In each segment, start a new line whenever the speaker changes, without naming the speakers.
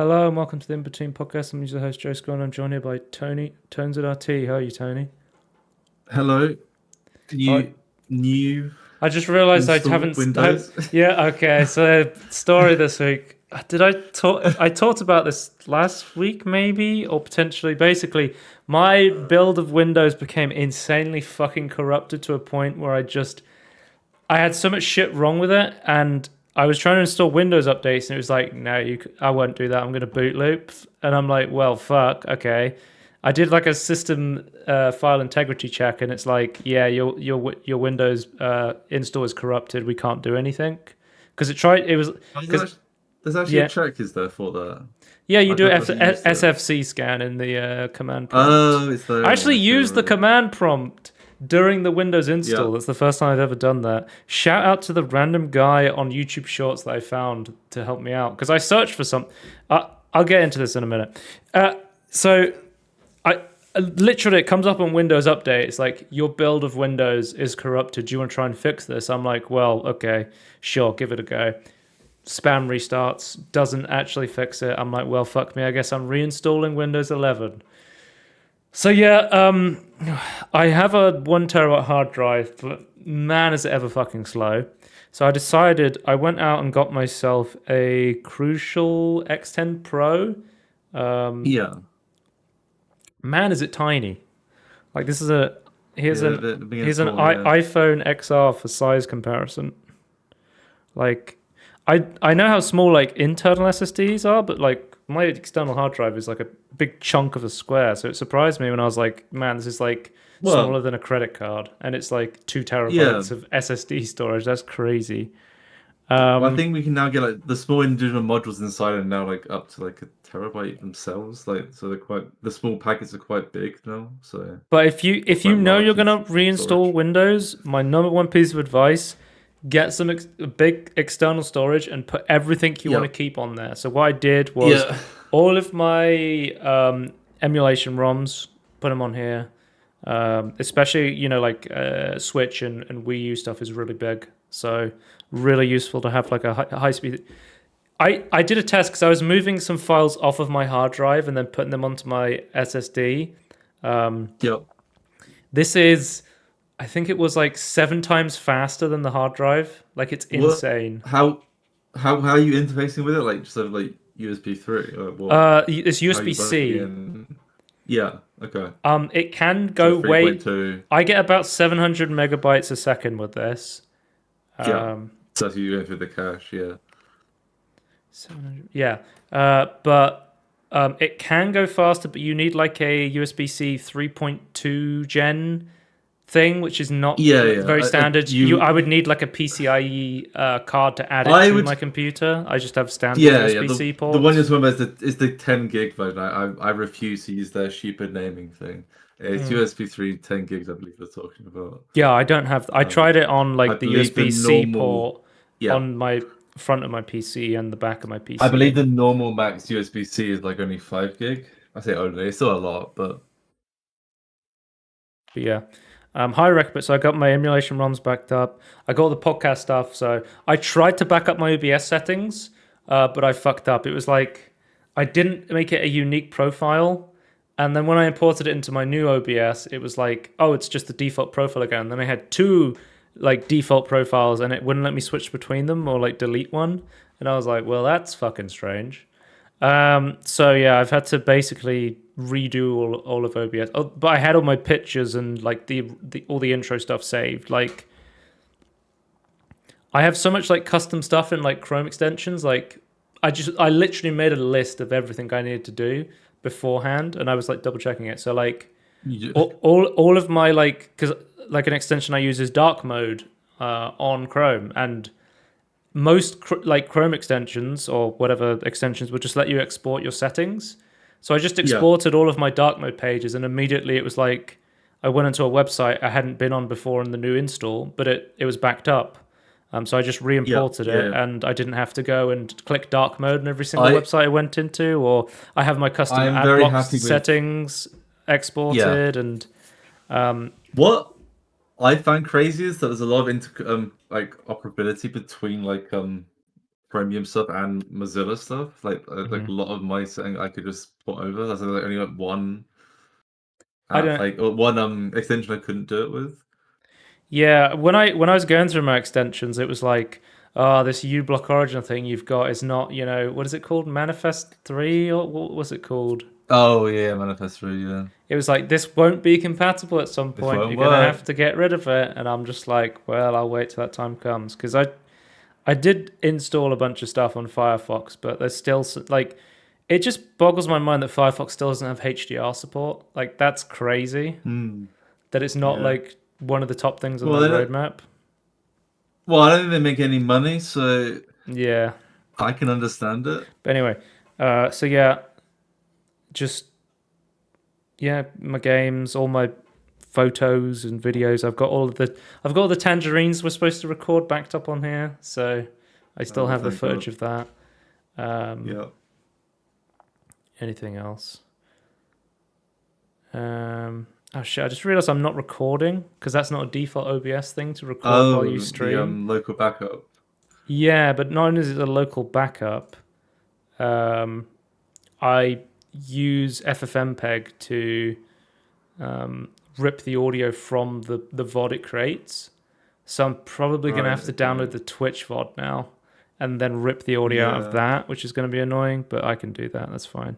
Hello and welcome to the In Between podcast. I'm your host Joe Scott and I'm joined here by Tony Tones at RT. How are you, Tony?
Hello,
Oh,
new
I just realised I
installed
haven't.
Windows.
Yeah, okay. So story this week. Did I talk? I talked about this last week, maybe, or potentially. Basically, my build of Windows became insanely fucking corrupted to a point where I had so much shit wrong with it, and I was trying to install Windows updates, and it was like, no, I won't do that. I'm going to boot loop, and I'm like, well, fuck, okay. I did like a system file integrity check, and it's like, yeah, your Windows install is corrupted. We can't do anything because it tried. It was because
There's actually a
yeah,
check, is there, for that?
yeah, you
I've
do
never
a
actually used it.
SFC scan in the command prompt.
Oh, it's
I
there.
actually
I see,
used the
right.
command prompt during the Windows
Yeah.
install. That's the first time I've ever done that. Shout out to the random guy on YouTube Shorts that I found to help me out because I searched for some. I'll get into this in a minute. So I literally it comes up on Windows Update. It's like your build of Windows is corrupted. Do you want to try and fix this? I'm like, well, okay, sure, give it a go. Spam restarts, doesn't actually fix it. I'm like, well, fuck me. I guess I'm reinstalling Windows 11. So yeah, I have a 1 terabyte hard drive, but man, is it ever fucking slow. So I decided I went out and got myself a Crucial X10 Pro.
Yeah.
Man, is it tiny! Like this is a here's
Yeah,
an
the big and
here's an
small, yeah.
iPhone XR for size comparison. Like I know how small like internal SSDs are, but like my external hard drive is like a big chunk of a square. So it surprised me when I was like, man, this is like smaller
Well,
than a credit card, and it's like two
yeah.
terabytes of SSD storage. That's crazy.
Well, I think we can now get like the small individual modules inside are now like up to like a terabyte themselves. Like, so they're quite, the small packets are quite big now. So
But if you
quite
know you're
large in
gonna reinstall
storage.
Windows, my number one piece of advice: get some big external storage and put everything you want
Yeah.
to keep on there. So what I did was
Yeah.
all of my emulation ROMs, put them on here. Especially like Switch and Wii U stuff is really big, so really useful to have like a high speed. I did a test because I was moving some files off of my hard drive and then putting them onto my SSD.
Yeah.
This is, I think it was like 7 times faster than the hard drive. Like it's
What?
insane.
How are you interfacing with it? Like just over like USB 3 or what?
It's
How are
USB
you plugging
C.
in? Yeah, okay.
It can
So
go way.
3.2.
I get about 700 megabytes a second with this.
Yeah.
Um,
So that's you going through the cache, yeah.
700, yeah. But it can go faster, but you need like a USB-C 3.2 gen thing, which is not
Yeah, yeah.
very standard. I
You
would need like a PCIe card to add it
I
to
would
my computer. I just have standard
yeah,
USB-C
the one you're
ports.
talking about is the 10 gig version. I refuse to use their stupid naming thing. It's
Mm.
USB 3 10 gigs, I believe they're talking about.
Yeah, I don't have. I
Um
tried it on
I
like the
believe the
USB-C
normal
port
yeah.
on my front of my PC and the back of my
I
PC,
believe
and
the normal max USB-C is like only 5 gig. I say only, it's still a lot, but
but yeah. High rec, but so I got my emulation ROMs backed up. I got all the podcast stuff. So I tried to back up my OBS settings, but I fucked up. It was like I didn't make it a unique profile. And then when I imported it into my new OBS, it was like, oh, it's just the default profile again. Then I had two like default profiles and it wouldn't let me switch between them or like delete one. And I was like, well, that's fucking strange. So yeah, I've had to basically redo all of OBS. Oh, but I had all my pictures and like the all the intro stuff saved. Like I have so much like custom stuff in like Chrome extensions. Like I literally made a list of everything I needed to do beforehand, and I was like double checking it. So like
you
all of my like because like an extension I use is dark mode on Chrome, and most like Chrome extensions or whatever extensions will just let you export your settings. So I just
yeah.
exported all of my dark mode pages, and immediately it was like I went into a website I hadn't been on before in the new install, but it was backed up. So I just
Yeah,
re-imported it,
yeah.
and I didn't have to go and click dark mode in every single
I
website I went into, or I have my custom
I'm
ad
very
blocks
happy with
settings
yeah.
exported, and
What I found crazy is that there's a lot of like operability between like Chromium stuff and Mozilla stuff. Like a
Mhm.
lot of my setting I could just put over. That's like only like one
I don't.
or one extension I couldn't do it with.
Yeah, when I was going through my extensions, it was like, oh, this uBlock Origin thing you've got is not, what is it called? Manifest 3 or what was it called?
Oh yeah, Manifest 3, yeah.
It was like this won't be compatible at some
This
point.
won't
You're gonna have
work.
to get rid of it, and I'm just like, well, I'll wait till that time comes because I did install a bunch of stuff on Firefox, but there's still like it just boggles my mind that Firefox still doesn't have HDR support. Like that's crazy
Hmm.
that it's not
Yeah.
like one of the top things on
Well,
their
they don't,
roadmap.
well, I don't think they make any money, so
Yeah.
I can understand it.
But anyway, so yeah, just yeah, my games, all my photos and videos. I've got all the tangerines we're supposed to record backed up on here, so I still
Oh,
have the
thank
footage
God.
of that.
Yeah.
Anything else? Oh shit! I just realized I'm not recording because that's not a default OBS thing to record while you
Oh, the
stream.
local backup.
Yeah, but not only is it a local backup, um, I use FFmpeg to rip the audio from the VOD it creates. So I'm probably going to
Right,
have to download
okay.
the Twitch VOD now and then rip the audio out of
Yeah.
that, which is going to be annoying, but I can do that. That's fine.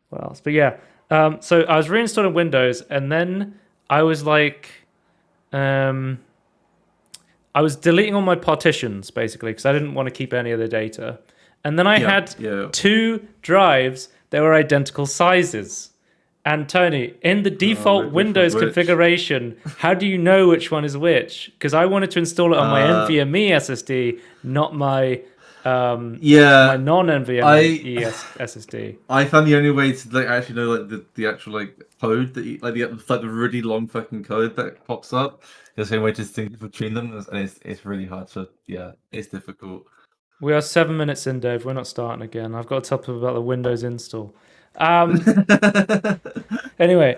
What else? But yeah, so I was reinstalling Windows and then I was like, um, I was deleting all my partitions basically because I didn't want to keep any of the data. And then I
Yeah,
had
yeah.
two drives that were identical sizes. And Tony, in the default
Which one's
Windows
which?
configuration, how do you know which one is which? Because I wanted to install it on my
Uh,
NVMe SSD, not my my
yeah, I
non-NVMe SSD.
I found the only way to like actually know like the actual like code that you, like the really long fucking code that pops up. There's the same way to distinguish between them, and it's really hard to it's difficult.
We are 7 minutes in, Dave. We're not starting again. I've got to tell people about the Windows install. Um, anyway,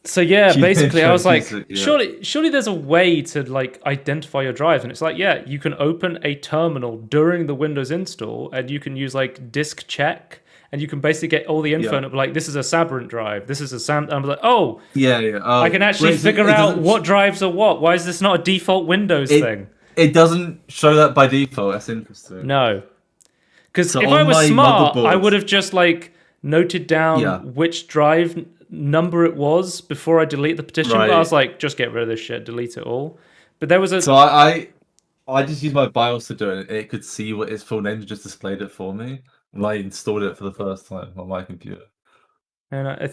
so yeah,
You
basically, I
try
was
and use
like,
it, yeah.
surely there's a way to like identify your drives, and it's like, yeah, you can open a terminal during the Windows install, and you can use like disk check, and you can basically get all the info,
Yeah.
and it'll be like, this is a Sabrent drive, this is a Sam, and I'm like, oh,
Yeah, yeah.
I can actually
Wait, so
figure
it
out
doesn't
what drives are what. Why is this not a default Windows
it
thing?
it doesn't show that by default. That's interesting.
No. Because
So
if I
on
was
my
smart, I
motherboard,
would have just like noted down
yeah,
which drive number it was before I delete the petition. But I was
right.
like, just get rid of this shit, delete it all. But there was a,
So I just used my BIOS to do it. It could see what its full name just displayed it for me when I installed it for the first time on my computer.
and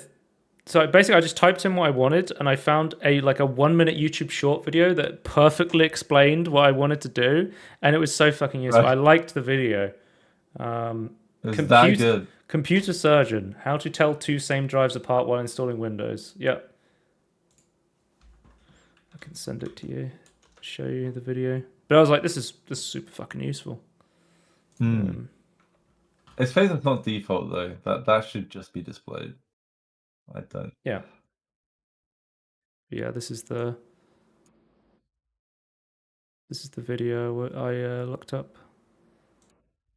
so basically I just typed in what I wanted, and I found a like a 1 minute YouTube short video that perfectly explained what I wanted to do, and it was so fucking useful. I
Right.
liked the video.
It was that
Compute
good.
Computer Surgeon: How to Tell Two Same Drives Apart While Installing Windows. Yep, I can send it to you, show you the video. But I was like, this is super fucking useful.
Hmm. It's saying it's not default though. That should just be displayed. I don't.
Yeah, yeah. This is the video I looked up.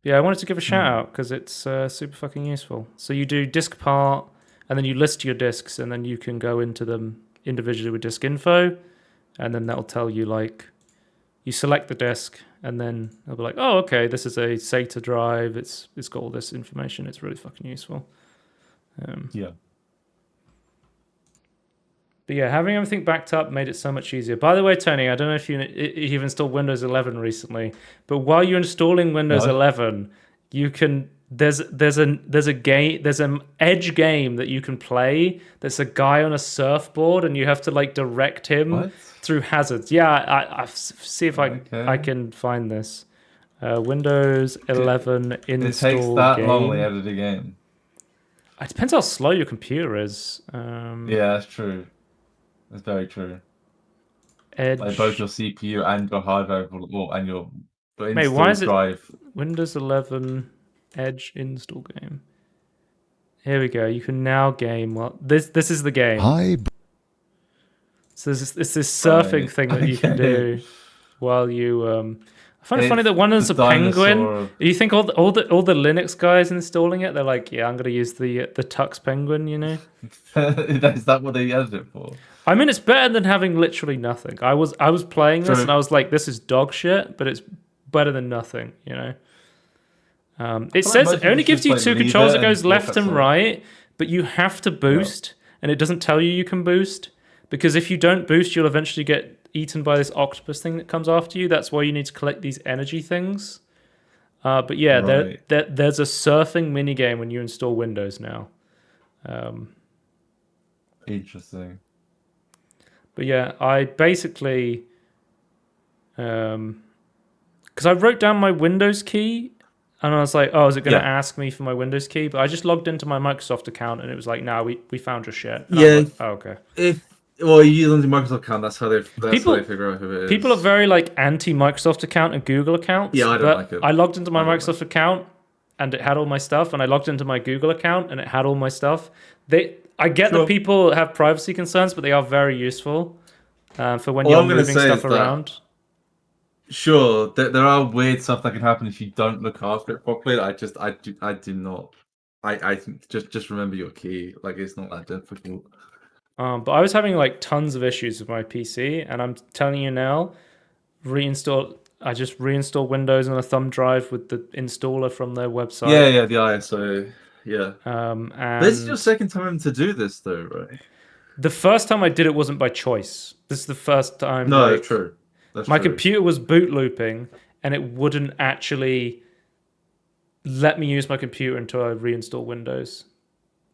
Yeah, I wanted to give a shout
Hmm.
out because it's super fucking useful. So you do disk part, and then you list your disks, and then you can go into them individually with disk info, and then that'll tell you like you select the disk, and then it'll be like, oh, okay, this is a SATA drive. It's got all this information. It's really fucking useful.
Yeah.
But yeah, having everything backed up made it so much easier. By the way, Tony, I don't know if you've installed Windows 11 recently, but while you're installing Windows
No.
11, you can there's an Edge game that you can play. There's a guy on a surfboard, and you have to like direct him
What?
through hazards. Yeah, I see if I
Okay.
can find this. Windows
It,
11
it takes
install
that long to
game.
edit a game.
It depends how slow your computer is.
Yeah, that's true. That's very true. Like both
Edge.
your CPU and your hard variable, well, and your
Mate, why
install
is it
drive.
Windows 11 Edge install game? Here we go. You can now game. Well, this is the game.
Hi.
So it's this surfing
Right.
thing that you can
Okay.
do. while you. I find it funny
It's
that one
the
is a penguin.
dinosaur.
You think all the Linux guys installing it? They're like, yeah, I'm gonna use the Tux penguin. You know.
Is that what they added it for?
I mean, it's better than having literally nothing. I was playing this and I
True.
was like, this is dog shit, but it's better than nothing. You know.
I
It
feel like
says
most
it
people
only
should
gives
just
you
like
two
leave
controls.
it
It
and
goes
walk
left and
outside.
right, but you have to
Yeah.
boost, and it doesn't tell you can boost because if you don't boost, you'll eventually get eaten by this octopus thing that comes after you. That's why you need to collect these energy things. But yeah,
Right.
there's a surfing mini game when you install Windows now. Um,
Interesting.
but yeah, I basically because I wrote down my Windows key and I was like, oh, is it going to
Yeah.
ask me for my Windows key? But I just logged into my Microsoft account and it was like, no, we found your shit. And I was
Yeah.
like, oh, okay.
If well, you use the Microsoft account, that's how they
People
figure out who it
people are
is.
very like anti Microsoft account and Google accounts,
Yeah, I don't like
but
it.
I logged into my
I don't like
Microsoft account and it had all my stuff, and I logged into my Google account and it had all my stuff. I get that
Sure.
people have privacy concerns, but they are very useful for when
All
you're
I'm gonna
moving
say
stuff
is that
around.
sure, there are weird stuff that can happen if you don't look after it properly. I do not. I think just remember your key. Like it's not that difficult.
But I was having like tons of issues with my PC, and I'm telling you now, reinstall. I just reinstall Windows on a thumb drive with the installer from their
Yeah,
website.
yeah, the ISO. Yeah. This is your
And
second time to do this though, right?
the first time I did it wasn't by choice. This is the first time
No, that's
like
true. That's
my
true.
computer was boot looping and it wouldn't actually let me use my computer until I reinstall Windows.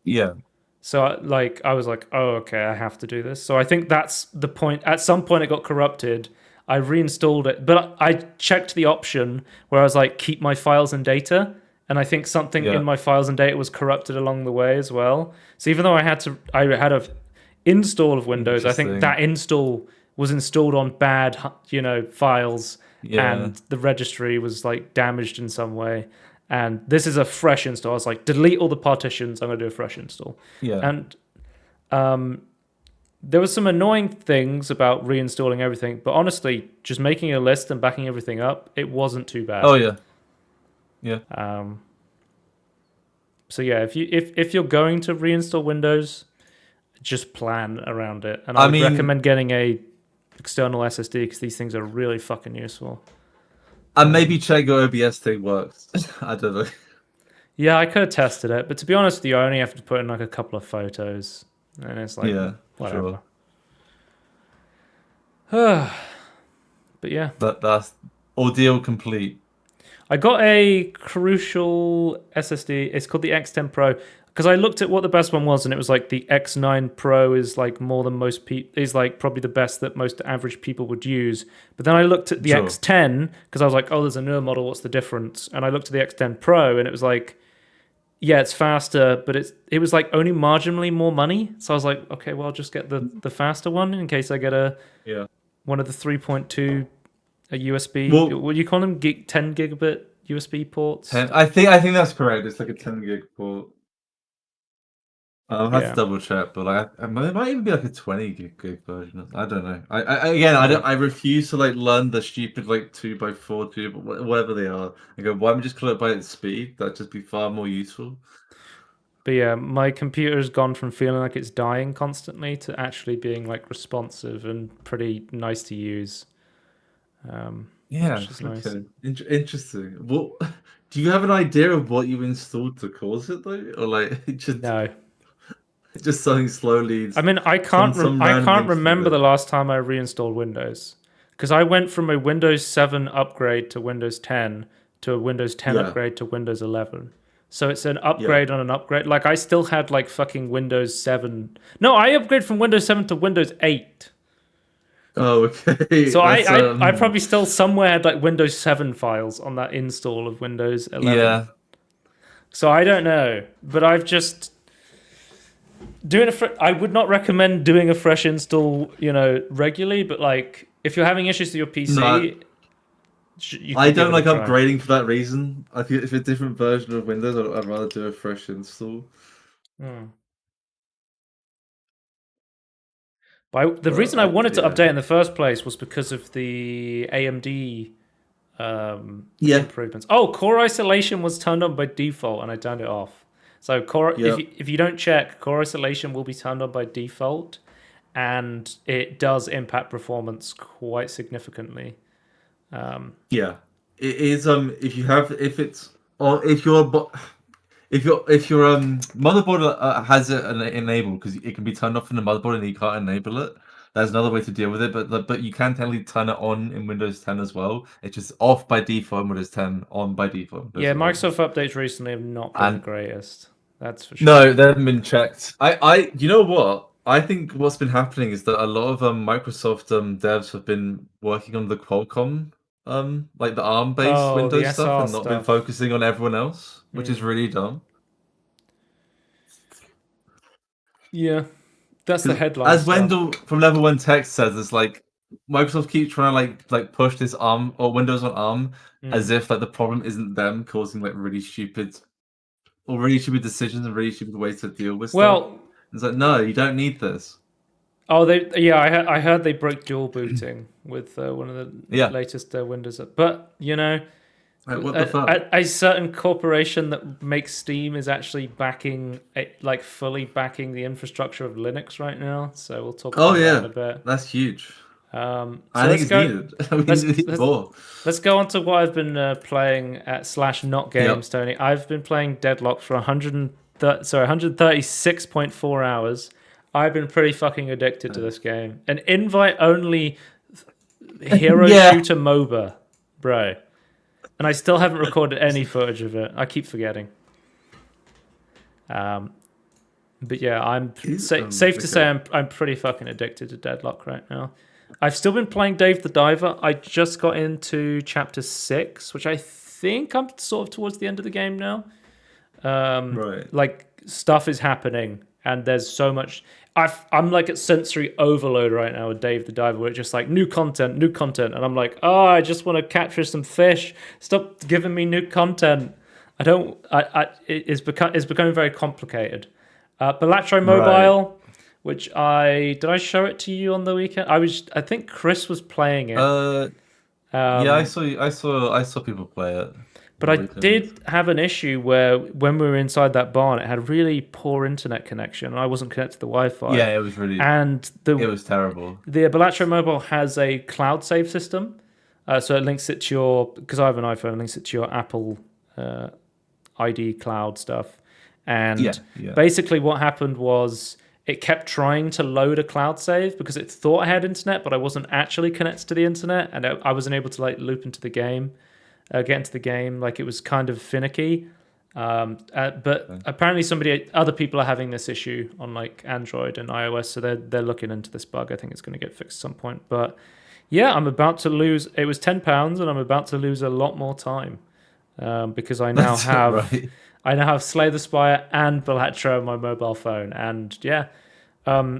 Yeah.
So I was like, oh, okay, I have to do this. So I think that's the point. At some point, it got corrupted. I reinstalled it, but I checked the option where I was like, keep my files and data. And I think something in
Yeah.
my files and data was corrupted along the way as well. So even though I had a install of Windows, I think
Interesting.
that install was installed on bad, files,
Yeah.
and the registry was like damaged in some way. And this is a fresh install. I was like, delete all the partitions. I'm going to do a fresh install.
Yeah.
And there was some annoying things about reinstalling everything, but honestly, just making a list and backing everything up, it wasn't too bad.
Oh yeah. Yeah.
So yeah, if you're going to reinstall Windows, just plan around it. And I
I
would
mean,
recommend getting a external SSD because these things are really fucking useful.
and maybe check your OBS thing works. I don't know.
Yeah, I could have tested it, but to be honest with you, I only have to put in like a couple of photos, and it's like
Yeah,
whatever.
sure.
But yeah,
That's ordeal complete.
I got a Crucial SSD. It's called the X10 Pro because I looked at what the best one was, and it was like the X9 Pro is like more than most people is like probably the best that most average people would use. But then I looked at the
Sure.
X10 because I was like, oh, there's a newer model. What's the difference? And I looked at the X10 Pro, and it was like, yeah, it's faster, but it was like only marginally more money. So I was like, okay, well, I'll just get the faster one in case I get
Yeah.
one of the 3.2 a USB.
Well,
What do you call them? 10 gigabit USB ports.
10, I think that's correct. It's like a 10 gig port. I'll have to
Yeah.
double check, but like it might even be like a 20 gig version. I don't know. I again
Yeah.
I refuse to like learn the stupid like 2x4 tube, whatever they are. I go, why don't we just call it by its speed? That'd just be far more useful.
But yeah, my computer's gone from feeling like it's dying constantly to actually being like responsive and pretty nice to use.
Yeah,
Which is nice.
okay. Interesting. Well, do you have an idea of what you installed to cause it though? Or like
No.
just something slowly
I mean,
some
I
random
can't
incident
remember the
did.
last time I reinstalled Windows because I went from a Windows 7 upgrade to Windows 10 to a Windows 10
Yeah,
upgrade to Windows 11. So it's an
yeah.
upgrade on an upgrade. Like I still had like fucking Windows 7. No, I upgraded from Windows 7 to Windows 8.
Oh, okay.
So
That's
I probably still somewhere had like Windows 7 files on that install of Windows 11.
yeah.
So I don't know, but I've just I would not recommend doing a fresh install, regularly. But like, if you're having issues with your
No,
PC, you
I
could give
don't
it a
like
try.
upgrading for that reason. I think if it's a different version of Windows, I'd rather do a fresh install.
Hmm. But the
Well,
reason I wanted to
yeah.
update in the first place was because of the AMD
Yeah.
improvements. Oh, core isolation was turned on by default, and I turned it off. So
Yeah.
if you don't check, core isolation will be turned on by default, and it does impact performance quite significantly.
Yeah. It is if you have if it's or if your motherboard has it enabled because it can be turned off in the motherboard and you can't enable it. There's another way to deal with it, but you can technically turn it on in Windows 10 as well. It's just off by default in Windows 10, on by default in Windows
Yeah,
11.
Microsoft updates recently have not been the
And
greatest. That's for sure.
no, they haven't been checked. You know what? I think what's been happening is that a lot of Microsoft devs have been working on the Qualcomm like the ARM-based
Oh, the
Windows stuff
SR
and not been
stuff.
focusing on everyone else, which is really dumb.
Yeah, that's the headline
As
stuff.
Wendell from Level One Text says, it's like Microsoft keeps trying to like push this ARM or Windows on ARM as if like the problem isn't them causing like really stupid decisions and really stupid ways to deal with stuff.
Well,
It's like no, you don't need this.
oh, I heard they broke dual booting with one of the latest Windows. But
like, what the fuck?
A certain corporation that makes Steam is actually backing, like fully backing the infrastructure of Linux right now. So we'll talk about that in a bit.
That's huge.
So
I think it's needed.
Let's go on to what I've been playing at /not games, Tony. I've been playing Deadlock for 136.4 hours. I've been pretty fucking addicted to this game. An invite-only hero shooter MOBA, bro. And I still haven't recorded any footage of it. I keep forgetting. But yeah, I'm safe to say I'm pretty fucking addicted to Deadlock right now. I've still been playing Dave the Diver. I just got into chapter 6, which I think I'm sort of towards the end of the game now.
Right.
Like stuff is happening, and there's so much. I'm like at sensory overload right now with Dave the Diver, where it's just like new content, and I'm like, oh, I just want to capture some fish. Stop giving me new content. I don't. It's becoming very complicated. Balatro Mobile. Which did I show it to you on the weekend? I think Chris was playing it.
Yeah, I saw people play it.
But I did have an issue where when we were inside that barn, it had a really poor internet connection, and I wasn't connected to the Wi-Fi.
Yeah, it was really.
And
it was terrible.
The Balatro Mobile has a cloud save system, so it links it to your, because I have an iPhone, it links it to your Apple ID cloud stuff. And basically, what happened was, it kept trying to load a cloud save because it thought I had internet, but I wasn't actually connected to the internet, and I wasn't able to like loop into the game, get into the game. Like it was kind of finicky. But apparently other people are having this issue on like Android and iOS, so they're looking into this bug. I think it's going to get fixed at some point. But yeah, I'm about to lose. It was £10, and I'm about to lose a lot more time because I now have. Right. I now have Slay the Spire and Balatro on my mobile phone, and yeah, I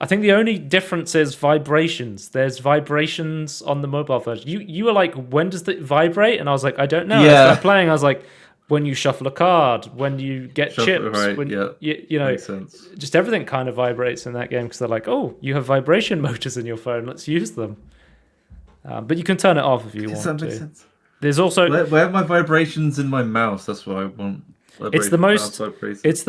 think the only difference is vibrations. There's vibrations on the mobile version. You were like, when does it vibrate? And I was like, I don't know. Yeah. I started playing. I was like, when you shuffle a card, when you get chips, right, when you know, just everything kind of vibrates in that game because they're like, oh, you have vibration motors in your phone. Let's use them. But you can turn it off if you want to. Makes sense. There's also
where are my vibrations in my mouse? That's what I want.
It's the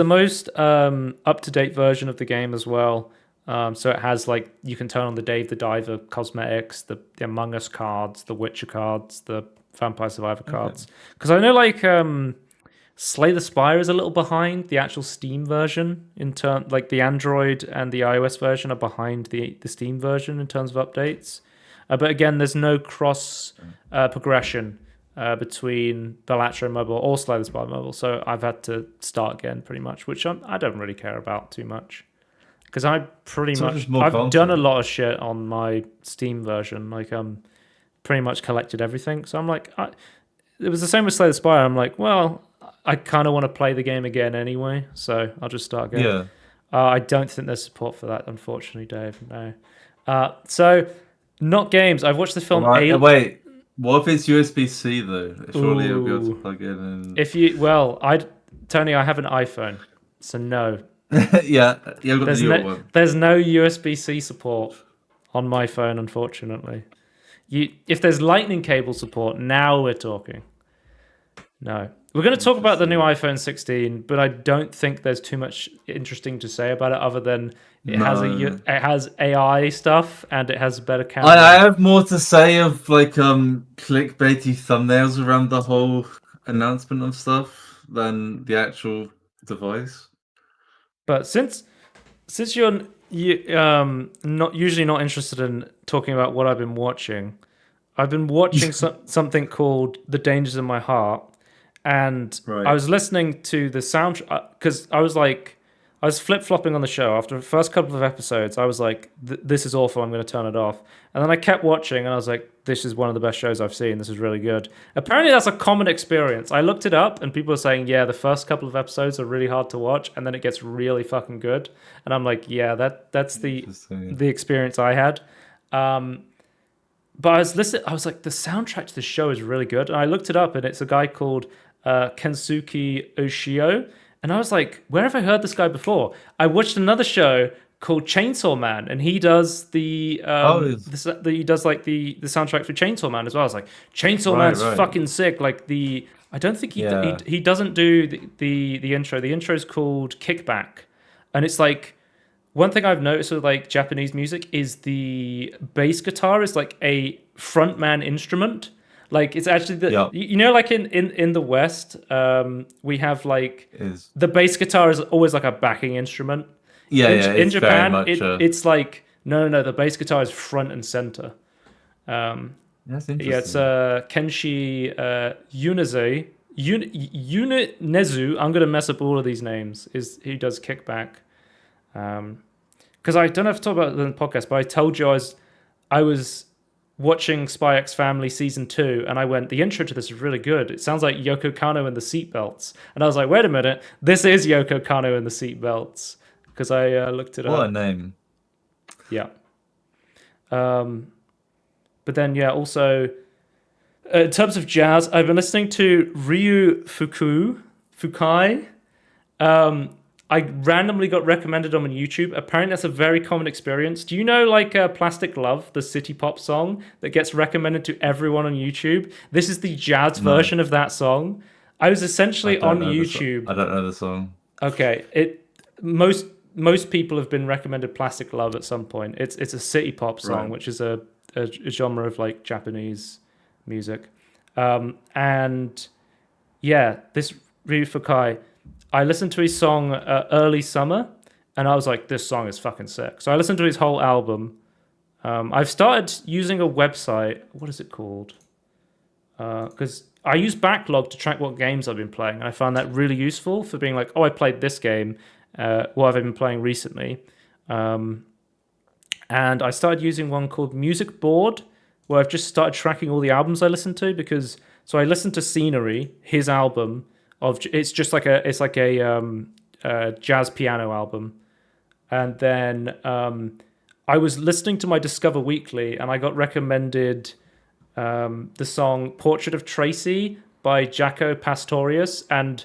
most up-to-date version of the game as well. So it has like, you can turn on the Dave the Diver cosmetics, the Among Us cards, the Witcher cards, the Vampire Survivor cards. Because I know like Slay the Spire is a little behind the actual Steam version like the Android and the iOS version are behind the Steam version in terms of updates. But again, there's no cross progression between Balatro Mobile or Slay the Spire Mobile, so I've had to start again pretty much, which I don't really care about too much because I've done a lot of shit on my Steam version. Like pretty much collected everything, so I'm like, it was the same with Slay the Spire. I'm like, well, I kind of want to play the game again anyway, so I'll just start again. Yeah. I don't think there's support for that, unfortunately, Dave. No. So, not games. I've watched the film.
Wait. What if it's USB-C though? Surely you'll be able to plug in. And...
Tony, I have an iPhone, so no.
Yeah, I've got the
There's
newer
no
one.
there's no USB-C support on my phone, unfortunately. If there's lightning cable support, now we're talking. No. We're going to talk about the new iPhone 16, but I don't think there's too much interesting to say about it other than
No.
it has AI stuff and it has a better
I
camera.
have more to say of like clickbaity thumbnails around the whole announcement of stuff than the actual device.
But since you're not usually not interested in talking about what I've been watching, I've been watching something called The Dangers of My Heart, and I
Right.
was listening to the soundtrack because I was flip flopping on the show. After the first couple of episodes, I was like, "This is awful. I'm going to turn it off." And then I kept watching, and I was like, "This is one of the best shows I've seen. This is really good." Apparently, that's a common experience. I looked it up, and people are saying, "Yeah, the first couple of episodes are really hard to watch, and then it gets really fucking good." And I'm like, "Yeah, that's
Interesting.
the experience I had." But I was listening. I was like, the soundtrack to the show is really good, and I looked it up, and it's a guy called Kensuke Oshio, and I was like, where have I heard this guy before? I watched another show called Chainsaw Man, and he does
Oh,
he does like the soundtrack for Chainsaw Man as well. I was like, Chainsaw
right,
Man's
right.
fucking sick. Like I don't think
Yeah.
he doesn't do the intro. The intro is called Kickback, and it's like one thing I've noticed with like Japanese music is the bass guitar is like a frontman instrument. Like it's actually
Yep.
like in the West, we have like
Is
the bass guitar is always like a backing instrument.
yeah, yeah.
In
It's very
Japan,
much
it's like no, the bass guitar is front and center.
that's
Yeah, it's
interesting.
Kenshi Yunezu. I'm gonna mess up all of these names. Is he does Kickback? Because I don't know if I talked about it in the podcast, but I told you I was watching Spy X Family season 2, and I went, the intro to this is really good. It sounds like Yoko Kano and the Seatbelts, and I was like, wait a minute, this is Yoko Kano and the Seatbelts because I looked it
What a
up.
name.
Yeah. But then yeah, also in terms of jazz, I've been listening to Ryu Fukai. I randomly got recommended on YouTube. Apparently, that's a very common experience. Do you know like Plastic Love, the city pop song that gets recommended to everyone on YouTube? This is the jazz
No,
version of that song. I was
I
essentially
don't
on
know this.
YouTube.
I don't know the song.
Okay, it most people have been recommended Plastic Love at some point. It's a city pop song,
Right.
which is a genre of like Japanese music. And yeah, this Ryu Fukai, I listened to his song Early Summer, and I was like, this song is fucking sick. So I listened to his whole album. I've started using a website. What is it called? Because I use Backlog to track what games I've been playing, and I found that really useful for being like, oh, I played this game. What have I been playing recently? And I started using one called Music Board, where I've just started tracking all the albums I listen to because so I listened to Scenery, his album of it's just like a jazz piano album, and then I was listening to my Discover Weekly and I got recommended the song Portrait of Tracy by Jaco Pastorius, and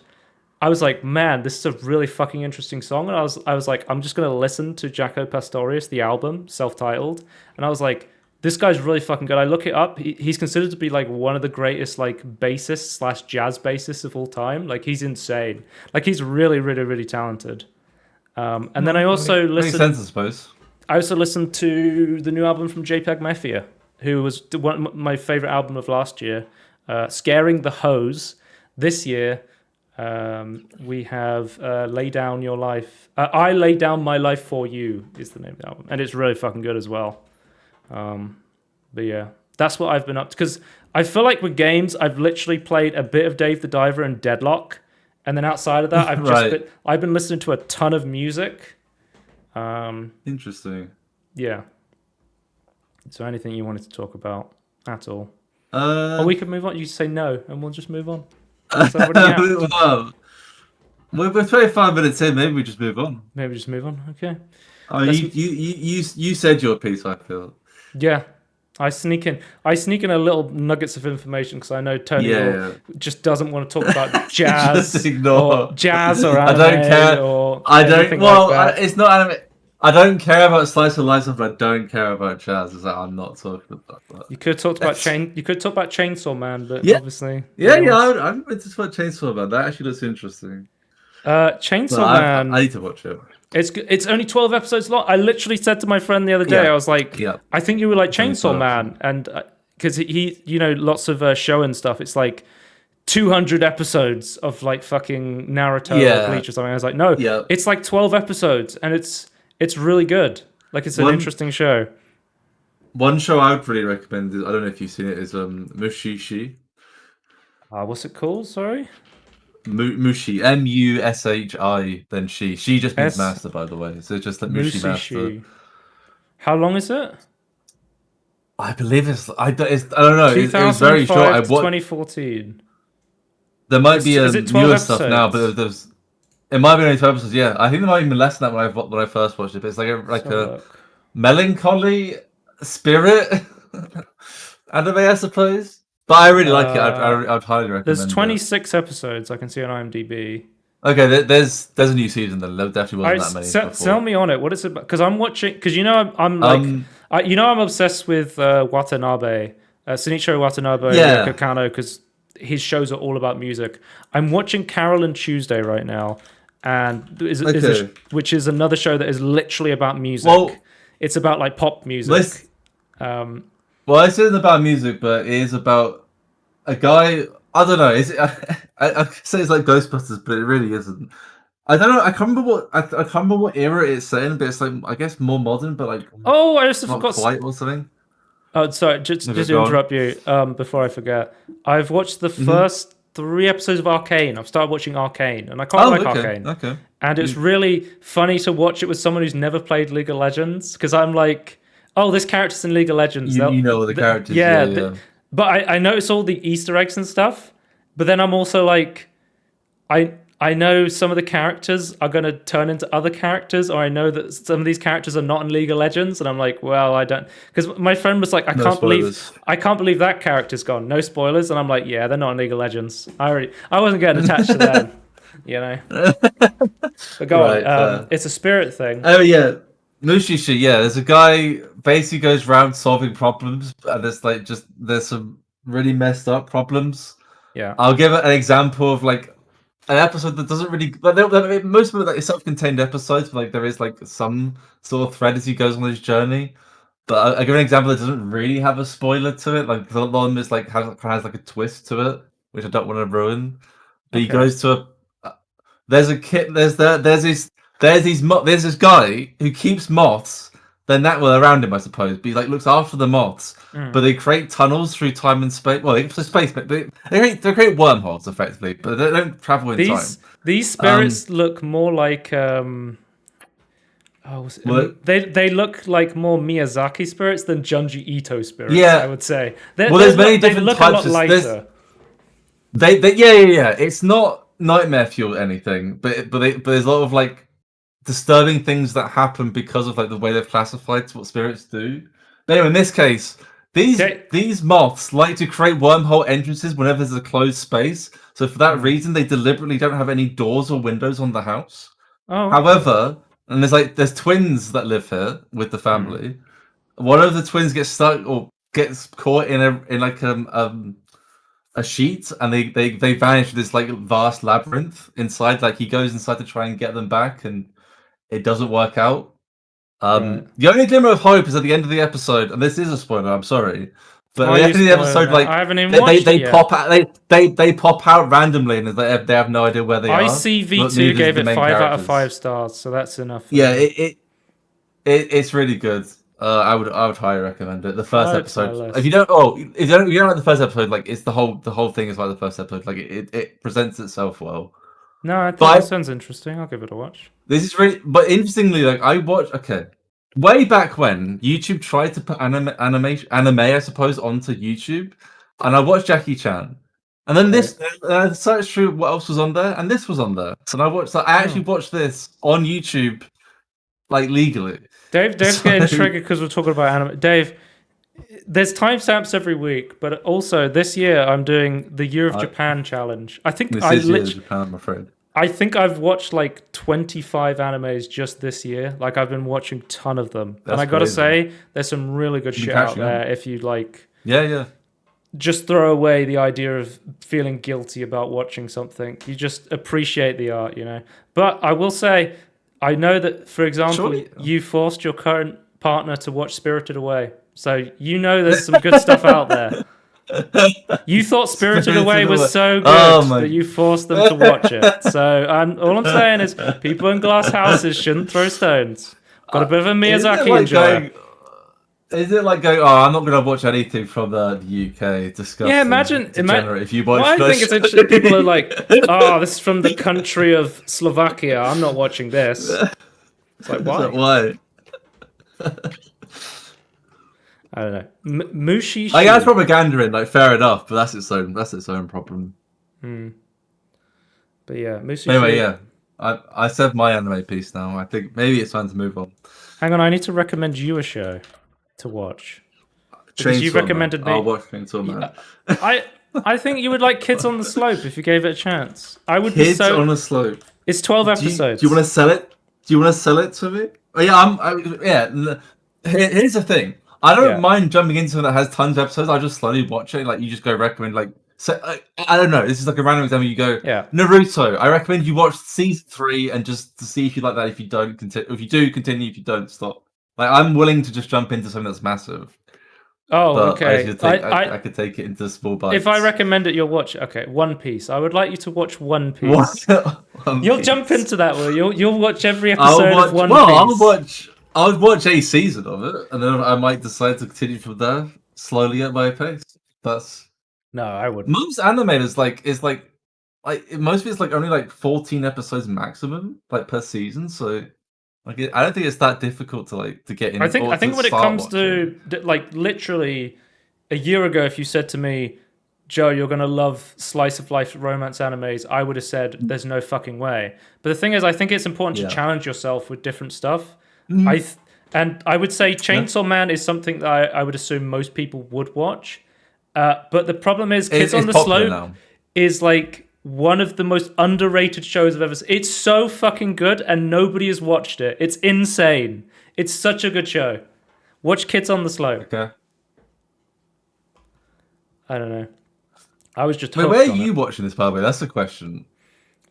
I was like, man, this is a really fucking interesting song. And I was like, I'm just gonna listen to Jaco Pastorius, the album, self-titled. And I was like, this guy's really fucking good. I look it up. He's considered to be like one of the greatest like bassists slash jazz bassists of all time. Like he's insane. Like he's really, really, really talented. And then
Well, makes sense, I suppose.
I also listened to the new album from JPEG Mafia, who was my favorite album of last year, Scaring the Hose. This year, we have Lay Down Your Life. I Lay Down My Life for You is the name of the album. And it's really fucking good as well. But yeah, that's what I've been up to. Because I feel like with games, I've literally played a bit of Dave the Diver and Deadlock. And then outside of that,
Right.
I've been listening to a ton of music.
Interesting.
Yeah. So anything you wanted to talk about at all? Or
Uh,
we could move on. You say no, and we'll just move on. So what do you have?
well, we're 25 minutes in. Maybe we just move on.
Maybe just move on. Okay.
Oh,
Let's,
you said your piece. I feel.
yeah. I sneak in a little nuggets of information because I know Tony will just doesn't want to talk about jazz
Just ignore.
or
I don't care.
anime or
I don't.
anything
Well,
like that.
it's not anime. I don't care about slice of life stuff, but I don't care about jazz. Is that I'm not talking about that.
You could talk about Chainsaw Man, but
Yeah.
obviously,
Yeah. I'm into Chainsaw Man. That actually looks interesting.
Chainsaw Man.
I need to watch it.
It's only 12 episodes long. I literally said to my friend the other day, I was like, I think you were like Chainsaw Man, and because he, lots of show and stuff. It's like 200 episodes of like fucking Naruto or Bleach or something. I was like, no, it's like 12 episodes, and it's really good. Like it's an interesting show.
One show I would really recommend is, I don't know if you've seen it, is Mushishi.
What's it called? Sorry.
Mushi, Mushi, then she. She just means master, by the way. So just like Mushi master.
How long is it?
I believe I don't know. It was very short. I watched
2014.
There might be newer stuff now, but it might be only 12 episodes. Yeah, I think there might be less than that when I first watched it. But it's like a melancholy spirit anime, I suppose. But I really like it. I'd highly recommend it.
There's 26 episodes I can see on IMDb.
Okay, there's a new season then. There definitely wasn't that many.
Sell me on it. What is it about? Because I'm watching. Because I'm like, I'm obsessed with Watanabe, Shinichiro Watanabe, Kakano, because his shows are all about music. I'm watching Carol and Tuesday right now, and which is another show that is literally about music. Well, it's about like pop music.
Well, it isn't about music, but it is about a guy. I don't know. Is it? I say it's like Ghostbusters, but it really isn't. I don't know. I can't remember what era it's saying, but it's like I guess more modern, but like
I just forgot
quite or something.
Oh, sorry. Just to interrupt you before I forget. I've watched the first 3 episodes of Arcane. I've started watching Arcane, and I quite like Arcane.
Okay.
And it's really funny to watch it with someone who's never played League of Legends, because I'm like, oh, this character's in League of Legends.
You know the characters.
Yeah. But I notice all the Easter eggs and stuff. But then I'm also like, I know some of the characters are going to turn into other characters, or I know that some of these characters are not in League of Legends, and I'm like, well, I don't, because my friend was like, I can't believe that character's gone. No spoilers, and I'm like, yeah, they're not in League of Legends. I wasn't getting attached to them, But go on. It's a spirit thing.
Oh yeah, Mushishi. Yeah, there's a guy basically goes around solving problems, and there's some really messed up problems.
Yeah,
I'll give an example of like an episode that doesn't really. Most of it is self-contained episodes, but like there is like some sort of thread as he goes on his journey. But I'll give an example that doesn't really have a spoiler to it. Like the one is like has like a twist to it, which I don't want to ruin. But he goes to there's a kid. There's this guy who keeps moths. Around him, I suppose. But he like looks after the moths. But they create tunnels through time and space. Well, space, but they create wormholes effectively, but they don't travel in time.
These spirits look more like they look like more Miyazaki spirits than Junji Ito spirits. Yeah, I would say.
There's many different types. A lot lighter. Yeah. It's not nightmare fuel anything, but there's a lot of like disturbing things that happen because of like the way they've classified what spirits do. But anyway, in this case, these moths like to create wormhole entrances whenever there's a closed space. So for that reason, they deliberately don't have any doors or windows on the house. However, and there's twins that live here with the family. One of the twins gets stuck or gets caught in a sheet, and they vanish with this like vast labyrinth inside. Like he goes inside to try and get them back, and it doesn't work out. The only glimmer of hope is at the end of the episode, and this is a spoiler. I'm sorry, but at the end of the episode, like
I haven't even watched
they pop out. They pop out randomly, and they have no idea where they are.
ICV2 gave it 5 out of 5 stars, so that's enough.
Yeah, it's really good. I would highly recommend it. The first episode. If you don't like the first episode, like it's the whole thing is like the first episode. Like it presents itself well.
No, I think that sounds interesting. I'll give it a watch.
This is really, but interestingly, like I watched. Okay, way back when YouTube tried to put anime, I suppose, onto YouTube, and I watched Jackie Chan, and then I searched through what else was on there, and this was on there. So I actually watched this on YouTube, like legally.
Dave's getting triggered because we're talking about anime. Dave, there's timestamps every week, but also this year I'm doing the Year of
I,
Japan challenge. I think
this
I
is Year of
literally,
Japan, I'm afraid.
I think I've watched like 25 animes just this year. Like I've been watching a ton of them, and
That's
I gotta
crazy.
say, there's some really good
You've been
shit out
catching up.
there. If you like,
Yeah, yeah.
just throw away the idea of feeling guilty about watching something. You just appreciate the art, you know. But I will say, I know that, for example,
Surely.
you forced your current partner to watch Spirited Away, so you know there's some good stuff out there. You thought Spirited Away was so
Oh
good
my.
that you forced them to watch it. So all I'm saying is, people in glass houses shouldn't throw stones. Got a bit of a
Is it
Miyazaki
like
enjoyer.
going? Is it like going? Oh, I'm not going to watch anything from the UK.
Yeah,
Disgusting, degenerate. If you watch,
Well, I think it's interesting. People are like, "Oh, this is from the country of Slovakia. I'm not watching this." It's like,
Is that
why?
why?
I don't know. Mushishi.
I guess propaganda in, like, fair enough, but that's its own problem.
But yeah,
Anyway,
Mushishi.
yeah, I said my anime piece now. I think maybe it's time to move on.
Hang on, I need to recommend you a show to watch because you
Chainsaw Man.
recommended
I'll
me.
watch Chainsaw Man.
I I think you would like Kids on the Slope if you gave it a chance. I would be
Kids
so.
on a Slope.
It's 12
Do you
episodes.
want to sell it? Do you want to sell it to me? Oh yeah, yeah. Here's the thing. I don't
Yeah.
mind jumping into something that has tons of episodes. I just slowly watch it. Like, you just go recommend, like, so I don't know. This is like a random example. You go
Yeah.
Naruto. I recommend you watch season 3 and just to see if you like that. If you don't continue, if you do continue, if you don't, stop. Like, I'm willing to just jump into something that's massive,
Oh,
but
okay.
I could take it into small bites.
If I recommend it, you'll watch. Okay, One Piece. I would like you to watch One
What?
Piece. You'll jump into that, will you? You'll watch every
I'll
episode
watch.
of One
Well,
Piece.
I would watch a season of it, and then I might decide to continue from there slowly at my pace. That's
No, I wouldn't.
most animators like most of it's like only like 14 episodes maximum, like, per season. So, like, I don't think it's that difficult to get in.
I think
Or
I think
to
when it
start
comes
watching.
to like literally a year ago, if you said to me, Joe, you're gonna love slice of life romance animes, I would have said there's no fucking way. But the thing is, I think it's important to
Yeah.
challenge yourself with different stuff.
Mm.
And I would say Chainsaw Man is something that I would assume most people would watch. But the problem is, Kids on
It's
the
popular
Slope
now.
is like one of the most underrated shows I've ever seen. It's so fucking good, and nobody has watched it. It's insane. It's such a good show. Watch Kids on the Slope.
Okay.
I don't know. I was just
Wait,
hooked
where are
on
you
it.
watching this, by the way? That's the question.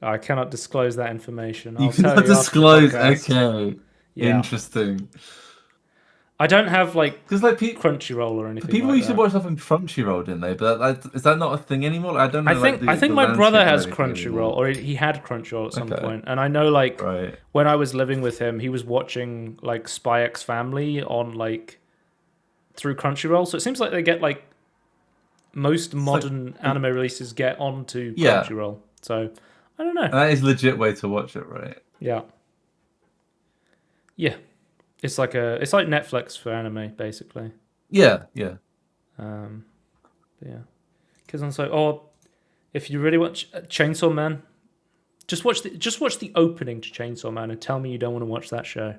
I cannot disclose that information.
You
I'll tell
cannot
you after the
disclose.
podcast.
Okay.
Yeah.
Interesting.
I don't have like
Because, like,
Crunchyroll or anything
people
like
used to
that.
watch stuff on Crunchyroll, didn't they? But is that not a thing anymore? I don't know.
I think my brother has
Crunchyroll,
Crunchyroll, or he had Crunchyroll at some
Okay.
point. And I know, like,
Right.
when I was living with him, he was watching like Spy X Family on like through Crunchyroll. So it seems like they get like most modern anime releases get onto
Yeah.
Crunchyroll. So I don't know.
That is a legit way to watch it, right?
Yeah. Yeah. It's like Netflix for anime, basically.
Yeah, yeah.
But yeah. Kids on so or if you really watch Chainsaw Man, just watch the opening to Chainsaw Man and tell me you don't want to watch that show.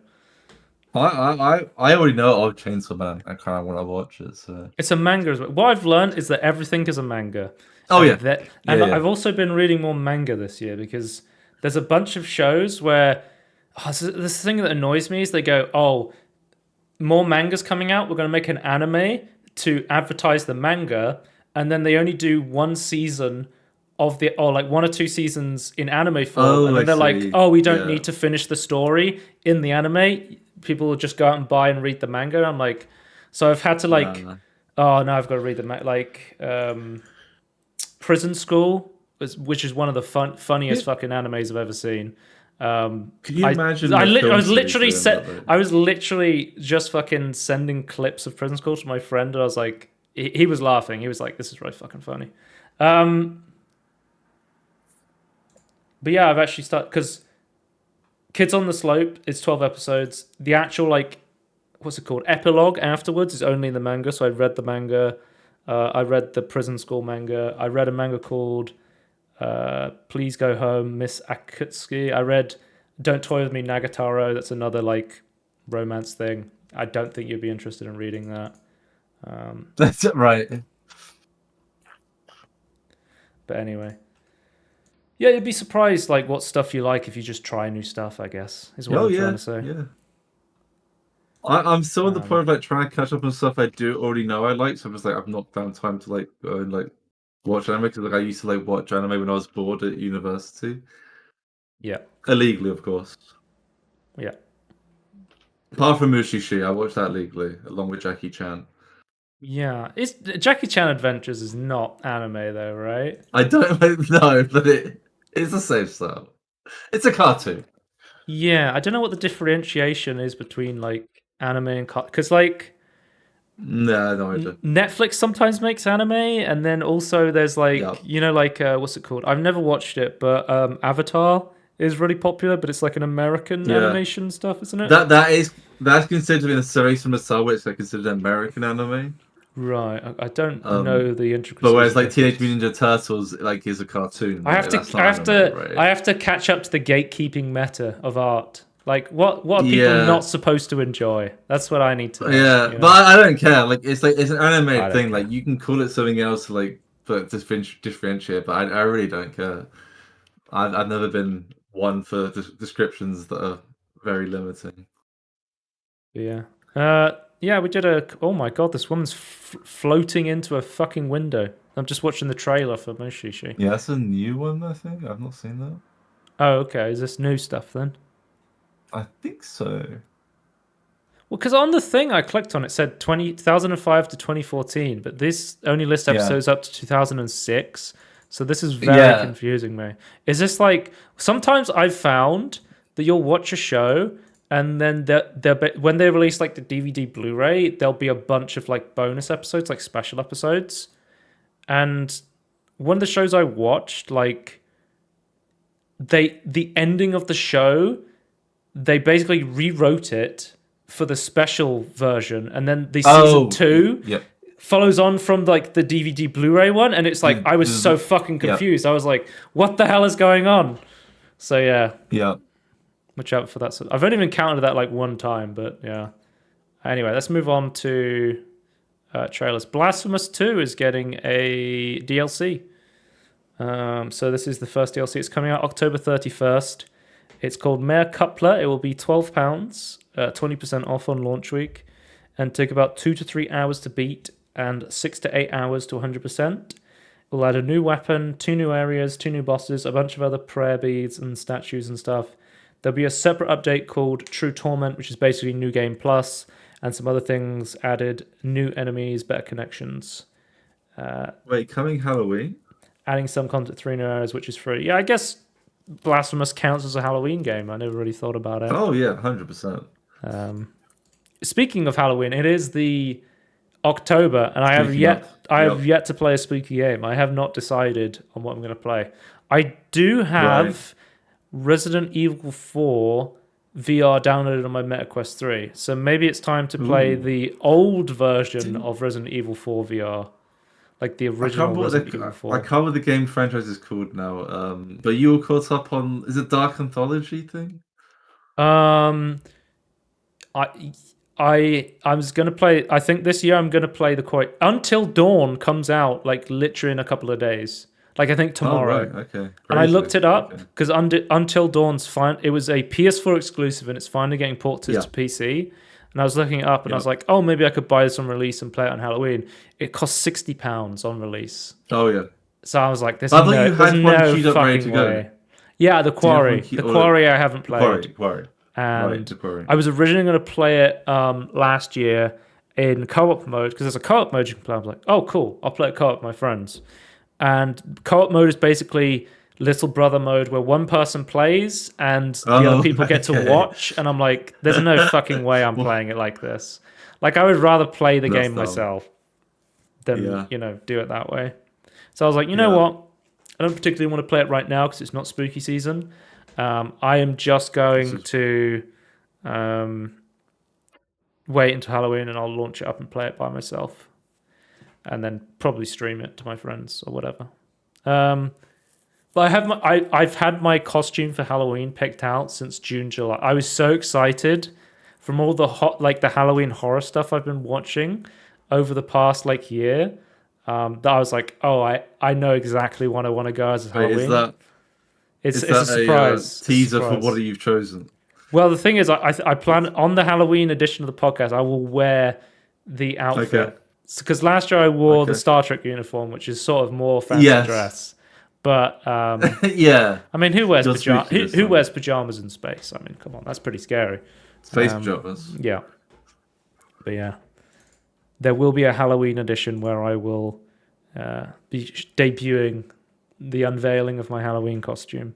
I already know of Chainsaw Man. I kind of want to watch it. So.
It's a manga as well. What I've learned is that everything is a manga.
Oh, yeah.
And
Yeah.
I've also been reading more manga this year because there's a bunch of shows where this thing that annoys me is they go, oh, more manga's coming out. We're going to make an anime to advertise the manga, and then they only do one season or like 1 or 2 seasons in anime form,
Oh,
and then
I
they're like,
see.
oh, we don't
Yeah.
need to finish the story in the anime. People will just go out and buy and read the manga. I'm like, so I've had to like,
No.
oh no, I've got to read the Prison School, which is one of the funniest fucking animes I've ever seen.
Can you imagine?
I
the film
was
series
literally
doing that, though?
I was literally just fucking sending clips of Prison School to my friend, and I was like, he was laughing. He was like, "This is really fucking funny." But yeah, I've actually started because Kids on the Slope is 12 episodes. The actual like, what's it called? Epilogue afterwards is only in the manga. So I read the manga. I read the Prison School manga. I read a manga called Please Go Home, Miss Akutsuki. I read Don't Toy With Me, Nagatoro. That's another like romance thing. I don't think you'd be interested in reading that.
That's it, right.
But anyway, yeah, you'd be surprised like what stuff you like if you just try new stuff. I guess is what
Oh
I'm trying
yeah,
to say.
yeah. I'm still at the
Um,
point of like trying to catch up on stuff I do already know I like. So I'm just like I've not found time to like go and like watch anime because like I used to like watch anime when I was bored at university,
yeah,
illegally of course.
yeah.
Apart from Mushishi, I watched that legally along with Jackie Chan.
Yeah, it's Jackie Chan Adventures is not anime though, right?
I don't like no, but it's the same style. It's a cartoon.
Yeah, I don't know what the differentiation is between like anime and because like
No, no idea.
Netflix sometimes makes anime, and then also there's like
Yeah,
like what's it called? I've never watched it, but Avatar is really popular, but it's like an American
yeah.
animation stuff, isn't it?
That's considered in a series from the style, which they considered American anime.
Right. I don't
Um,
know the
but
intricacies
whereas
of
like Teenage
difference.
Mutant Ninja Turtles like is a cartoon,
I
like
have to
that's not anime, right?
I have to catch up to the gatekeeping meta of art. Like what are people
Yeah,
not supposed to enjoy? That's what I need to know,
yeah,
you
but
know.
I don't care. Like it's an
I
animated
don't
thing.
care.
Like you can call it something else, like but differentiate. But I really don't care. I've never been one for descriptions that are very limiting.
But yeah. Yeah, we did a oh my god, this woman's floating into a fucking window. I'm just watching the trailer for Mushishi.
Yeah, that's a new one. I think I've not seen that.
Oh, okay. Is this new stuff then?
I think so.
Well, because on the thing I clicked on, it said 2005 to 2014, but this only lists
Yeah,
episodes up to 2006. So this is very
yeah.
confusing me. Is this like sometimes I've found that you'll watch a show and then when they release like the DVD Blu-ray, there'll be a bunch of like bonus episodes, like special episodes. And one of the shows I watched, like the ending of the show, they basically rewrote it for the special version, and then the season
Oh,
two
yep.
follows on from like the DVD Blu-ray one, and it's like I was so
There's-
fucking
yeah,
confused. I was like, "What the hell is going on?" So yeah,
yeah.
watch out for that. I've only encountered that like one time, but yeah. Anyway, let's move on to trailers. Blasphemous 2 is getting a DLC. So this is the first DLC. It's coming out October 31st. It's called Mare Coupler. It will be £12, 20% off on launch week, and take about 2 to 3 hours to beat and 6 to 8 hours to 100%. We'll add a new weapon, 2 new areas, 2 new bosses, a bunch of other prayer beads and statues and stuff. There'll be a separate update called True Torment, which is basically New Game Plus, and some other things added, new enemies, better connections.
Wait, coming Halloween?
Adding some content, 3 new areas, which is free. Yeah, I guess Blasphemous counts as a Halloween game. I never really thought about it.
Oh yeah, 100%.
Speaking of Halloween, it is the October, and
Speaking of,
I
yep.
have yet to play a spooky game. I have not decided on what I'm going to play. I do have
Right.
Resident Evil 4 VR downloaded on my MetaQuest 3, so maybe it's time to play
Ooh.
the old version
Didn't
of Resident Evil 4 VR, like the
I can't
original
remember what
Resident Evil
I
4.
can't remember what the game franchise is called now. But you were caught up on is it Dark Anthology thing?
Um, I I was gonna play. I think this year I'm gonna play the quite Until Dawn comes out like literally in a couple of days. Like I think
Oh
tomorrow.
right, okay.
And I
Crazy.
looked it up
Okay.
because Until Dawn's fine. It was a PS4 exclusive, and it's finally getting ported
Yeah.
to PC. And I was looking it up, and I
Yeah.
was like, "Oh, maybe I could buy this on release and play it on Halloween." It costs £60 on release,
Oh yeah.
so I was like,
I thought you
there's
had one
no
queued up ready to
fucking
go.
way." Yeah,
Do you have one
The Quarry I haven't played,
Quarry. Right,
and
the Quarry.
I was originally going to play it last year in co-op mode because there's a co-op mode you can play. I was like, "Oh, cool! I'll play it co-op with my friends." And co-op mode is basically little brother mode where one person plays and the
Oh,
other people get to
okay.
watch, and I'm like, there's no fucking way I'm
Well,
playing it like this. Like I would rather play the
that's
game
dumb.
myself than
Yeah.
do it that way. So I was like, you know
Yeah.
what, I don't particularly want to play it right now because it's not spooky season. I am just going to wait until Halloween, and I'll launch it up and play it by myself, and then probably stream it to my friends or whatever. But I've had my costume for Halloween picked out since June, July. I was so excited from all the the Halloween horror stuff I've been watching. over the past like year. That I was like, oh, I know exactly what I want to go as a
Wait,
Halloween.
is
It's a
that
surprise.
teaser for what you've chosen?
Well, the thing is, I plan on the Halloween edition of the podcast. I will wear the outfit
Okay.
because last year I wore the
Okay.
Star Trek uniform, which is sort of more fancy
Yes.
dress. But
Yeah.
I mean, who wears
You're
pajamas?
spooky this
Who
time.
wears pajamas in space? I mean, come on, that's pretty scary.
Space pajamas.
Yeah, but yeah, there will be a Halloween edition where I will be debuting the unveiling of my Halloween costume.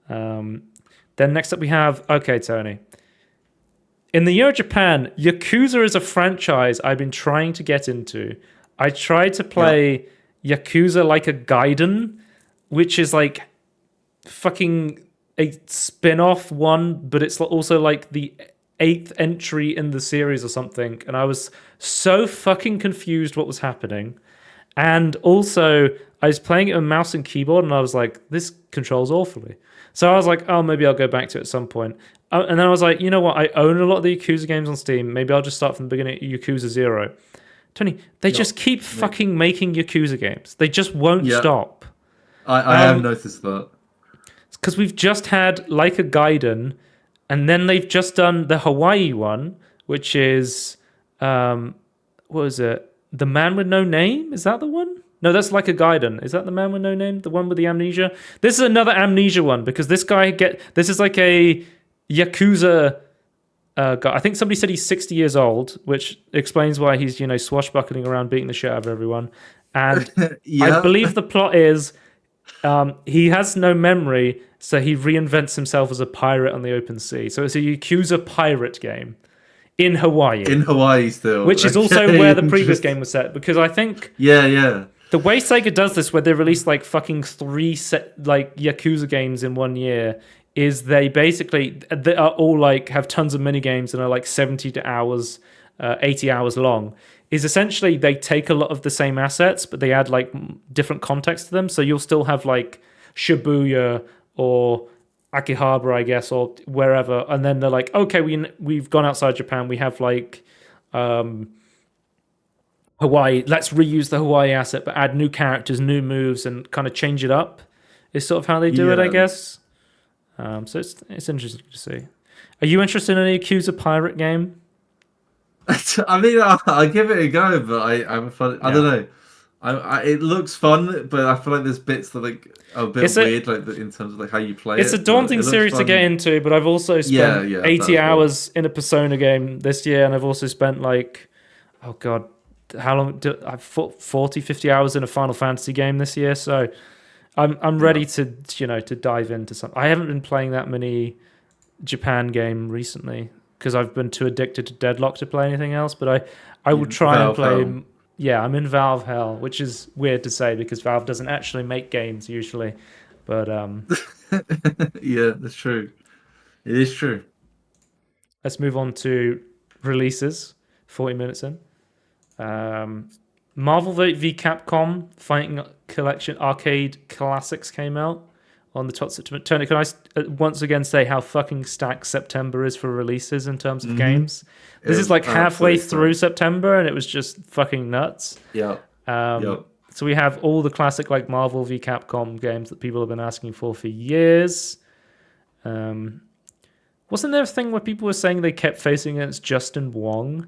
Then next up we have, okay, Tony. In the year of Japan, Yakuza is a franchise I've been trying to get into. I tried to play Yakuza Like a Gaiden, which is like fucking a spin-off one, but it's also like the 8th entry in the series or something. And I was so fucking confused what was happening. And also, I was playing it with mouse and keyboard, and I was like, this controls awfully. So I was like, oh, maybe I'll go back to it at some point. And then I was like, you know what? I own a lot of the Yakuza games on Steam. Maybe I'll just start from the beginning, Yakuza 0. Tony, they just keep fucking making Yakuza games. They just won't stop.
I have noticed that.
Because we've just had Like a Gaiden, and then they've just done the Hawaii one, which is, what was it? The Man with No Name? Is that the one? No, that's Like a Gaiden. Is that the Man with No Name? The one with the amnesia? This is another amnesia one, because this is like a Yakuza guy. I think somebody said he's 60 years old, which explains why he's, swashbuckling around beating the shit out of everyone. And I believe the plot is he has no memory, so he reinvents himself as a pirate on the open sea. So it's a Yakuza pirate game in Hawaii.
In Hawaii still.
Which is also where the previous game was set, because I think...
Yeah.
The way Sega does this, where they release like fucking 3 Yakuza games in 1 year, is they are all like have tons of mini games and are like 70 hours, 80 hours long. Is essentially they take a lot of the same assets, but they add like different context to them. So you'll still have like Shibuya or Akihabara, I guess, or wherever, and then they're like, okay, we've gone outside Japan. We have like Hawaii. Let's reuse the Hawaii asset, but add new characters, new moves, and kind of change it up. Is sort of how they do it, I guess. So it's interesting to see. Are you interested in a Yakuza pirate game?
I mean, I'll give it a go, but I don't know. It looks fun, but I feel like there's bits that like are a bit weird, like in terms of like how you play it.
It's a daunting series to get into, but I've also spent 80 hours in a Persona game this year, and I've also spent like, oh god, how long? I've 40, 50 hours in a Final Fantasy game this year, so I'm ready to dive into something. I haven't been playing that many Japan game recently because I've been too addicted to Deadlock to play anything else. But I will try and play. Hell. Yeah, I'm in Valve hell, which is weird to say because Valve doesn't actually make games usually. But
yeah, that's true. It is true.
Let's move on to releases. 40 minutes in. Marvel v Capcom Fighting Collection Arcade Classics came out on the 12th of September. Tony, can I once again say how fucking stacked September is for releases in terms of games? This is like halfway through September, and it was just fucking nuts.
Yeah.
So we have all the classic like Marvel v Capcom games that people have been asking for years. Wasn't there a thing where people were saying they kept facing against Justin Wong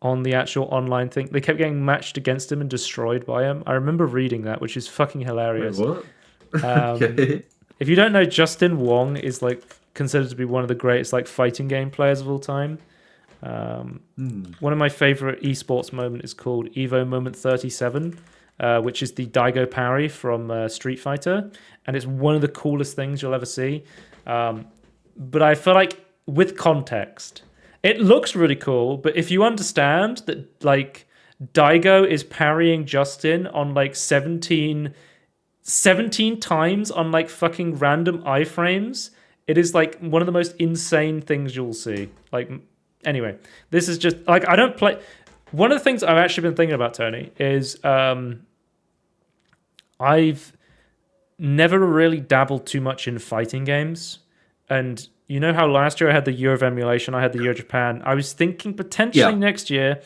on the actual online thing? They kept getting matched against him and destroyed by him. I remember reading that, which is fucking hilarious.
Wait, what? Okay.
If you don't know, Justin Wong is like considered to be one of the greatest like fighting game players of all time. One of my favorite esports moments is called Evo Moment 37, which is the Daigo parry from Street Fighter, and it's one of the coolest things you'll ever see. But I feel like with context, it looks really cool, but if you understand that like Daigo is parrying Justin on like 17 times on like fucking random iframes, it is like one of the most insane things you'll see. Like, anyway, this is just like, I don't play. One of the things I've actually been thinking about, Tony, is I've never really dabbled too much in fighting games. And you know how last year I had the year of emulation, I had the year of Japan. I was thinking potentially next year,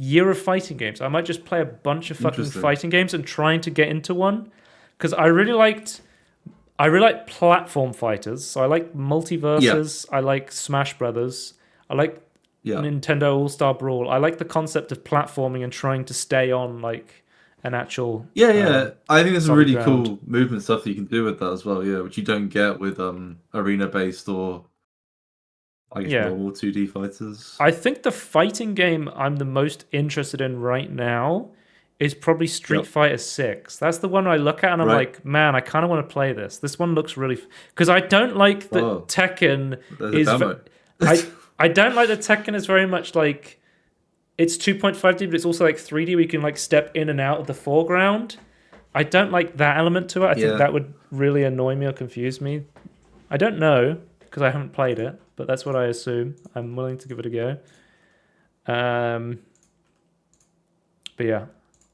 year of fighting games. I might just play a bunch of fucking
Interesting.
fighting games and trying to get into one, because I really like platform fighters. So I like Multiverses. I like Smash Brothers. I like
Yeah.
Nintendo All Star Brawl. I like the concept of platforming and trying to stay on like an actual
Yeah. I think there's some
solid
really
ground.
cool movement stuff that you can do with that as well. Yeah, which you don't get with arena based or I guess
Yeah.
normal 2D fighters.
I think the fighting game I'm the most interested in right now is probably Street Fighter 6. That's the one I look at and I'm like, man, I kind of want to play this. This one looks really... Because I don't like that Tekken
There's
is...
a demo.
I don't like that Tekken is very much like... It's 2.5D, but it's also like 3D where you can like step in and out of the foreground. I don't like that element to it. I think that would really annoy me or confuse me. I don't know, because I haven't played it, but that's what I assume. I'm willing to give it a go. But yeah.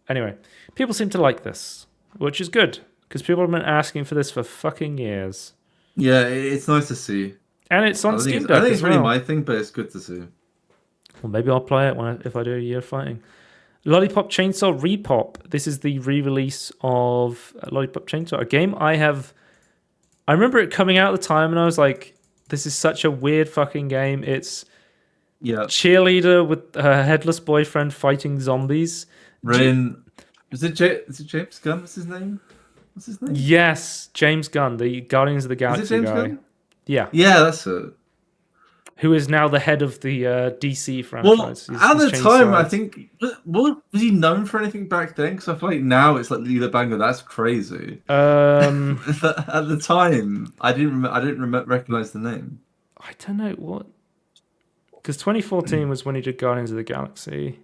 Anyway, people seem to like this, which is good, because people have been asking for this for fucking years.
Yeah, it's nice to see.
And it's on Steam Deck.
I think it's really my thing, but it's good to see.
Well, maybe I'll play it if I do a year of fighting. Lollipop Chainsaw Repop. This is the re-release of Lollipop Chainsaw, a game I remember it coming out at the time, and I was like, this is such a weird fucking game. It's cheerleader with her headless boyfriend fighting zombies.
Is it James Gunn? What's his name?
Yes, James Gunn, the Guardians of the Galaxy guy.
Gunn?
Yeah.
Yeah, that's it.
Who is now the head of the DC franchise.
Well, at the time, I think... was he known for anything back then? Because I feel like now it's like Leela Banger. That's crazy. At the time, I didn't recognize the name.
I don't know what... Because 2014 was when he did Guardians of the Galaxy.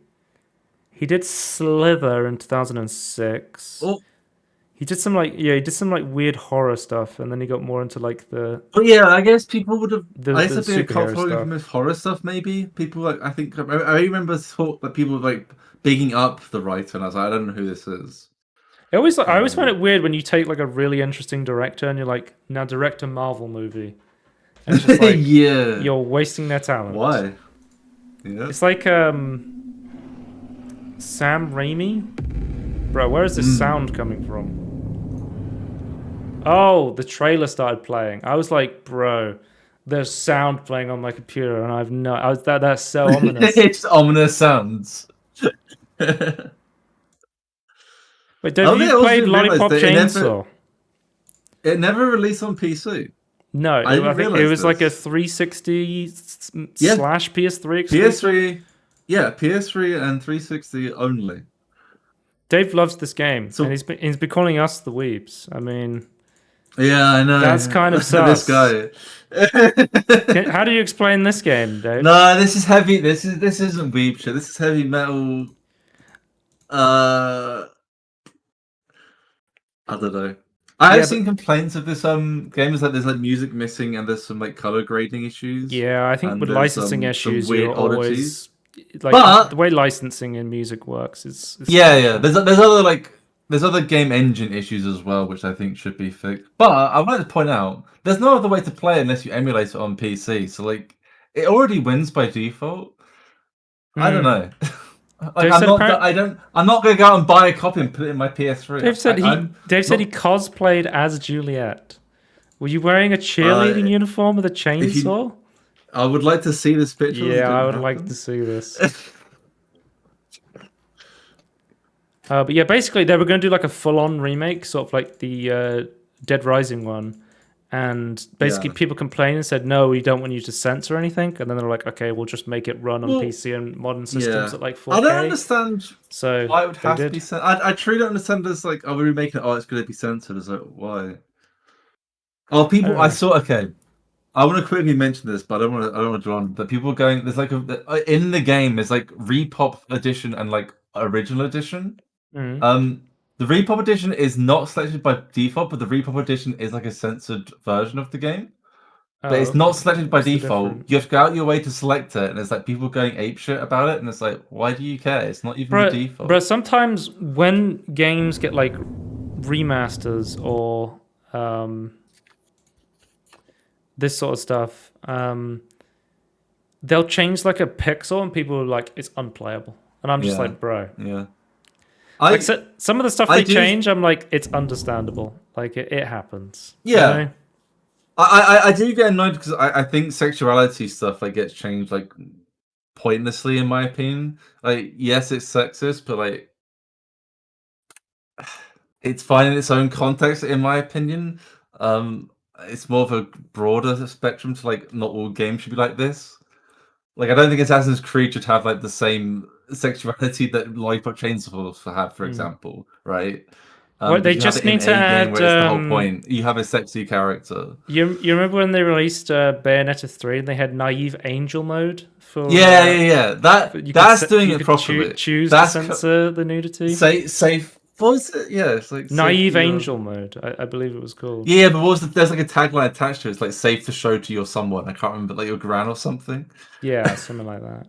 He did Slither in 2006.
Oh.
He did some weird horror stuff, and then he got more into like the.
But yeah, I guess people would have. I guess
the
if they following him with horror stuff, maybe people I remember thought that people were like bigging up the writer, and I was like, I don't know who this is.
I always find it weird when you take like a really interesting director and you're like, now direct a Marvel movie. And it's just like, you're wasting their talent.
Why? Yeah.
It's like Sam Raimi. Bro, where is this sound coming from? Oh, the trailer started playing. I was like, bro, there's sound playing on my computer, and that's so ominous.
It's ominous sounds.
Wait, Dave, you played Lollipop Chainsaw?
It never released on PC.
No, I think it was like a 360 slash PS3 exclusive.
PS3 and 360 only.
Dave loves this game, and he's been calling us the weebs. I mean,
yeah, I know.
That's kind of sus.
This guy.
How do you explain this game, Dave?
No, this is heavy. This isn't weeb shit. This is heavy metal. I don't know. I've seen complaints of this game. Is like there's like music missing and there's some like color grading issues.
Yeah, I think with licensing issues, you're always like
but
the way licensing in music works is
yeah. There's other game engine issues as well, which I think should be fixed. But I wanted to point out there's no other way to play it unless you emulate it on PC. So like it already wins by default. I don't know. Like, I'm not going to go out and buy a copy and put it in my PS3.
Dave said he cosplayed as Juliet. Were you wearing a cheerleading uniform with a chainsaw?
I would like to see this picture.
Yeah, I would like to see this. But yeah, basically they were going to do like a full-on remake, sort of like the Dead Rising one. And basically people complained and said, no, we don't want you to censor anything. And then they're like, okay, we'll just make it run on PC and modern systems at like 4K.
I don't understand why it would have to be censored. I truly don't understand this, like, oh, we're remaking it, it's going to be censored. It's like, why? Oh, people, I saw, I want to quickly mention this, but I don't want to draw on. But people are going, there's like, in the game, there's like Repop edition and like original edition. The Repop edition is not selected by default, but the Repop edition is like a censored version of the game. But it's not selected by default. You have to go out your way to select it, and it's like people going apeshit about it, and it's like, why do you care? It's not even the default.
Bro, sometimes when games get like remasters or this sort of stuff, they'll change like a pixel, and people are like, it's unplayable. and I'm just
Yeah.
like, bro.
Yeah.
Like some of the stuff
I
they
do-
change, I'm like, it's understandable. Like it happens.
Yeah.
You know?
I do get annoyed because I think sexuality stuff like gets changed like pointlessly in my opinion. Like yes, it's sexist, but like it's fine in its own context in my opinion. It's more of a broader spectrum to like not all games should be like this. Like I don't think Assassin's Creed should have like the same sexuality that Lollipop Chainsaw had, for example, right?
Well, they
But you have
just
it in
need to
any game
add.
where it's the whole point. You have a sexy character.
You remember when they released Bayonetta 3 and they had naive angel mode for
Yeah. That's doing it properly.
Choose
That's
to censor the nudity.
safe. What was it? Yeah, it's like
Naive
safe
angel mode, I believe it was called.
Yeah, but what was there's like a tagline attached to it. It's like safe to show to your someone. I can't remember, like your gran or something.
Yeah, something like that.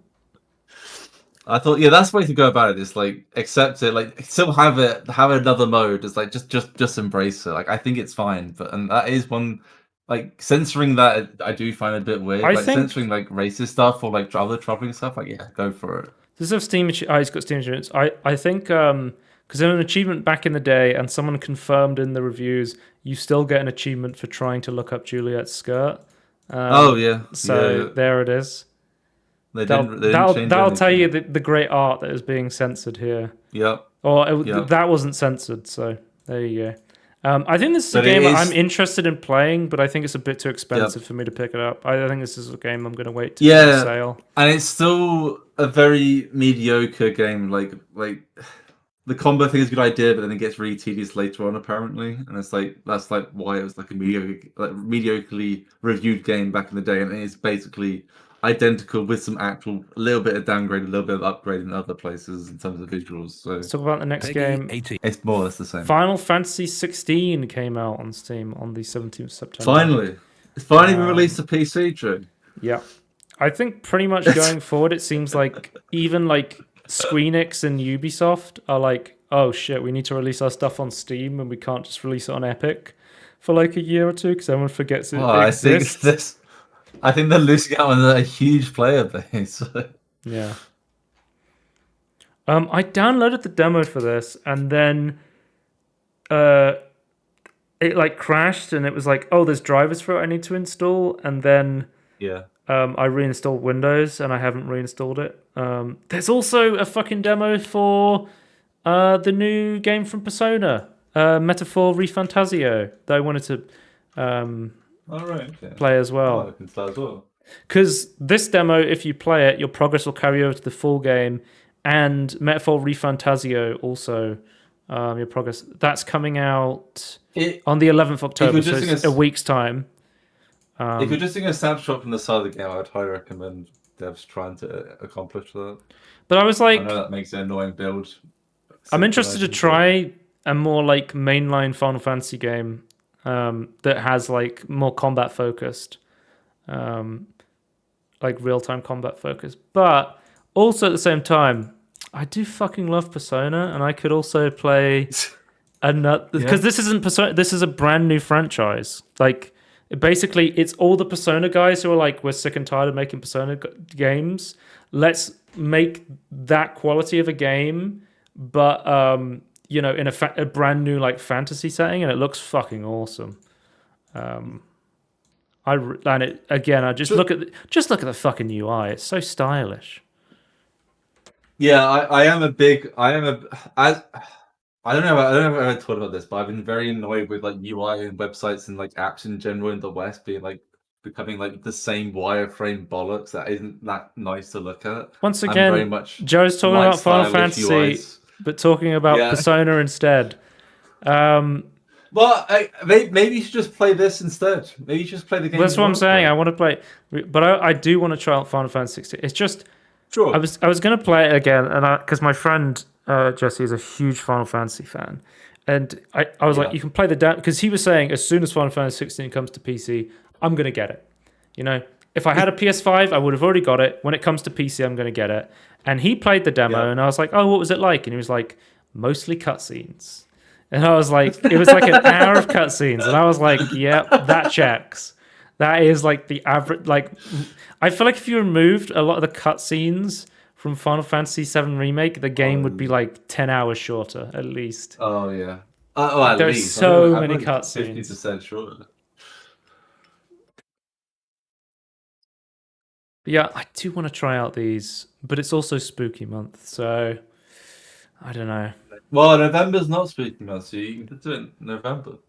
I thought, yeah, that's the way to go about it. Is like accept it, like still have it, have another mode. It's like just embrace it. Like I think it's fine, but and that is one like censoring that I do find a bit weird.
I
Like
think
censoring like racist stuff or like other troubling stuff. Like yeah, go for it.
this is Steam. Oh, he's got Steam achievements. I think because there was an achievement back in the day, and someone confirmed in the reviews, you still get an achievement for trying to look up Juliet's skirt.
Oh yeah.
So there it is.
They
That'll tell you the great art that is being censored here.
Yep.
Or that wasn't censored, so there you go. I think this is a game I'm interested in playing, but I think it's a bit too expensive for me to pick it up. I think this is a game I'm going to wait to get on sale.
And it's still a very mediocre game. Like the combo thing is a good idea, but then it gets really tedious later on apparently, and it's like that's like why it was like a mediocrely reviewed game back in the day, and it's basically identical with some actual a little bit of downgrade, a little bit of upgrade in other places in terms of visuals. So
let's talk about the next game.
18. It's more or less the same.
Final Fantasy 16 came out on Steam on the 17th of September.
Finally, it's finally been released to PC, Drew.
Yeah, I think pretty much going forward, it seems like even like Squeenix and Ubisoft are like, oh shit, we need to release our stuff on Steam and we can't just release it on Epic for like a year or two because everyone forgets it exists.
I think they're losing out on a huge player base.
Yeah. I downloaded the demo for this and then it like crashed and it was like, oh, there's drivers for it I need to install, and then I reinstalled Windows and I haven't reinstalled it. There's also a fucking demo for the new game from Persona, Metaphor Refantasio, that I wanted to play as well. Because this demo, if you play it, your progress will carry over to the full game, and Metaphor Refantasio also, your progress. That's coming out on the 11th of October, so it's a week's time.
If you're just doing a snapshot from the side of the game, I'd highly recommend devs trying to accomplish that.
But I was like,
I know that makes an annoying build.
I'm interested to try a more like mainline Final Fantasy game that has like more combat focused, like real-time combat focused. But also at the same time, I do fucking love Persona, and I could also play another because this isn't Persona. This is a brand new franchise. Like basically, it's all the Persona guys who are like, we're sick and tired of making Persona games. Let's make that quality of a game, but you know, in a brand new like fantasy setting, and it looks fucking awesome. I just look at the fucking UI. It's so stylish.
Yeah, I don't know if I ever thought about this, but I've been very annoyed with like UI and websites and like apps in general in the West being like becoming like the same wireframe bollocks that isn't that nice to look at.
Once again, very much Joe's talking about Final Fantasy, UIs. But talking about Persona instead.
Well, maybe you should just play this instead. Maybe you should just play the game.
That's what I'm saying. I want to play, but I do want to try out Final Fantasy 16. It's just, I was going to play it again, and because my friend Jesse is a huge Final Fantasy fan, and I was like, you can play the because he was saying as soon as Final Fantasy 16 comes to PC, I'm going to get it. You know, if I had a PS5, I would have already got it. When it comes to PC, I'm going to get it. And he played the demo, and I was like, oh, what was it like? And he was like, mostly cutscenes. And I was like, it was like an hour of cutscenes. And I was like, yep, that checks. That is like the average. Like, I feel like if you removed a lot of the cutscenes from Final Fantasy VII Remake, the game would be like 10 hours shorter at least.
Oh yeah. Oh, at
There's
least
so
I'm
many
like
cutscenes.
50% shorter.
But yeah, I do want to try out these, but it's also spooky month, so I don't know.
Well, November's not spooky month, so you can do it in November.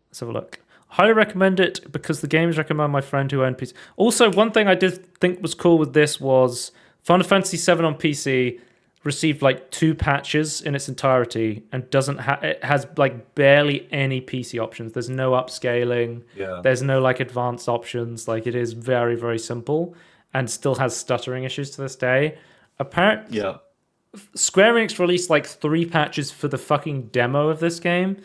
Let's have a look. Highly recommend it because the games recommend my friend who owned PC. Also, one thing I did think was cool with this was Final Fantasy VII on PC received like 2 patches in its entirety and doesn't it has like barely any PC options. There's no upscaling.
Yeah.
There's no like advanced options. Like it is very, very simple and still has stuttering issues to this day. Apparently,
Yeah.
Square Enix released like 3 patches for the fucking demo of this game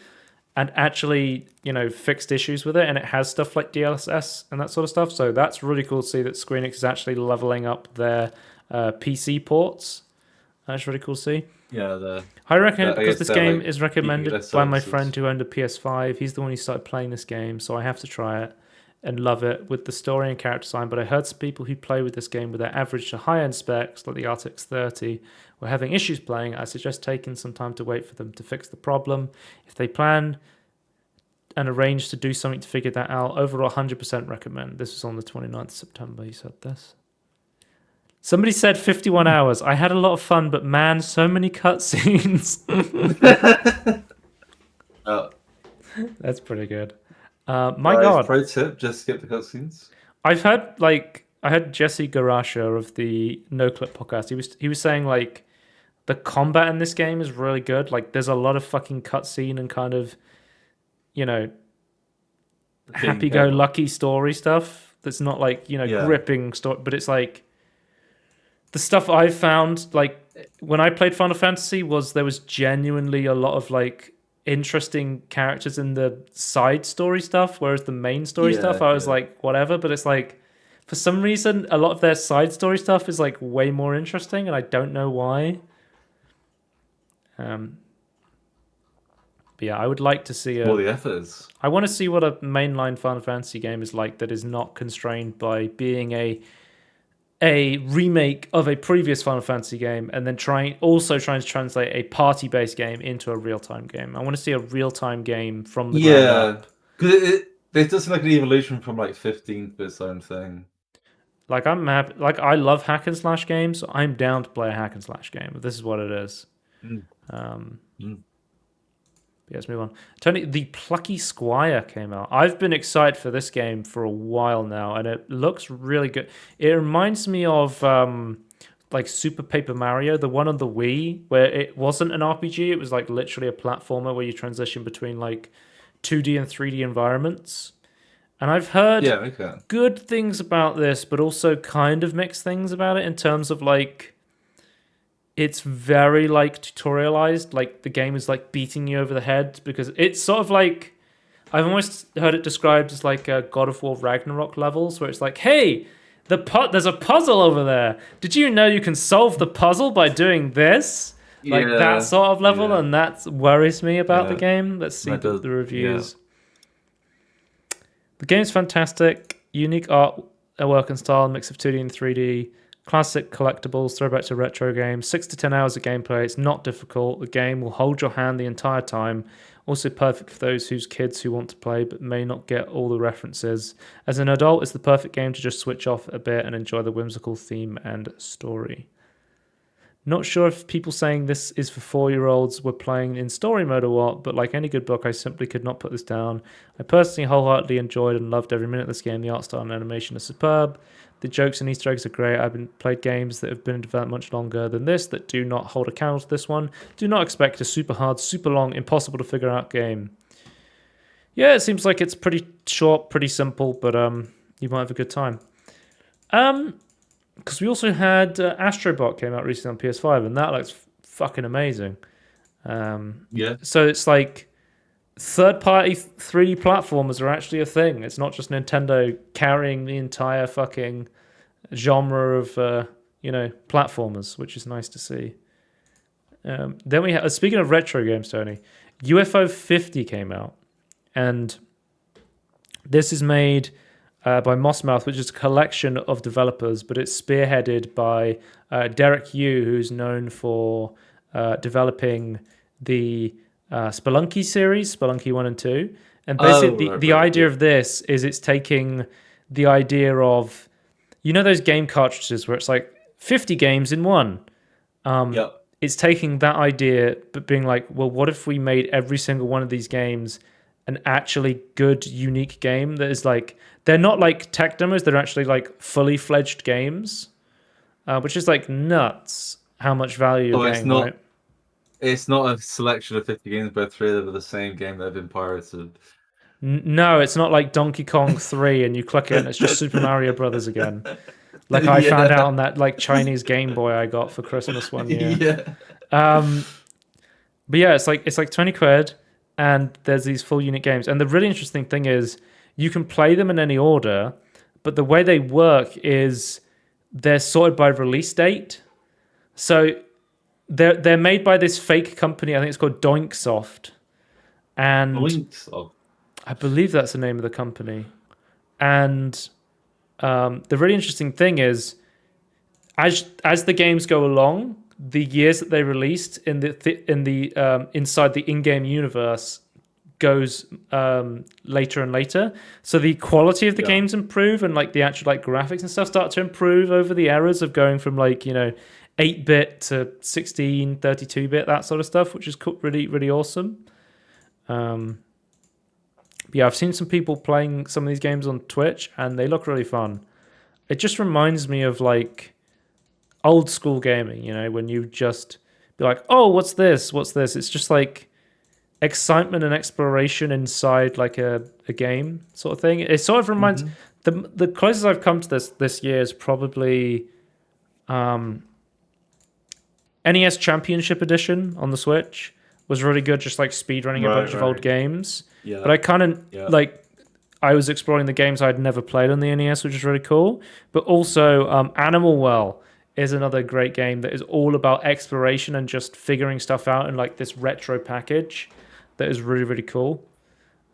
and actually, fixed issues with it, and it has stuff like DLSS and that sort of stuff. So that's really cool to see that Square Enix is actually leveling up their PC ports. That's really cool to see.
Yeah,
I reckon it because this game
like,
is recommended
their
by my
services.
friend who owned a PS5. He's the one who started playing this game, so I have to try it and love it with the story and character design. But I heard some people who play with this game with their average to high-end specs, like the RTX 30, were having issues playing. I suggest taking some time to wait for them to fix the problem. If they plan and arrange to do something to figure that out, overall 100% recommend. This was on the 29th of September, he said this. Somebody said 51 hours. I had a lot of fun, but man, so many cutscenes. That's pretty good. My God.
Pro tip, just skip the cutscenes.
I've heard, I heard Jesse Garasha of the No Clip podcast. He was saying, the combat in this game is really good. Like, there's a lot of fucking cutscene and kind of, happy-go-lucky story stuff that's not, gripping story, but it's like, the stuff I've found, when I played Final Fantasy, there was genuinely a lot of interesting characters in the side story stuff, whereas the main story stuff, I was whatever. But it's for some reason, a lot of their side story stuff is way more interesting, and I don't know why. But yeah, I would like to see
all the efforts.
I want to see what a mainline Final Fantasy game is like that is not constrained by being a remake of a previous Final Fantasy game, and then trying to translate a party-based game into a real-time game. I want to see a real-time game from the ground up.
Because it does seem like an evolution from 15 to its own thing.
I'm happy. I love hack and slash games, so I'm down to play a hack and slash game. But this is what it is. Yeah, let's move on. Tony, the Plucky Squire came out. I've been excited for this game for a while now, and it looks really good. It reminds me of Super Paper Mario, the one on the Wii, where it wasn't an RPG. It was literally a platformer where you transition between 2D and 3D environments. And I've heard good things about this, but also kind of mixed things about it in terms of it's very tutorialized. The game is beating you over the head because it's sort of I've almost heard it described as a God of War Ragnarok levels, where it's hey, there's a puzzle over there. Did you know you can solve the puzzle by doing this? That sort of level, and that worries me about the game. Let's see the reviews. Yeah. The game's fantastic. Unique art, work and style, mix of 2D and 3D. Classic collectibles, throwback to retro games, 6 to 10 hours of gameplay. It's not difficult. The game will hold your hand the entire time. Also perfect for those whose kids who want to play but may not get all the references. As an adult, it's the perfect game to just switch off a bit and enjoy the whimsical theme and story. Not sure if people saying this is for 4-year-olds were playing in story mode or what, but like any good book, I simply could not put this down. I personally wholeheartedly enjoyed and loved every minute of this game. The art style and animation are superb. The jokes and Easter eggs are great. I've played games that have been in development much longer than this that do not hold a candle to this one. Do not expect a super hard, super long, impossible to figure out game. Yeah, it seems like it's pretty short, pretty simple, but you might have a good time. Because we also had Astrobot came out recently on PS5, and that looks fucking amazing.
Yeah.
So it's third-party 3D platformers are actually a thing. It's not just Nintendo carrying the entire fucking genre of platformers, which is nice to see. Then we have, speaking of retro games, Tony, UFO 50 came out, and this is made by Mossmouth, which is a collection of developers, but it's spearheaded by Derek Yu, who's known for developing the Spelunky series, Spelunky 1 and 2. And basically,
Oh,
the
right,
idea of this is it's taking the idea of, those game cartridges where it's like 50 games in one.
yeah.
It's taking that idea, but being like, well, what if we made every single one of these games an actually good, unique game that is like, they're not like tech demos, they're actually like fully fledged games, which is like nuts how much value you're
Oh,
getting, right?
it's not a selection of 50 games, but 3 of them are the same game that have been pirated.
No, it's not like Donkey Kong 3 and you click it and it's just Super Mario Brothers again. Like I found out
Yeah.
on that like Chinese Game Boy I got for Christmas one year.
Yeah.
But yeah, it's like 20 quid and there's these full unit games. And the really interesting thing is you can play them in any order, but the way they work is they're sorted by release date. So they're made by this fake company, I think it's called Doinksoft. And
Links of
I believe that's the name of the company. And the really interesting thing is, as the games go along, the years that they released in the inside the in-game universe goes later and later. So the quality of the games improve, and like the actual like graphics and stuff start to improve over the eras of going from like 8-bit to 16, 32-bit, that sort of stuff, which is really really awesome. Yeah, I've seen some people playing some of these games on Twitch, and they look really fun. It just reminds me of like old school gaming, when you just be like, oh, what's this? What's this? It's just like excitement and exploration inside like a game sort of thing. It sort of reminds the closest I've come to this year is probably NES Championship Edition on the Switch was really good, just like speedrunning a bunch of old games.
Yeah.
But I kind of like, I was exploring the games I'd never played on the NES, which is really cool. But also, Animal Well is another great game that is all about exploration and just figuring stuff out in like this retro package that is really, really cool.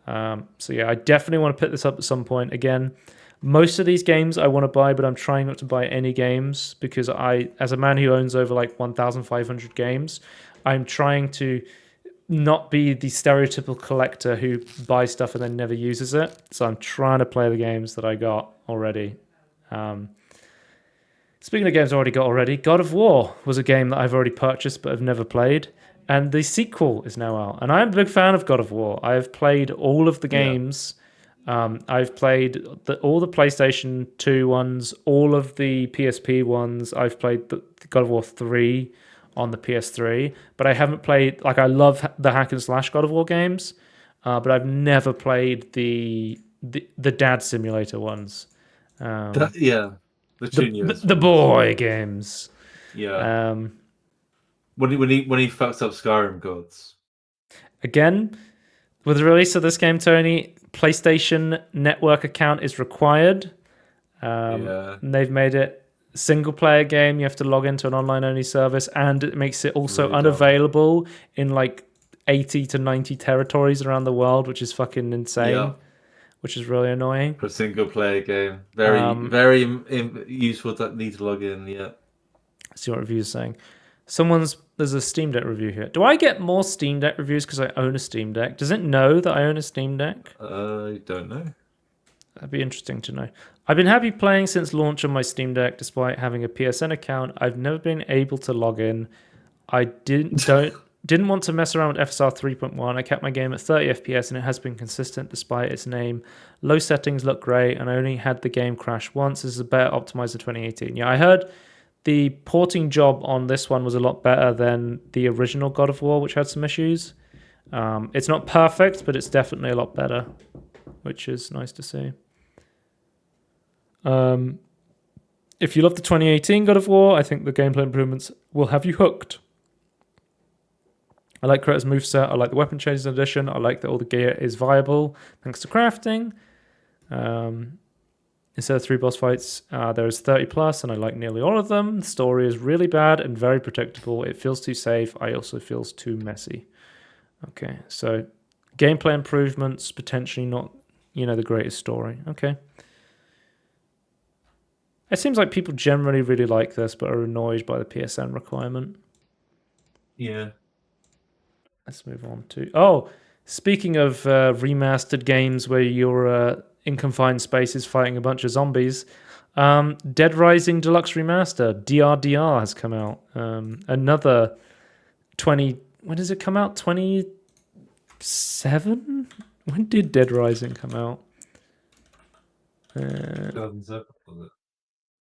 So yeah, I definitely want to pick this up at some point. Again, most of these games I want to buy, but I'm trying not to buy any games because as a man who owns over like 1,500 games, I'm trying to not be the stereotypical collector who buys stuff and then never uses it. So I'm trying to play the games that I got already. Speaking of games I already got already, God of War was a game that I've already purchased but have never played. And the sequel is now out. And I'm a big fan of God of War. I've played all of the games. I've played all the PlayStation 2 ones, all of the PSP ones. I've played the God of War 3 on the PS3, but I haven't played, like, I love the hack and slash God of War games, but I've never played the dad simulator ones.
the two newest
The
ones.
boy games.
Yeah. When he fucks up Skyrim gods.
Again, with the release of this game, Tony, PlayStation Network account is required. And they've made it single player game. You have to log into an online only service, and it makes it also really unavailable in like 80 to 90 territories around the world, which is fucking insane, which is really annoying
for a single player game. Very useful to need to log in.
See what reviews are saying. There's a Steam Deck review here. Do I get more Steam Deck reviews because I own a Steam Deck? Does it know that I own a Steam Deck?
I don't know.
That'd be interesting to know. I've been happy playing since launch on my Steam Deck, despite having a PSN account. I've never been able to log in. I didn't want to mess around with FSR 3.1. I kept my game at 30 FPS, and it has been consistent despite its name. Low settings look great, and I only had the game crash once. This is a better optimized than 2018. Yeah, I heard the porting job on this one was a lot better than the original God of War, which had some issues. It's not perfect, but it's definitely a lot better, which is nice to see. If you love the 2018 God of War, I think the gameplay improvements will have you hooked. I like Kratos' moveset. I like the weapon changes in addition. I like that all the gear is viable thanks to crafting. Instead of 3 boss fights, there is 30 plus, and I like nearly all of them. The story is really bad and very predictable. It feels too safe. I also feels too messy. Okay, so gameplay improvements, potentially not, the greatest story. Okay. It seems like people generally really like this, but are annoyed by the PSN requirement.
Yeah.
Let's move on to... Oh, speaking of remastered games where you're in confined spaces fighting a bunch of zombies, Dead Rising Deluxe Remaster, DRDR, has come out. Another 20... When does it come out? 27? When did Dead Rising come out?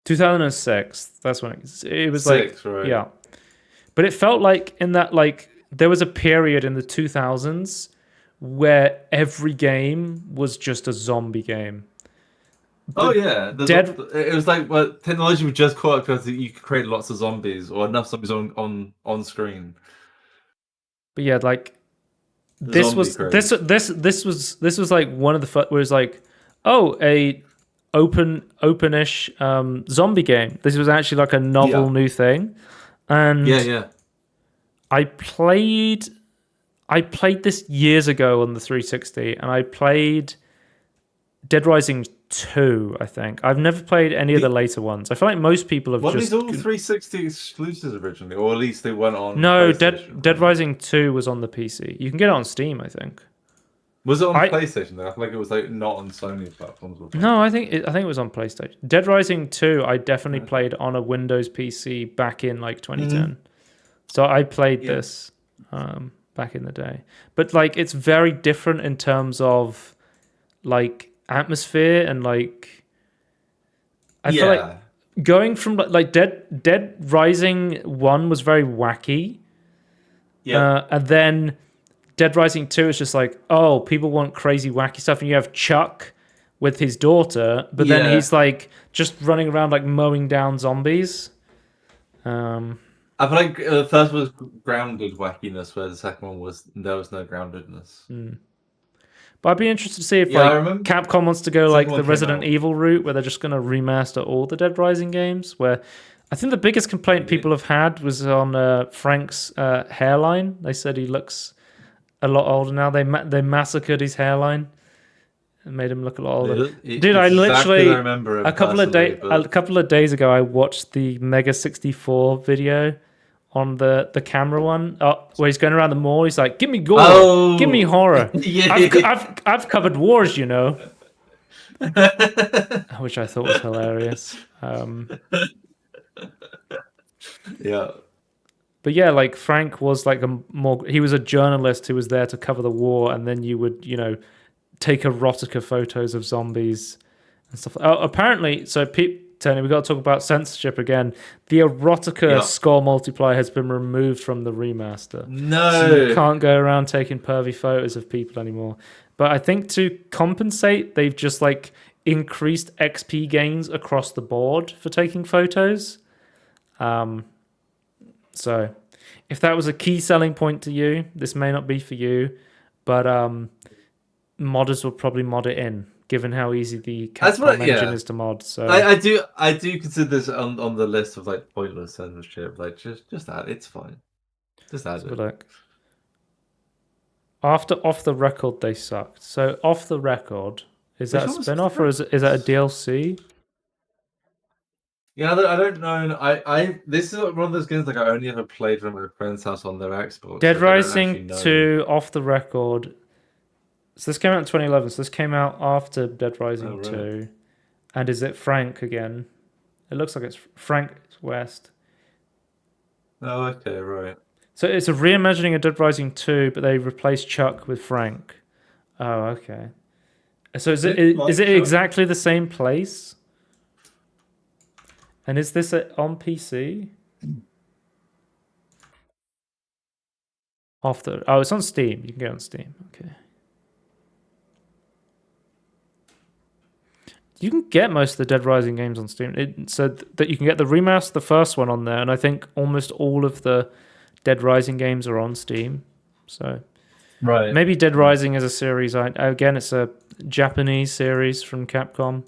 2006. That's when it was like...
Six, right?
Yeah. But it felt like in that, like, there was a period in the 2000s where every game was just a zombie game.
Oh yeah, it was like technology was just caught up because you could create lots of zombies or enough zombies on screen.
But yeah, like this was like one of the first, where it was like, oh, a openish zombie game. This was actually like a novel new thing, and I played this years ago on the 360, and I played Dead Rising 2, I think. I've never played any of the later ones. I feel like most people have
these all 360 exclusives originally, or at least they went on.
No, Dead Rising 2 was on the PC. You can get it on Steam, I think.
Was it on PlayStation though? I feel like it was like not on Sony platforms.
No, I think it was on PlayStation. Dead Rising 2, I definitely played on a Windows PC back in like 2010. So I played this back in the day. But like it's very different in terms of like atmosphere and like I feel like going from like Dead Rising 1 was very wacky. And then Dead Rising 2 is just like, oh, people want crazy wacky stuff, and you have Chuck with his daughter, but then he's like just running around like mowing down zombies.
I feel like the first one was grounded wackiness, where the second one there was no groundedness.
But I'd be interested to see if Capcom wants to go like the Resident Evil route, where they're just going to remaster all the Dead Rising games. Where I think the biggest complaint people have had was on Frank's hairline. They said he looks a lot older now. They massacred his hairline and made him look a lot older. Dude, I literally a couple of days ago I watched the Mega 64 video on the camera one, where he's going around the mall. He's like, "Give me gore, give me horror. I've covered wars, you know," which I thought was hilarious. But yeah, like Frank was like he was a journalist who was there to cover the war, and then you would, take erotica photos of zombies and stuff. Oh, apparently, so Tony, we've got to talk about censorship again. The erotica score multiplier has been removed from the remaster.
No.
So you can't go around taking pervy photos of people anymore. But I think to compensate, they've just like increased XP gains across the board for taking photos. So if that was a key selling point to you, this may not be for you, but modders will probably mod it in, given how easy the Capcom engine is to mod. So
I do consider this on the list of like pointless censorship. Like just add it's fine. Just add it.
Look. After Off the Record, they sucked. So Off the Record, is that a spin-off or is that a DLC?
Yeah, I don't know. This is one of those games like I only ever played from my friend's house on their Xbox.
Dead Rising 2 Off the Record. So this came out in 2011. So this came out after Dead Rising 2. And is it Frank again? It looks like it's Frank West.
Oh, okay, right.
So it's a reimagining of Dead Rising 2, but they replaced Chuck with Frank. Oh, okay. So is it exactly the same place? And is this on PC? It's on Steam. You can get it on Steam. Okay. You can get most of the Dead Rising games on Steam. It said that you can get the remaster, the first one on there, and I think almost all of the Dead Rising games are on Steam. So maybe Dead Rising is a series. Again, it's a Japanese series from Capcom.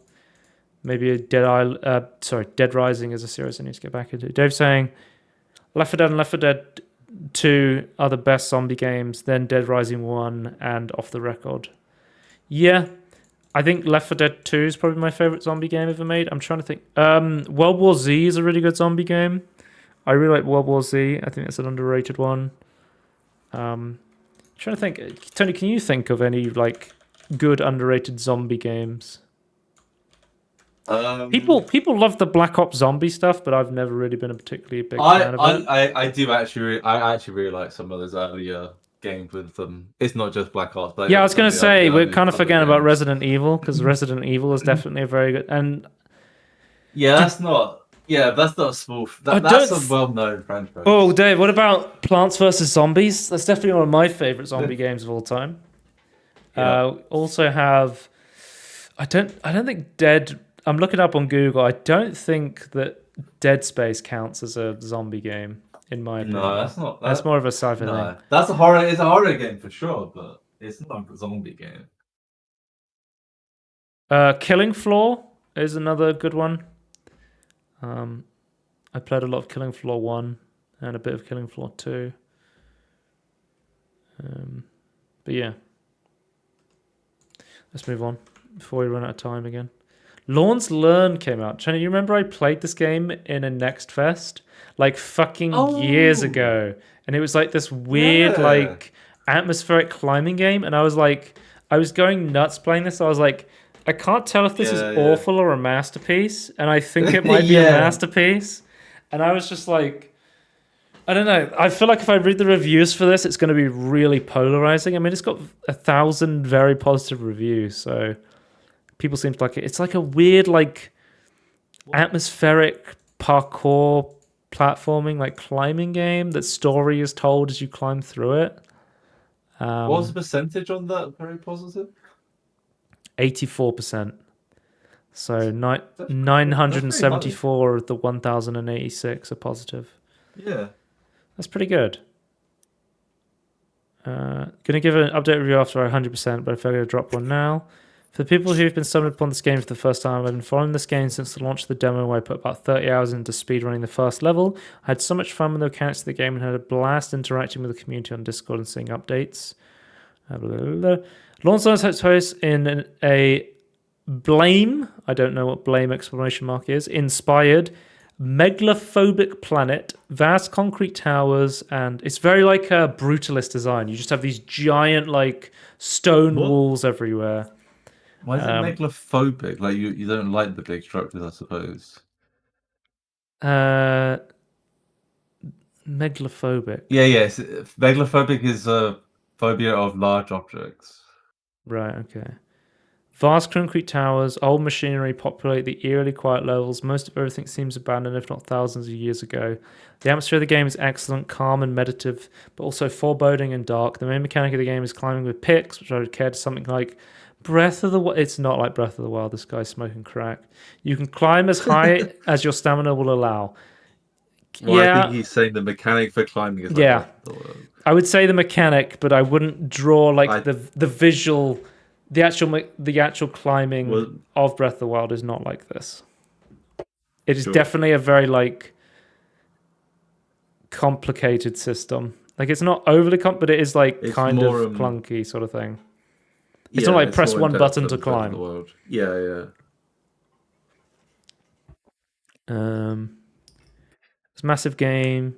Maybe Dead Rising is a series I need to get back into. Dave's saying Left 4 Dead and Left 4 Dead 2 are the best zombie games, then Dead Rising 1 and Off the Record. Yeah, I think Left 4 Dead 2 is probably my favorite zombie game ever made. I'm trying to think. World War Z is a really good zombie game. I really like World War Z. I think that's an underrated one. Trying to think. Tony, can you think of any like good underrated zombie games? People love the Black Ops zombie stuff, but I've never really been a particularly big fan of it.
I actually really like some of those earlier games with them. It's not just Black Ops. But
Yeah, I was going to say we're kind of
other
forgetting about
games.
Resident Evil because Resident Evil is definitely a very good. And
Yeah, that's not. Yeah, that's not a small. That's a well-known franchise.
oh, Dave, what about Plants vs Zombies? That's definitely one of my favorite zombie games of all time.
Yeah.
Also have, I don't think Dead. I'm looking up on Google. I don't think that Dead Space counts as a zombie game, in my opinion.
No, that's not.
That's more of a sci-fi thing.
That's a horror. It's a horror game for sure, but it's not a zombie game.
Killing Floor is another good one. I played a lot of Killing Floor 1 and a bit of Killing Floor 2. But yeah. Let's move on before we run out of time again. Lawns Learn came out. Jenny, you remember I played this game in a Next Fest like fucking years ago, and it was like this weird like atmospheric climbing game, and I was going nuts playing this. I was like, I can't tell if this is awful or a masterpiece, and I think it might be a masterpiece. And I was just like, I don't know. I feel like if I read the reviews for this, it's going to be really polarizing. I mean, it's got 1,000 very positive reviews, so people seem to like it. It's like a weird, like, atmospheric parkour platforming, like climbing game. That story is told as you climb through it.
What's the percentage on that? Very positive.
84%. So 974 of the 1,086 are positive.
Yeah.
That's pretty good. Gonna give an update review after 100%, but I figure I'll drop one now. For the people who've been stumbled upon this game for the first time, I've been following this game since the launch of the demo, where I put about 30 hours into speedrunning the first level. I had so much fun with the mechanics of the game and had a blast interacting with the community on Discord and seeing updates. Launch takes place in a Blame, I don't know what Blame exclamation mark is, inspired megalophobic planet, vast concrete towers, and it's very like a brutalist design. You just have these giant like stone walls everywhere.
Why is it megalophobic? Like you don't like the big structures, I suppose.
Megalophobic.
Yeah, yes. Megalophobic is a phobia of large objects.
Right, okay. Vast concrete towers, old machinery populate the eerily quiet levels. Most of everything seems abandoned, if not thousands of years ago. The atmosphere of the game is excellent, calm and meditative, but also foreboding and dark. The main mechanic of the game is climbing with picks, which I would care to something like Breath of the Wild. It's not like Breath of the Wild. This guy's smoking crack. You can climb as high as your stamina will allow.
Well, I think he's saying the mechanic for climbing is like
I would say the mechanic, but I wouldn't draw like the visual. The actual climbing of Breath of the Wild is not like this. It is definitely a very like complicated system. Like it's not overly but it is like it's kind of clunky sort of thing. It's not like press one button to climb.
Yeah.
It's a massive game.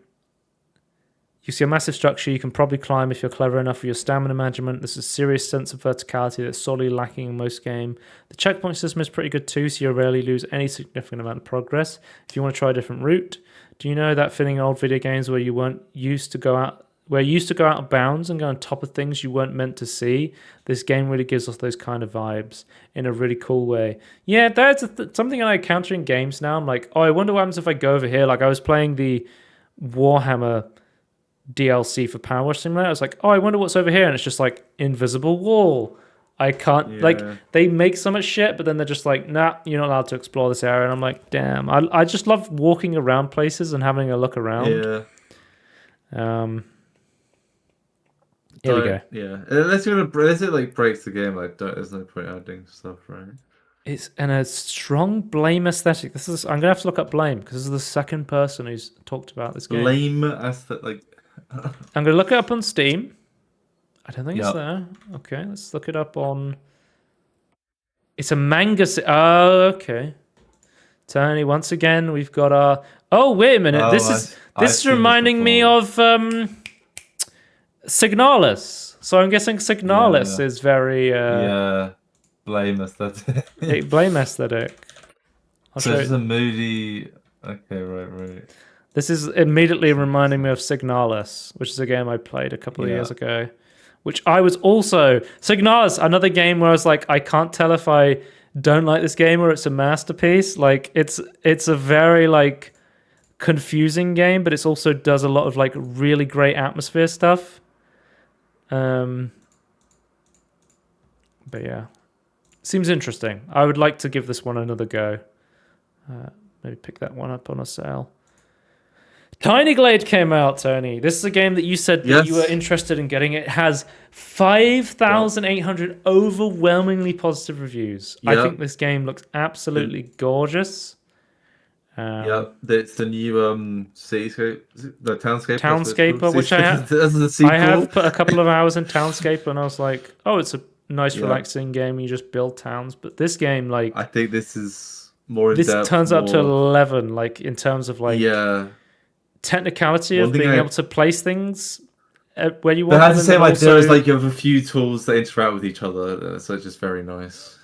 You see a massive structure you can probably climb if you're clever enough with your stamina management. There's a serious sense of verticality that's sorely lacking in most game. The checkpoint system is pretty good too, so you rarely lose any significant amount of progress. If you want to try a different route, do you know that feeling in old video games where you used to go out of bounds and go on top of things you weren't meant to see? This game really gives us those kind of vibes in a really cool way. Yeah, that's something I encounter in games now. I'm like, oh, I wonder what happens if I go over here. Like I was playing the Warhammer DLC for Power Wash Simulator. I was like, oh, I wonder what's over here, and it's just like invisible wall. I can't like they make so much shit, but then they're just like, nah, you're not allowed to explore this area. And I'm like, damn, I just love walking around places and having a look around. Here we go.
Yeah, unless it like breaks the game, there's no point adding stuff, right?
It's in a strong Blame aesthetic. I'm gonna have to look up Blame because this is the second person who's talked about this game.
Blame aesthetic.
I'm going to look it up on Steam. I don't think it's there. Okay, let's look it up on It's a manga. Oh, okay. Tony, once again, we've got our. Oh, wait a minute.
Oh,
This
I've
is
seen this
reminding me
before.
of Signalis. So I'm guessing Signalis
Yeah,
is very
yeah. Blame aesthetic.
blame aesthetic. I'll
So
show
it's just a
you.
moody. Okay, right.
This is immediately reminding me of Signalis, which is a game I played a couple of
Yeah.
years ago. Which I was also Signalis, another game where I was like, I can't tell if I don't like this game or it's a masterpiece. Like it's a very like confusing game, but it also does a lot of like really great atmosphere stuff. But yeah, seems interesting. I would like to give this one another go. Maybe pick that one up on a sale. Tiny Glade came out, Tony. This is a game that you said that you were
Yes.
interested in getting. It has 5,800 overwhelmingly positive reviews. I think
Yep.
this game looks absolutely gorgeous.
Yep. It's the new cityscape, the townscape. That's what it's called.
Townscaper, which I have.
This is the sequel.
I have put a couple of hours in Townscape, and I was like, "Oh, it's a nice,
Yeah.
relaxing game. You just build towns." But this game, like,
I think this is more in
this
depth.
turns up to
more...
11, like in terms of like
Yeah.
technicality
One
of
thing
being
I
able to place things where you
But
want
it has
them.
the
And
same
then
idea
also,
as like you have a few tools that interact with each other, so it's just very nice.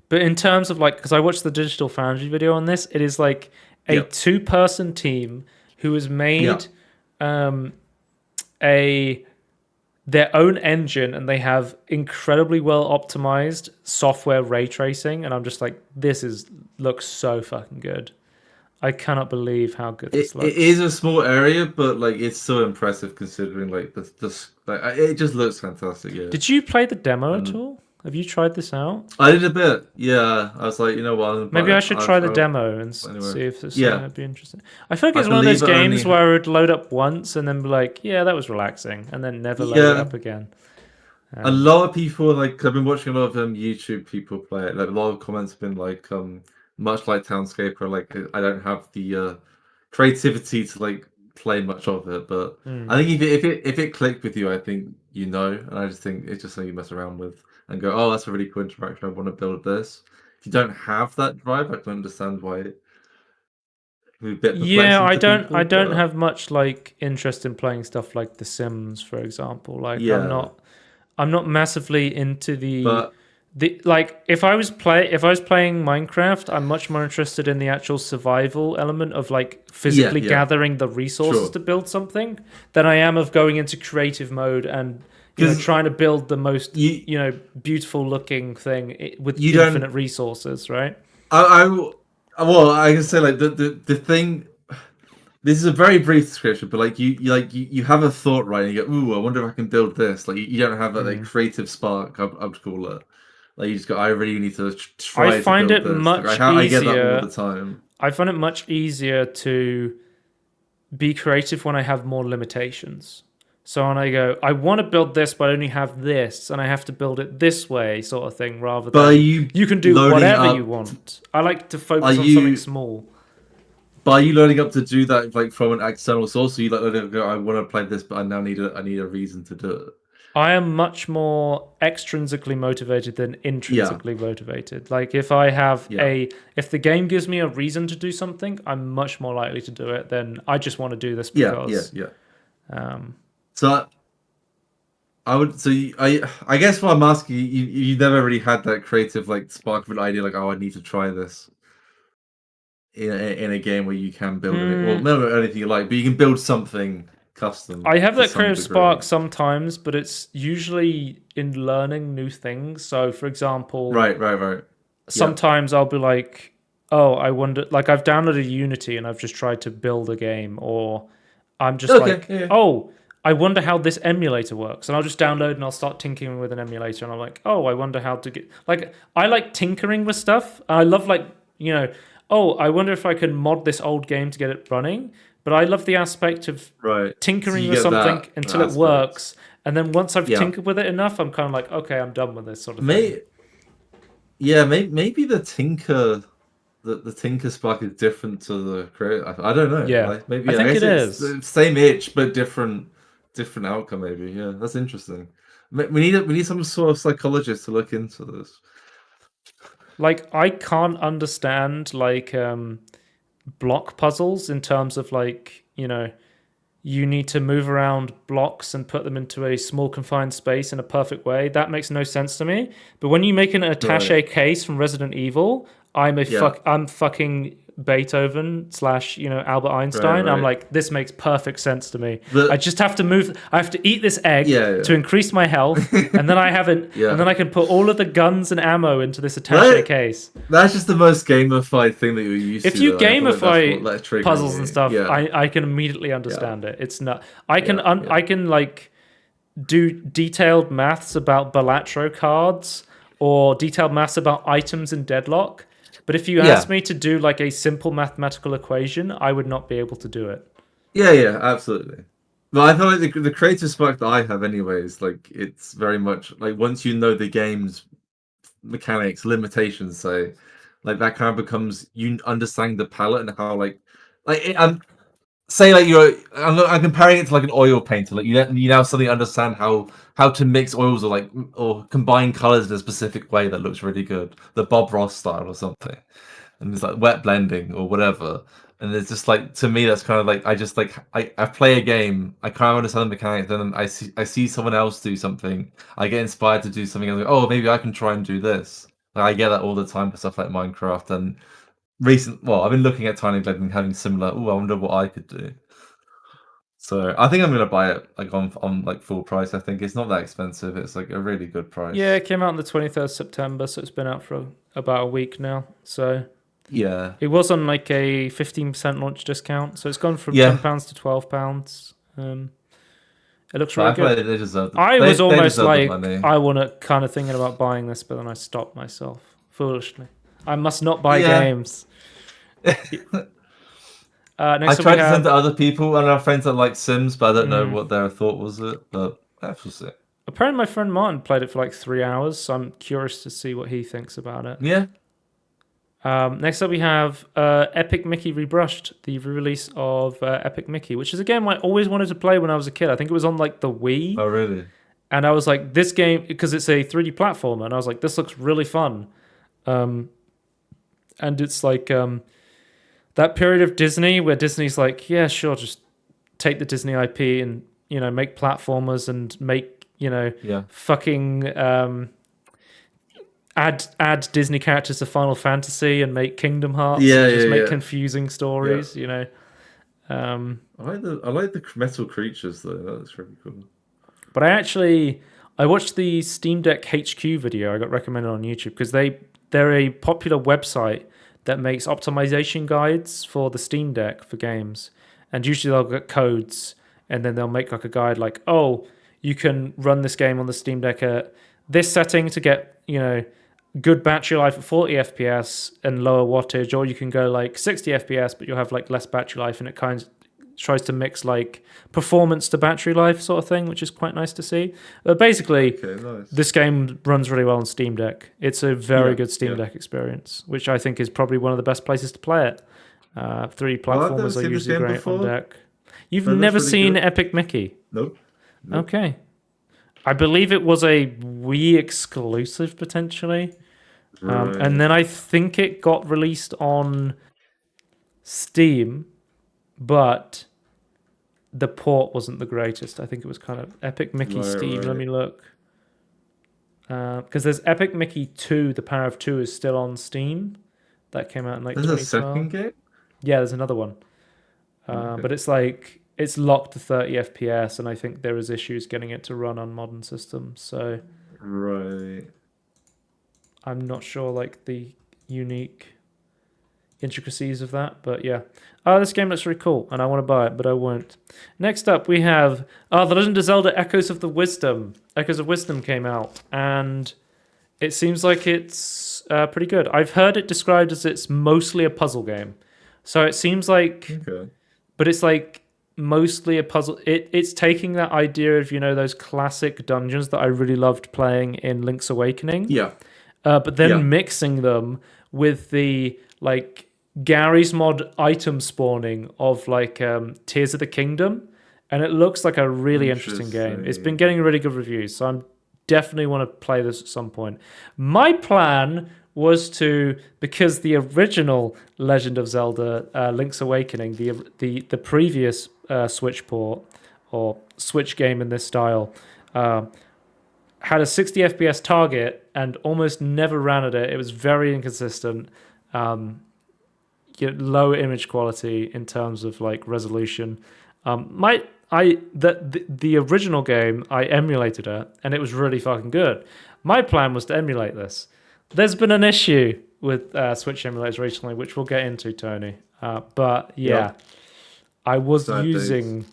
but in terms of like, because I watched the Digital Foundry video on this, it is like a
Yep.
two-person team who has made
Yeah.
their own engine, and they have incredibly well optimized software ray tracing, and I'm just like, looks so fucking good. I cannot believe how good this looks.
It is a small area, but like it's so impressive considering like it just looks fantastic. Yeah.
Did you play the demo at all? Have you tried this out?
I did a bit. Yeah, I was like, you know what?
Maybe I should try the demo and see if there's something
Yeah.
that'd be interesting. I feel like
I
it's one of those
believe it
games
only-
where I would load up once and then be like, yeah, that was relaxing, and then never load it
Yeah.
up again.
A lot of people like I've been watching a lot of YouTube people play it. Like a lot of comments have been like, much like Townscaper, like I don't have the creativity to like play much of it. But I think if it clicked with you, I think you know, and I just think it's just something you mess around with and go, oh, that's a really cool interaction. I want to build this. If you don't have that drive, I don't understand why. It would be a bit
Yeah,
perplexing to people,
I don't
but-
have much like interest in playing stuff like The Sims, for example. Like
Yeah.
I'm not massively into
But
like if I was playing Minecraft, I'm much more interested in the actual survival element of like physically
yeah.
gathering the resources
Sure.
to build something than I am of going into creative mode and you know,
'Cause
trying to build the most
you
beautiful looking thing with
You don't-
infinite resources, right?
well, I can say like the thing. This is a very brief description, but like you have a thought, right? And you go, ooh, I wonder if I can build this. Like you don't have that like creative spark. I would call it. Like you just go, I really need to try.
I find
to
it
build this.
much
Like, I get that
easier-
all the time.
I find it much easier to be creative when I have more limitations. So when I go, I want to build this, but I only have this, and I have to build it this way, sort of thing, rather
But are
than
you
can do
loading
whatever
up-
you want. I like to focus
Are
on
you-
something small.
But are you loading up to do that like from an external source? Or you like loading up, go, I want to play this, but I now need a reason to do it.
I am much more extrinsically motivated than intrinsically motivated. Like if I have if the game gives me a reason to do something, I'm much more likely to do it than I just want to do this because.
So I guess what I'm asking you never really had that creative like spark of an idea like, oh, I need to try this in a game where you can build it. Well, never anything you like, but you can build something custom.
I have
to
that
some
creative
degree.
spark sometimes, but it's usually in learning new things. So, for example,
Right.
sometimes I'll be like, oh, I wonder, like I've downloaded Unity and I've just tried to build a game, or I'm just oh, I wonder how this emulator works. And I'll just download and I'll start tinkering with an emulator. And I'm like, oh, I wonder how to get, like, I like tinkering with stuff. I love like, oh, I wonder if I can mod this old game to get it running. But I love the aspect of tinkering
So
with
you get
something
that
until it
aspect.
works. And then once I've tinkered with it enough, I'm kind of like, okay, I'm done with this sort of thing.
Maybe the tinker, the tinker spark is different to the creative. I don't know.
Yeah.
Like, maybe
I think
guess
it
it's
is.
the same itch but different outcome. Maybe that's interesting. We need some sort of psychologist to look into this.
Like I can't understand like block puzzles in terms of like, you need to move around blocks and put them into a small confined space in a perfect way. That makes no sense to me. But when you make an attaché case from Resident Evil, I'm fucking Beethoven slash Albert Einstein. I'm like, this makes perfect sense to me. I just have to move. I have to eat this egg to increase my health, and then I have it, and then I can put all of the guns and ammo into this attaché case.
That's just the most gamified thing that you're used to.
If you gamify puzzles and stuff, I can immediately understand it. It's not. I can like do detailed maths about Balatro cards or detailed maths about items in Deadlock. But if you asked me to do like a simple mathematical equation, I would not be able to do it.
Yeah, absolutely. But I feel like the creative spark that I have anyway is like, it's very much like once you know the game's mechanics, limitations, say, like that kind of becomes, you understand the palette and how I'm say like I'm comparing it to like an oil painter. Like you now suddenly understand how to mix oils or combine colors in a specific way that looks really good, the Bob Ross style or something, and it's like wet blending or whatever. And it's just like, to me, that's kind of like, I play a game, I kind of understand the mechanics, then I see someone else do something, I get inspired to do something, I'm like, oh, maybe I can try and do this. Like, I get that all the time for stuff like Minecraft and I've been looking at Tiny Blend and having similar, I wonder what I could do. So I think I'm gonna buy it like on like full price. I think it's not that expensive. It's like a really good price.
Yeah, it came out on the 23rd September, so it's been out for about a week now. So
yeah,
it was on like a 15% launch discount, so it's gone from £10 to £12. It looks really good.
They deserve it.
I was almost like, I want to kind of thinking about buying this, but then I stopped myself foolishly. I must not buy games.
I tried to send to other people and our friends that like Sims, but I don't know what their thought was. But that's just it.
Apparently, my friend Martin played it for like 3 hours, so I'm curious to see what he thinks about it.
Yeah.
Next up, we have Epic Mickey Rebrushed, the re-release of Epic Mickey, which is a game I always wanted to play when I was a kid. I think it was on like the Wii.
Oh, really?
And I was like, this game, because it's a 3D platformer, and I was like, this looks really fun. And it's like that period of Disney where Disney's like, yeah, sure, just take the Disney IP and, make platformers and make, fucking add Disney characters to Final Fantasy and make Kingdom Hearts and just make confusing stories, I
like the metal creatures though. That's really cool.
But I watched the Steam Deck HQ video I got recommended on YouTube because they're a popular website that makes optimization guides for the Steam Deck for games. And usually they'll get codes and then they'll make like a guide like, oh, you can run this game on the Steam Deck at this setting to get, good battery life at 40 FPS and lower wattage, or you can go like 60 FPS, but you'll have like less battery life, and it kind of tries to mix like performance to battery life sort of thing, which is quite nice to see. But basically,
nice.
This game runs really well on Steam Deck. It's a very good Steam Deck experience, which I think is probably one of the best places to play it. 3 platformers are usually great on Deck. You've never seen Epic Mickey?
Nope.
Okay. I believe it was a Wii exclusive potentially. Right. And then I think it got released on Steam, but the port wasn't the greatest. I think it was kind of Epic Mickey Steam. Let me look. Because there's Epic Mickey 2, The Power of 2 is still on Steam. That came out in like 2012.
There's a second game?
Yeah, there's another one. But it's like, it's locked to 30 FPS, and I think there is issues getting it to run on modern systems. So,
right.
I'm not sure like the unique intricacies of that, but yeah. This game looks really cool, and I want to buy it, but I won't. Next up, we have The Legend of Zelda: Echoes of Wisdom. Echoes of Wisdom came out, and it seems like it's pretty good. I've heard it described as it's mostly a puzzle game, so it seems like, but it's like mostly a puzzle. It's taking that idea of those classic dungeons that I really loved playing in Link's Awakening.
Yeah.
But then mixing them with the like Gary's Mod item spawning of like Tears of the Kingdom, and it looks like a really interesting game. It's been getting really good reviews, so I'm definitely want to play this at some point. My plan was because the original Legend of Zelda Link's Awakening, the previous Switch port or Switch game in this style, had a 60 FPS target and almost never ran at it. It was very inconsistent. Low image quality in terms of like resolution. The original game I emulated it and it was really fucking good. My plan was to emulate this. There's been an issue with Switch emulators recently, which we'll get into, Tony. But yeah,
Yep.
I was
Sad
using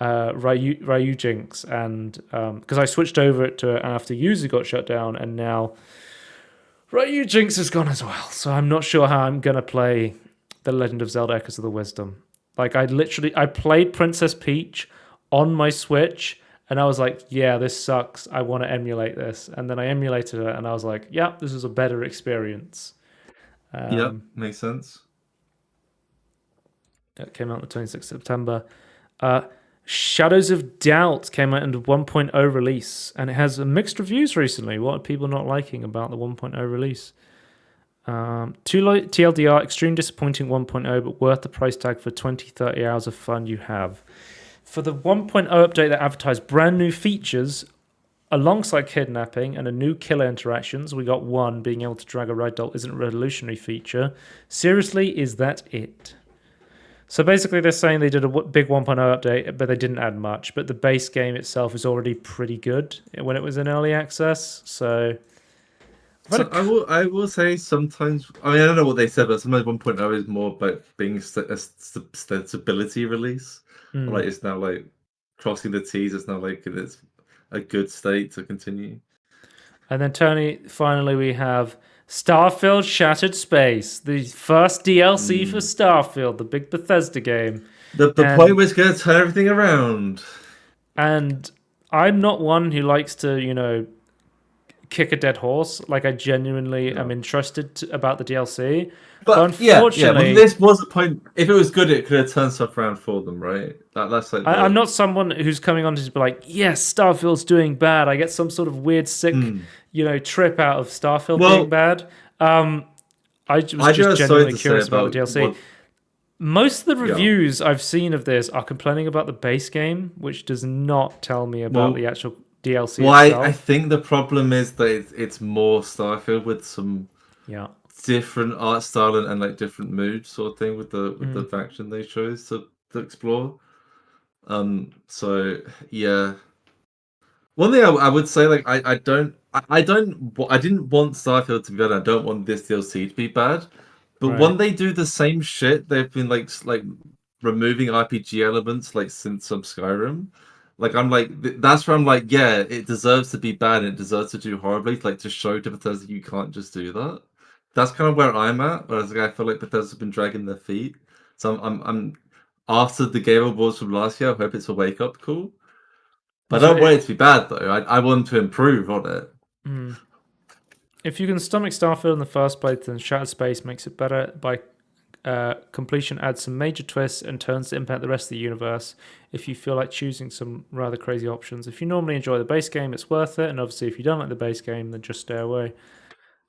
Ryu Jinx, and because I switched over it to it after Yuzu got shut down, and now Ryu Jinx is gone as well. So I'm not sure how I'm gonna play The Legend of Zelda: Echoes of the Wisdom. Like I played Princess Peach on my Switch, and I was like, yeah, this sucks. I want to emulate this, and then I emulated it, and I was like, yeah, this is a better experience.
Yep, makes sense.
It came out on the 26th of September. Shadows of Doubt came out in the 1.0 release, and it has mixed reviews recently. What are people not liking about the 1.0 release? TLDR, extreme disappointing 1.0, but worth the price tag for 20-30 hours of fun you have. For the 1.0 update that advertised brand new features alongside kidnapping and a new killer interactions, we got one, being able to drag a ride doll isn't a revolutionary feature. Seriously, is that it? So basically they're saying they did a big 1.0 update, but they didn't add much. But the base game itself is already pretty good when it was in early access. So
I will say sometimes, I mean, I don't know what they said, but sometimes 1.0 is more about being a stability release. Like it's now like crossing the T's, it's now like it's a good state to continue.
And then Tony, finally we have Starfield Shattered Space, the first DLC for Starfield, the big Bethesda game.
The point was going to turn everything around.
And I'm not one who likes to, kick a dead horse. Like I genuinely am interested about the DLC. But unfortunately,
but this was a point. If it was good, it could have turned stuff around for them, right? That's like
I'm not someone who's coming on to be like, yes, Starfield's doing bad. I get some sort of weird, sick, trip out of Starfield being bad. I was just genuinely curious about the DLC. Most of the reviews I've seen of this are complaining about the base game, which does not tell me about the actual DLC itself.
I think the problem is that it's more Starfield with some different art style and like different moods sort of thing with the faction they chose to explore. So yeah. One thing I would say, like I didn't want Starfield to be bad. I don't want this DLC to be bad. But when they do the same shit, they've been like removing RPG elements like since Skyrim. Like I'm like that's where I'm like, yeah, it deserves to be bad and it deserves to do horribly, like to show to Bethesda you can't just do that. That's kind of where I'm at. Whereas like, I feel like Bethesda's been dragging their feet. So I'm after the Game Awards from last year, I hope it's a wake up call. But I don't want it to be bad though. I want to improve on it.
If you can stomach Starfield in the first place, then Shattered Space makes it better by completion, adds some major twists and turns to impact the rest of the universe. If you feel like choosing some rather crazy options, if you normally enjoy the base game, it's worth it. And obviously, if you don't like the base game, then just stay away.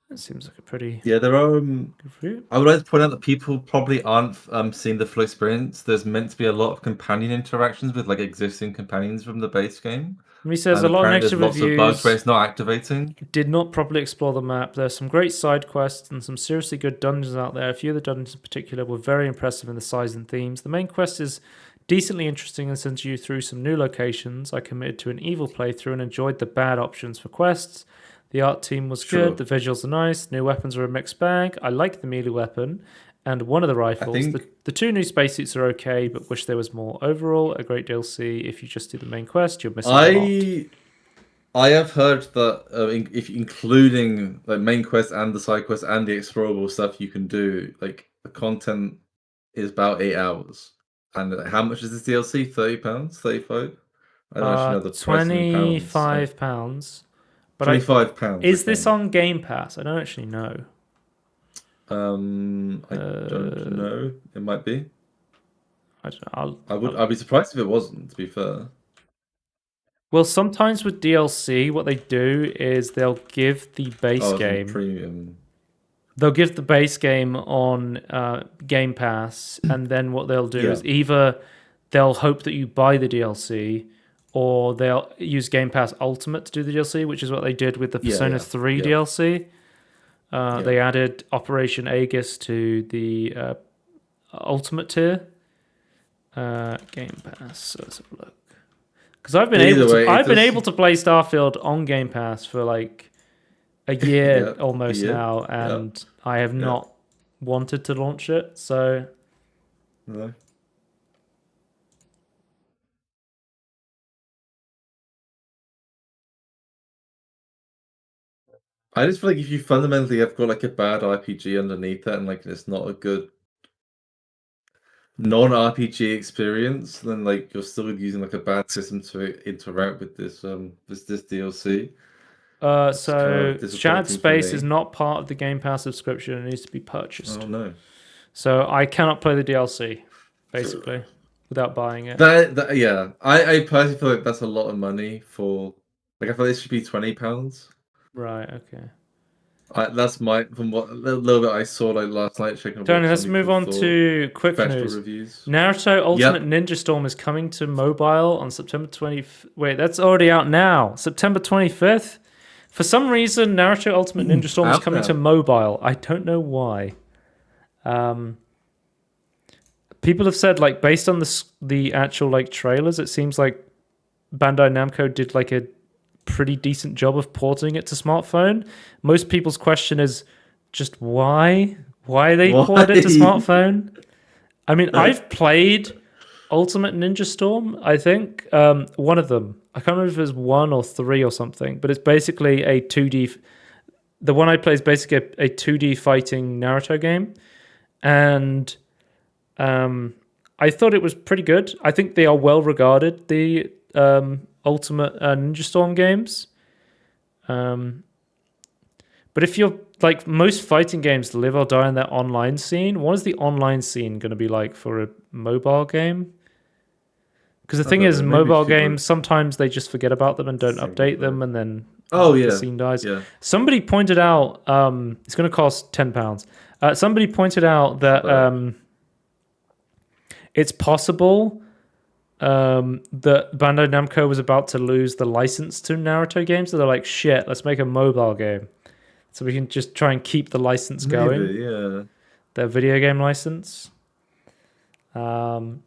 That seems like a pretty
there are.
good review.
I would like to point out that people probably aren't seeing the full experience. There's meant to be a lot of companion interactions with like existing companions from the base game.
He says a lot of negative
reviews. Lots of bugs where it's not activating.
Did not properly explore the map. There's some great side quests and some seriously good dungeons out there. A few of the dungeons in particular were very impressive in the size and themes. The main quest is decently interesting and sends you through some new locations. I committed to an evil playthrough and enjoyed the bad options for quests. The art team was good. The visuals are nice. New weapons are a mixed bag. I like the melee weapon and one of the rifles. The two new spacesuits are okay, but wish there was more. Overall, a great DLC. If you just do the main quest, you're missing a lot.
I have heard that if including like main quest and the side quest and the explorable stuff you can do, like the content is about 8 hours. And how much is this DLC? £30? 35? I don't actually know the price in pounds.
£25. But
£25.
Is this on Game Pass? I don't actually know.
I don't know. It might be.
I don't know.
I'd be surprised if it wasn't, to be fair.
Well, sometimes with DLC, what they do is they'll give the base game
premium.
they'll give the base game on Game Pass, and then what they'll do is either they'll hope that you buy the DLC, or they'll use Game Pass Ultimate to do the DLC, which is what they did with the Persona 3 DLC. They added Operation Aegis to the Ultimate tier. Game Pass. So let's have a look. Because I've been able to play Starfield on Game Pass for like a year almost now, and I have not wanted to launch it. So
no. I just feel like if you fundamentally have got like a bad RPG underneath it, and like it's not a good non-RPG experience, then like you're still using like a bad system to interact with this this DLC.
So Shattered Space is not part of the Game Pass subscription. It needs to be purchased.
Oh no!
So I cannot play the DLC basically without buying it.
I personally feel like that's a lot of money for. Like I feel like it should be £20.
Right. Okay.
That's my from what little bit I saw like last night checking.
Tony, let's move on to quick news.
Reviews.
Naruto Ultimate Ninja Storm is coming to mobile on September 20th. Wait, that's already out now. September 25th. For some reason, Naruto Ultimate Ninja Storm is coming to mobile. I don't know why. People have said, like, based on the actual like trailers, it seems like Bandai Namco did like a pretty decent job of porting it to smartphone. Most people's question is just why they ported it to smartphone. I mean, I've played Ultimate Ninja Storm, I think. One of them. I can't remember if it was 1 or 3 or something, but it's basically a 2D. The one I play is basically a 2D fighting Naruto game. And I thought it was pretty good. I think they are well regarded, the Ultimate Ninja Storm games. But if you're like most fighting games live or die in their online scene, what is the online scene going to be like for a mobile game? Because the thing is, mobile games, sometimes they just forget about them and don't update them, and then the scene dies. Yeah. Somebody pointed out, it's going to cost £10. Somebody pointed out that it's possible that Bandai Namco was about to lose the license to Naruto games, so they're like, shit, let's make a mobile game. So we can just try and keep the license going. Their video game license. Then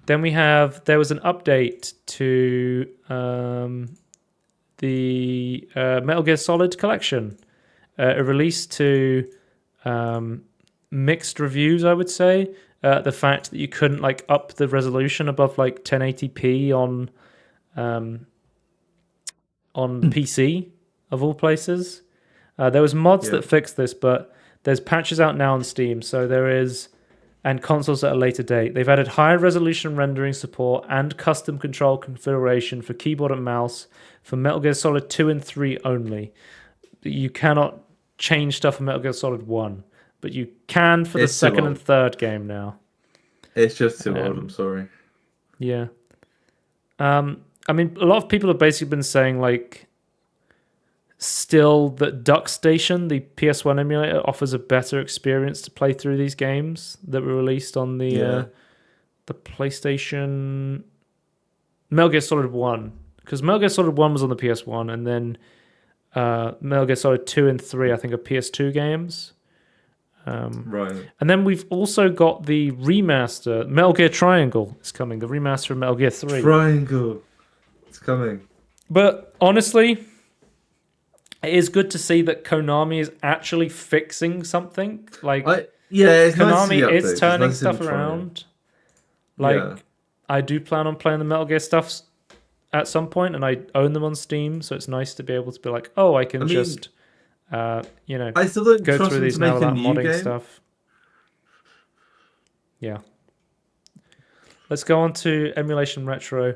there was an update to the Metal Gear Solid collection. It released to mixed reviews, I would say. The fact that you couldn't like up the resolution above like 1080p on PC of all places. There was mods that fixed this, but there's patches out now on Steam, so there is, and consoles at a later date. They've added higher resolution rendering support and custom control configuration for keyboard and mouse for Metal Gear Solid 2 and 3 only. You cannot change stuff for Metal Gear Solid 1, but you can for the second and third game now.
It's just too old, I'm sorry.
Yeah. I mean, a lot of people have basically been saying, like, still that Duck Station, the PS1 emulator, offers a better experience to play through these games that were released on the PlayStation. Metal Gear Solid 1. Because Metal Gear Solid 1 was on the PS1, and then Metal Gear Solid 2 and 3, I think, are PS2 games.
Right.
And then we've also got the remaster. Metal Gear Triangle is coming. The remaster of Metal Gear 3.
Triangle. It's coming.
But honestly, it is good to see that Konami is actually fixing something. Like,
it's
Konami
nice
is turning stuff around. Like, I do plan on playing the Metal Gear stuff at some point, and I own them on Steam, so it's nice to be able to be like, oh, I can just,
I still don't
go
trust
through
them
these
to
now
make a
without
new
modding
game.
stuff. Yeah. Let's go on to Emulation Retro.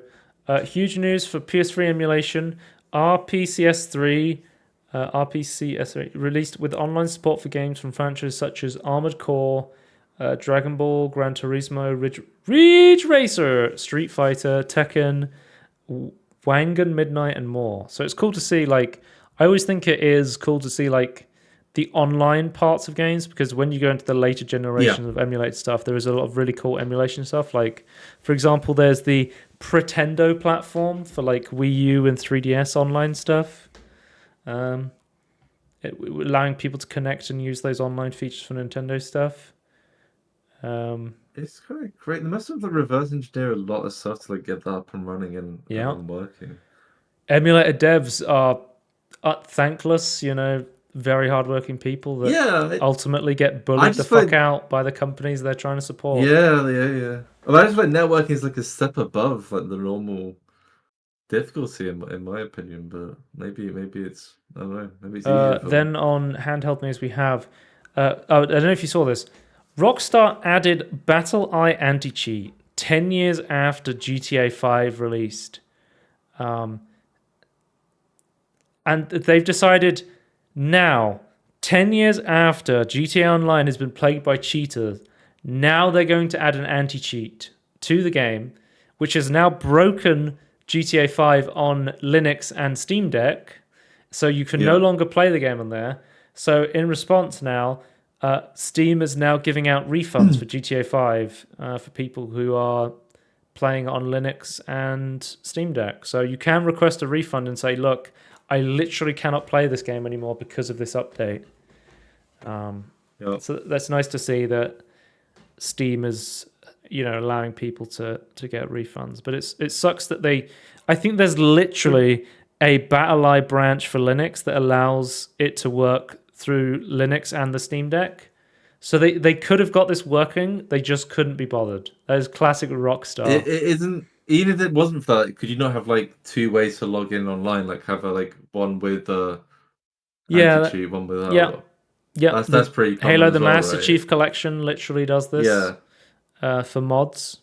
Huge news for PS3 emulation. RPCS3 released with online support for games from franchises such as Armored Core, Dragon Ball, Gran Turismo, Ridge Racer, Street Fighter, Tekken, Wangan Midnight, and more. So it's cool to see, like, I always think it is cool to see, like, the online parts of games, because when you go into the later generations of emulated stuff, there is a lot of really cool emulation stuff. Like, for example, there's the Pretendo platform for like Wii U and 3DS online stuff, allowing people to connect and use those online features for Nintendo stuff.
It's kind of great. They must have reverse engineer a lot of stuff to like get that up and running and working.
Emulator devs are thankless, very hardworking people that ultimately get bullied the fuck out by the companies they're trying to support.
Yeah. Well, I just like networking is like a step above like the normal difficulty in my opinion, but maybe it's, I don't know, maybe it's easier for
Then on handheld news we have, I don't know if you saw this, Rockstar added Battle Eye anti-cheat 10 years after GTA 5 released. And they've decided now, 10 years after GTA Online has been plagued by cheaters, now they're going to add an anti-cheat to the game, which has now broken GTA 5 on Linux and Steam Deck, so you can no longer play the game on there. So in response now, Steam is now giving out refunds for GTA 5 for people who are playing on Linux and Steam Deck. So you can request a refund and say, look, I literally cannot play this game anymore because of this update. So that's nice to see that Steam is, allowing people to get refunds. But it sucks that I think there's literally a BattlEye branch for Linux that allows it to work through Linux and the Steam Deck. So they could have got this working, they just couldn't be bothered. That is classic Rockstar.
It isn't, even if it wasn't for that, could you not have like two ways to log in online? Like have one with anti-cheat, one without.
Yeah,
that's pretty common.
Halo the Master Chief Collection literally does this. For mods.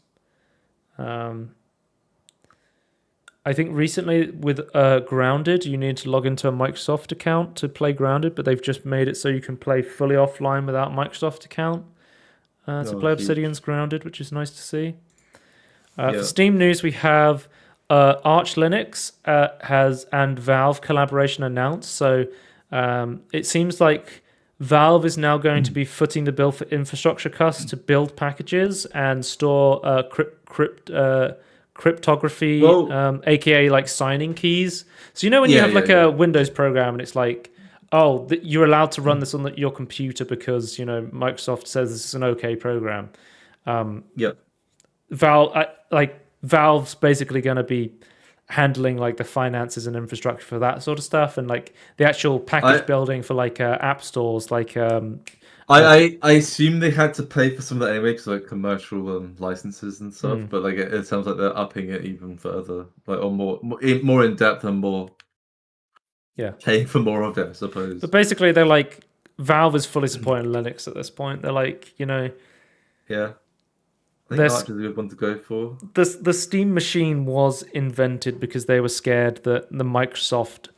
I think recently with Grounded, you need to log into a Microsoft account to play Grounded, but they've just made it so you can play fully offline without Microsoft account to play Obsidian's Grounded, which is nice to see. For Steam news, we have Arch Linux and Valve collaboration announced. So it seems like Valve is now going to be footing the bill for infrastructure costs to build packages and store cryptography, aka like signing keys. So when you have a Windows program and it's like, you're allowed to run this on your computer because Microsoft says this is an okay program. Valve's basically going to be handling like the finances and infrastructure for that sort of stuff, and like the actual package building for like app stores. Like
I assume they had to pay for some of that anyway because like commercial licenses and stuff. But like it sounds like they're upping it even further, like or more in depth and more. Paying for more of it, I suppose.
But basically, they're like Valve is fully supporting Linux at this point. They're like
I think Arch is a good one to go for.
The Steam machine was invented because they were scared that the Microsoft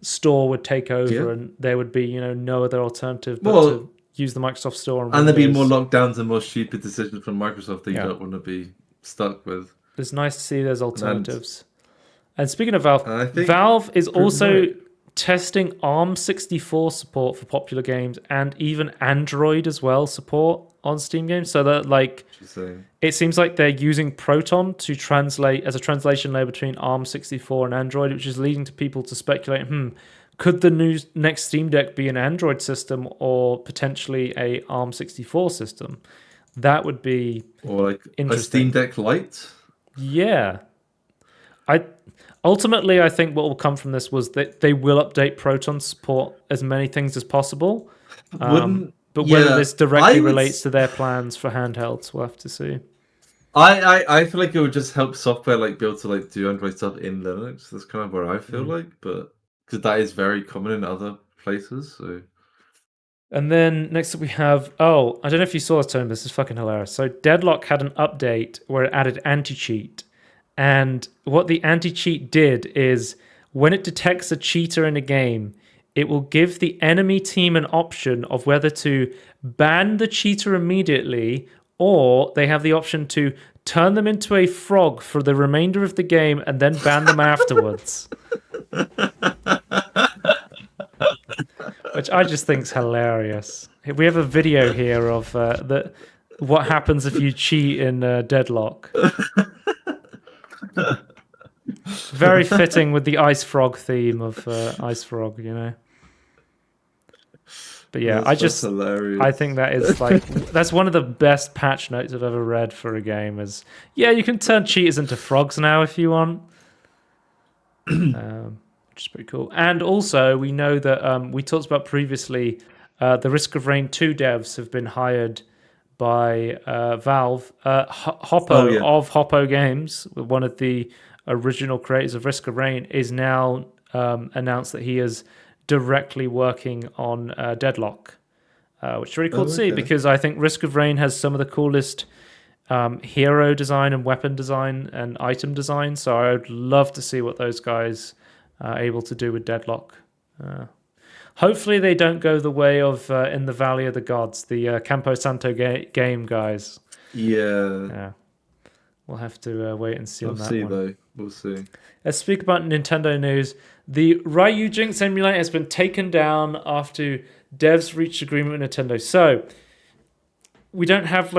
store would take over and there would be no other alternative but to use the Microsoft store.
And there'd be more lockdowns and more stupid decisions from Microsoft that you don't want to be stuck with.
It's nice to see there's alternatives. And speaking of Valve, Valve is also testing ARM64 support for popular games and even Android as well support on Steam games. So that it seems like they're using Proton to translate as a translation layer between ARM64 and Android, which is leading to people to speculate, could the next Steam Deck be an Android system or potentially a ARM64 system? That would be interesting.
A Steam Deck Lite?
Yeah. Ultimately, I think what will come from this was that they will update Proton to support as many things as possible. But whether this directly relates to their plans for handhelds, we'll have to see.
I feel like it would just help software be able to do Android stuff in Linux. That's kind of where I feel like, but because that is very common in other places. So.
And then next up we have, I don't know if you saw this, Tony, this is fucking hilarious. So Deadlock had an update where it added anti-cheat. And what the anti-cheat did is when it detects a cheater in a game, it will give the enemy team an option of whether to ban the cheater immediately or they have the option to turn them into a frog for the remainder of the game and then ban them afterwards. which I just think's hilarious. We have a video here of what happens if you cheat in Deadlock. Very fitting with the Ice Frog theme of Ice Frog, you know. But yeah,
that's hilarious.
I think that is like that's one of the best patch notes I've ever read for a game. Is yeah, you can turn cheaters into frogs now if you want, which is pretty cool. And also, we know that we talked about previously the Risk of Rain 2 devs have been hired by Valve. Hoppo of Hoppo Games, one of the original creators of Risk of Rain, is now announced that he is directly working on Deadlock, which is really cool to see because I think Risk of Rain has some of the coolest hero design and weapon design and item design. So I would love to see what those guys are able to do with Deadlock. Hopefully they don't go the way of In the Valley of the Gods, the Campo Santo game guys.
Yeah.
We'll have to wait and see on that one.
Though. We'll see.
Let's speak about Nintendo news. The Ryujinx emulator has been taken down after devs reached agreement with Nintendo. So we don't have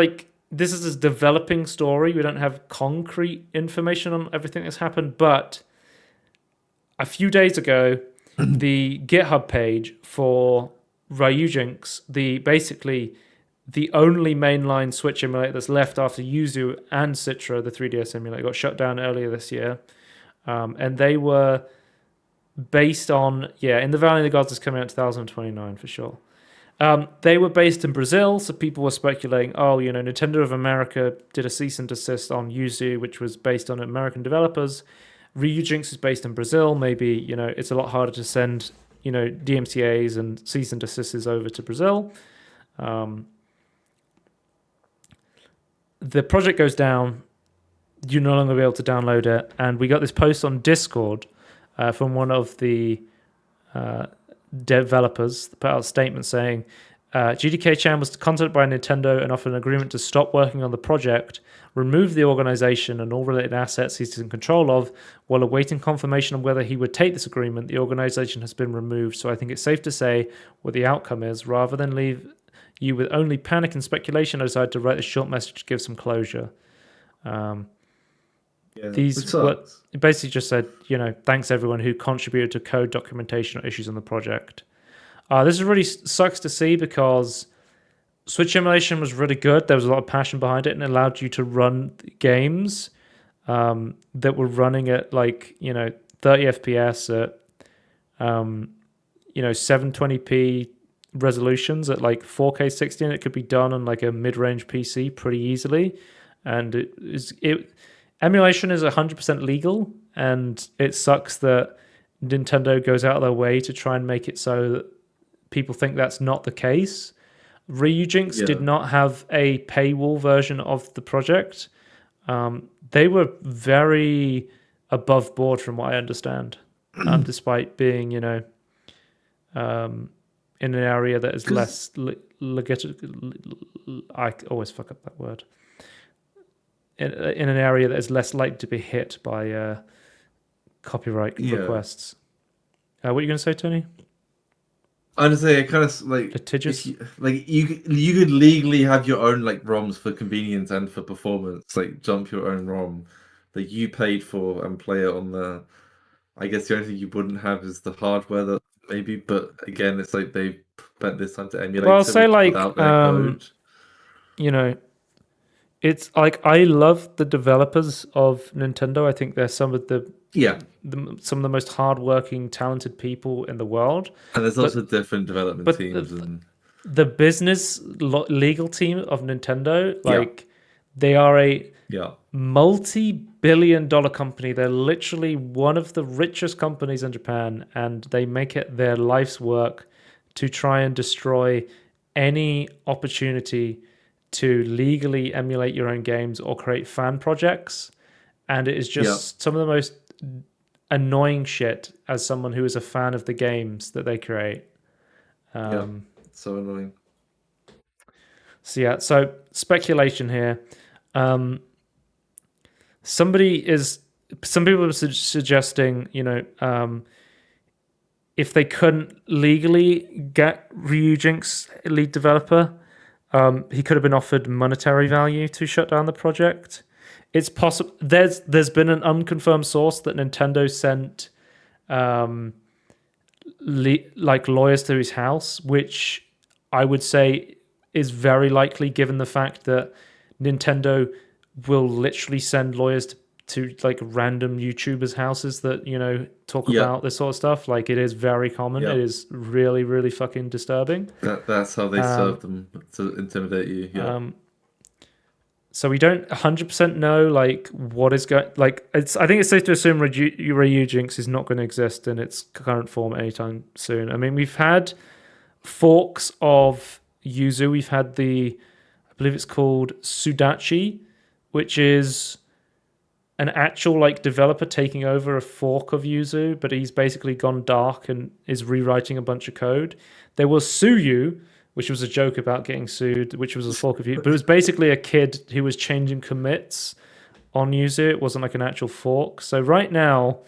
this is a developing story. We don't have concrete information on everything that's happened. But a few days ago, the GitHub page for Ryujinx, basically the only mainline Switch emulator that's left after Yuzu and Citra, the 3DS emulator, got shut down earlier this year. And they were based on, In the Valley of the Gods is coming out 2029 for sure. They were based in Brazil, so people were speculating, Nintendo of America did a cease and desist on Yuzu, which was based on American developers. Ryujinx is based in Brazil. Maybe, it's a lot harder to send, DMCAs and cease and desists over to Brazil. The project goes down. You're no longer be able to download it. And we got this post on Discord from one of the developers that put out a statement saying, GDK-chan was contacted by Nintendo and offered an agreement to stop working on the project, remove the organization and all related assets he's in control of. While awaiting confirmation on whether he would take this agreement, the organization has been removed. So I think it's safe to say what the outcome is. Rather than leave you with only panic and speculation, I decided to write a short message to give some closure. It basically just said, thanks everyone who contributed to code documentation or issues on the project. This really sucks to see because Switch emulation was really good. There was a lot of passion behind it and it allowed you to run games that were running at 30 FPS at 720p resolutions at 4K 60, and it could be done on a mid-range PC pretty easily. And emulation is 100% legal, and it sucks that Nintendo goes out of their way to try and make it so that people think that's not the case. Ryujinx did not have a paywall version of the project. They were very above board from what I understand, despite being, in an area that is less I always fuck up that word. In an area that is less likely to be hit by copyright requests. What are you going to say, Tony?
I'd say kind of
litigious.
You could legally have your own ROMs for convenience and for performance. Jump your own ROM that you paid for and play it on the. I guess the only thing you wouldn't have is the hardware that maybe, but again, it's they spent this time to emulate.
Well, I'll say without their code. It's I love the developers of Nintendo. I think they're some of the most hardworking, talented people in the world. And
there's also different development teams.
The business legal team of Nintendo, they are a multi-billion-dollar company. They're literally one of the richest companies in Japan, and they make it their life's work to try and destroy any opportunity to legally emulate your own games or create fan projects. And it is just some of the most annoying shit as someone who is a fan of the games that they create.
It's so annoying.
So speculation here. Some people are suggesting, if they couldn't legally get Ryujinx lead developer, he could have been offered monetary value to shut down the project. It's possible. There's been an unconfirmed source that Nintendo sent like lawyers to his house, which I would say is very likely given the fact that Nintendo will literally send lawyers to like random YouTubers' houses that, you know, talk about this sort of stuff. Like, it is very common. It is really, really fucking disturbing.
That's how they serve them to intimidate you. Yeah.
So we don't 100% know like what is going. Like, I think it's safe to assume Ryujinx is not going to exist in its current form anytime soon. I mean, we've had forks of Yuzu. We've had I believe it's called Sudachi, which is an actual like developer taking over a fork of Yuzu, but he's basically gone dark and is rewriting a bunch of code. There was Suyu, which was a joke about getting sued, which was a fork of Yuzu, but it was basically a kid who was changing commits on Yuzu. It wasn't like an actual fork. So right now,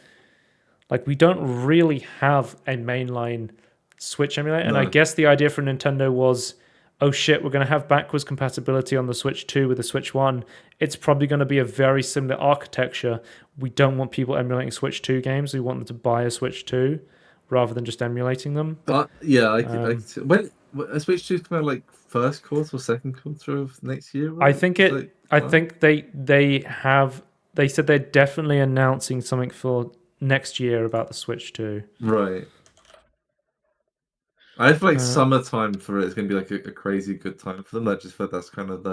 like, we don't really have a mainline Switch emulator. And I guess the idea for Nintendo was, oh shit, we're going to have backwards compatibility on the Switch 2 with the Switch 1. It's probably going to be a very similar architecture. We don't want people emulating Switch 2 games. We want them to buy a Switch 2 rather than just emulating them.
When Switch 2 come out, like first quarter or second quarter of next year, right?
I think they said they're definitely announcing something for next year about the Switch 2.
Right. I feel like summertime for it is going to be like a crazy good time for them. I just feel that's kind of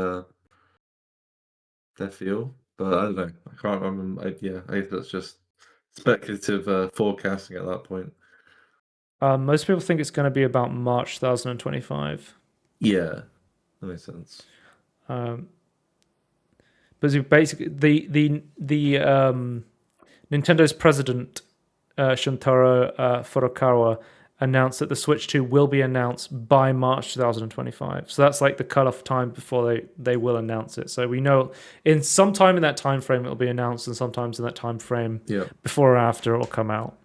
their feel. But I don't know. I can't remember. I guess that's just speculative forecasting at that point.
Most people think it's going to be about March 2025.
Yeah, that makes sense.
But basically, the Nintendo's president Shuntaro Furukawa announced that the Switch 2 will be announced by March 2025. So that's like the cutoff time before they will announce it. So we know in sometime in that time frame it'll be announced, and sometimes in that time frame before or after it'll come out.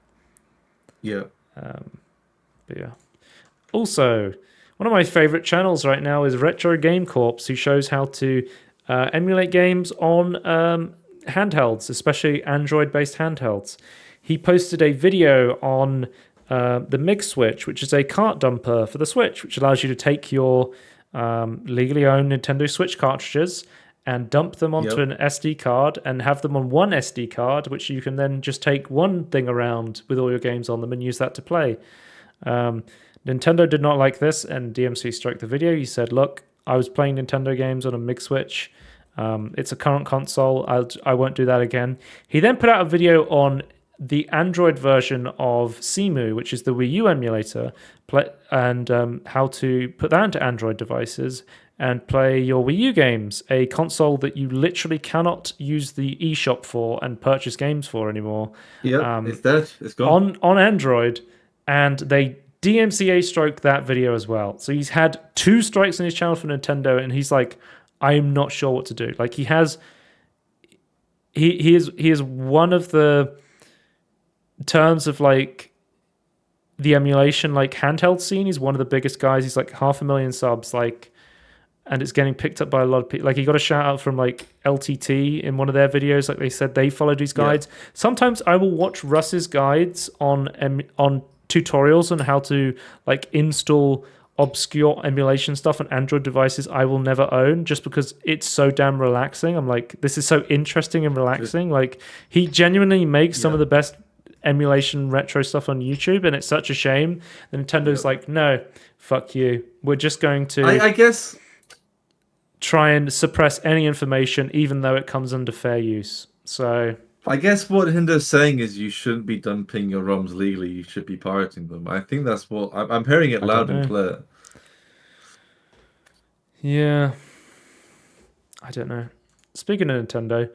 Yeah.
But yeah. Also, one of my favorite channels right now is Retro Game Corps, who shows how to emulate games on handhelds, especially Android-based handhelds. He posted a video on the MIG Switch, which is a cart dumper for the Switch, which allows you to take your legally owned Nintendo Switch cartridges and dump them onto an SD card and have them on one SD card, which you can then just take one thing around with all your games on them and use that to play. Nintendo did not like this, and DMC struck the video. He said, look, I was playing Nintendo games on a MIG Switch. It's a current console. I won't do that again. He then put out a video on the Android version of Cemu, which is the Wii U emulator, and how to put that into Android devices and play your Wii U games, a console that you literally cannot use the eShop for and purchase games for anymore.
Yeah, it's dead. It's gone.
On Android, and they DMCA stroked that video as well. So he's had 2 strikes on his channel for Nintendo, and he's like, I'm not sure what to do. Like, he is one of the terms of like the emulation like handheld scene. He's one of the biggest guys. He's like 500,000 subs, like, and it's getting picked up by a lot of people. Like, he got a shout out from like LTT in one of their videos. Like, they said they followed his guides. Sometimes I will watch Russ's guides on tutorials on how to like install obscure emulation stuff on Android devices I will never own, just because it's so damn relaxing. I'm like, this is so interesting and relaxing. Like, he genuinely makes some of the best emulation retro stuff on YouTube, and it's such a shame that Nintendo's like, no, fuck you. We're just going to
I guess
try and suppress any information, even though it comes under fair use. So
I guess what Nintendo's saying is you shouldn't be dumping your ROMs legally. You should be pirating them. I think that's what I'm hearing it loud and clear.
Yeah, I don't know. Speaking of Nintendo,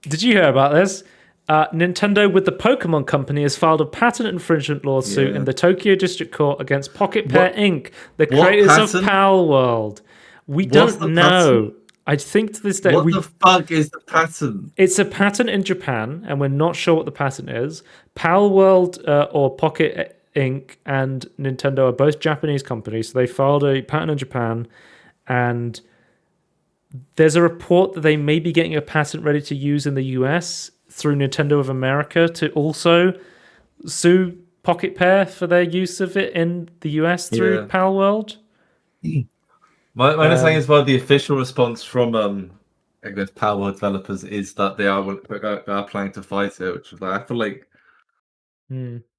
did you hear about this? Nintendo with the Pokemon Company has filed a patent infringement lawsuit in the Tokyo District Court against Pocket Pair Inc., the creators of Pal World. We don't know. I think to this day
What the fuck is the patent?
it's a patent in Japan, and we're not sure what the patent is. Pal World or Pocket Inc. and Nintendo are both Japanese companies, so they filed a patent in Japan, and there's a report that they may be getting a patent ready to use in the US through Nintendo of America to also sue Pocket Pair for their use of it in the US through Pal World.
My understanding is, well, the official response from I guess Pal World developers is that they are planning to fight it, which is like, I feel like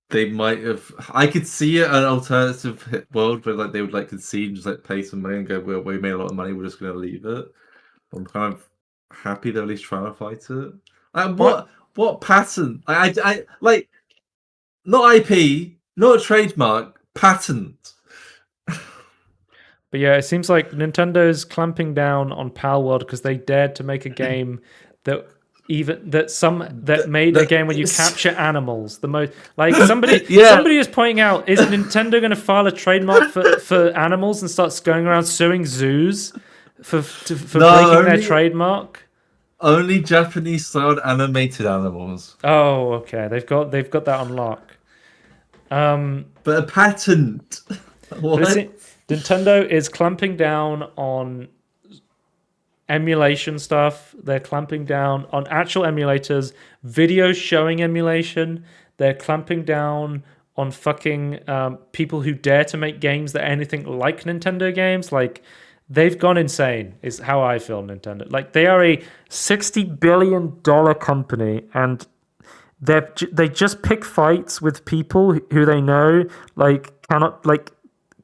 they might have. I could see an alternative world where like they would like concede, just like pay some money and go, "We made a lot of money. We're just going to leave it." I'm kind of happy they're at least trying to fight it. What patent? I like not IP, not a trademark, patent.
But yeah, it seems like Nintendo's clamping down on Pal World because they dared to make a game that made a game where you capture animals. The most like somebody is pointing out, is Nintendo going to file a trademark for animals and starts going around suing zoos for breaking their trademark?
Only Japanese styled animated animals.
Oh, okay. They've got that on lock.
But a patent. What?
Nintendo is clamping down on emulation stuff. They're clamping down on actual emulators, videos showing emulation. They're clamping down on fucking people who dare to make games that are anything like Nintendo games. Like, they've gone insane, is how I feel, Nintendo. Like, they are a $60 billion company, and they just pick fights with people who they know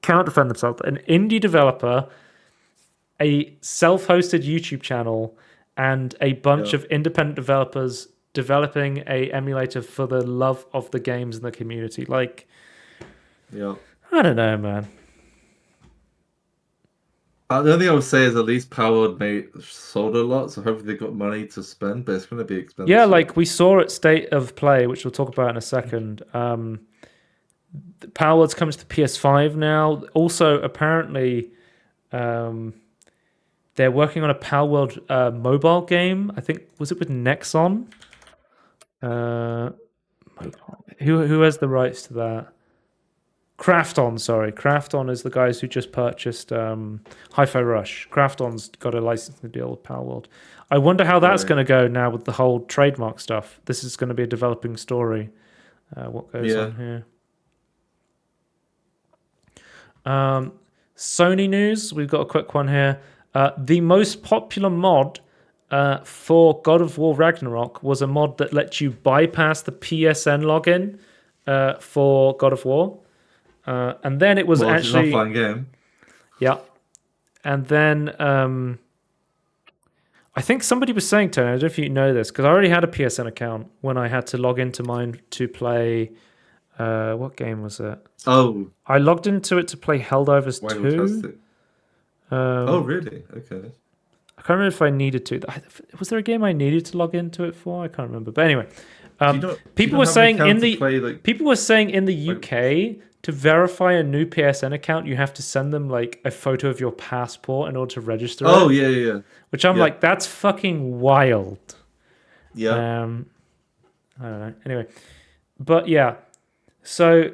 cannot defend themselves. An indie developer, a self-hosted YouTube channel, and a bunch of independent developers developing a emulator for the love of the games and the community. Like, I don't know, man.
The only thing I would say is at least Powered sold a lot, so hopefully they got money to spend, but it's going to be expensive.
Yeah, like we saw at State of Play, which we'll talk about in a second. Powered's coming to the PS5 now. Also, apparently, they're working on a Pal World mobile game. I think, was it with Nexon? Who has the rights to that? Krafton, sorry. Krafton is the guys who just purchased Hi-Fi Rush. Krafton's got a licensing deal with Pal World. I wonder how that's going to go now with the whole trademark stuff. This is going to be a developing story. What goes on here? Sony news. We've got a quick one here. The most popular mod for God of War Ragnarok was a mod that lets you bypass the PSN login for God of War. And then it was actually...
It's an offline game.
Yeah. And then I think somebody was saying, Tony, I don't know if you know this, because I already had a PSN account when I had to log into mine to play... what game was it?
Oh.
I logged into it to play Helldivers 2.
Oh, really? Okay.
I can't remember if I needed to. Was there a game I needed to log into it for? I can't remember. But anyway, people were saying in the UK to verify a new PSN account, you have to send them like a photo of your passport in order to register.
Oh, yeah.
Which I'm like, that's fucking wild.
Yeah.
I don't know. Anyway, but yeah, so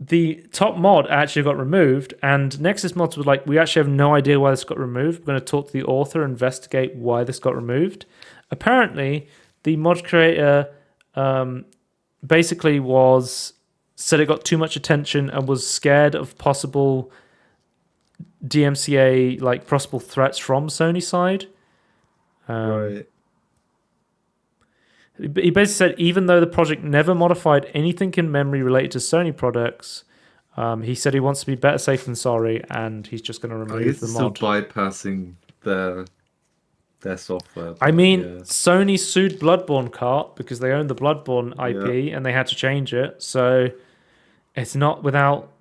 the top mod actually got removed, and Nexus Mods was like, we actually have no idea why this got removed. We're going to talk to the author, investigate why this got removed. Apparently, the mod creator basically said it got too much attention and was scared of possible DMCA, like possible threats from Sony side.
Right.
He basically said even though the project never modified anything in memory related to Sony products, he said he wants to be better safe than sorry, and he's just going to remove the mod.
Still bypassing their software.
I mean, Sony sued Bloodborne Kart because they own the Bloodborne IP and they had to change it. So it's not without,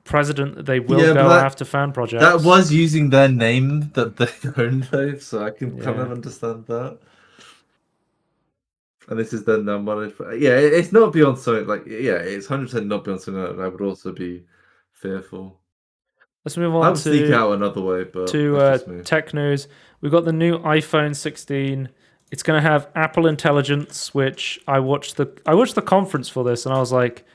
precedent that they will go after fan projects.
That was using their name that they owned, though, so I can kind of understand that. And this is then modified. Yeah, it's not beyond something like it's 100% not beyond something that I would also be fearful.
Let's move
I
on
would sneak out another way, but that's just me.
tech news. We've got the new iPhone 16. It's going to have Apple Intelligence, which I watched the conference for this, and I was like,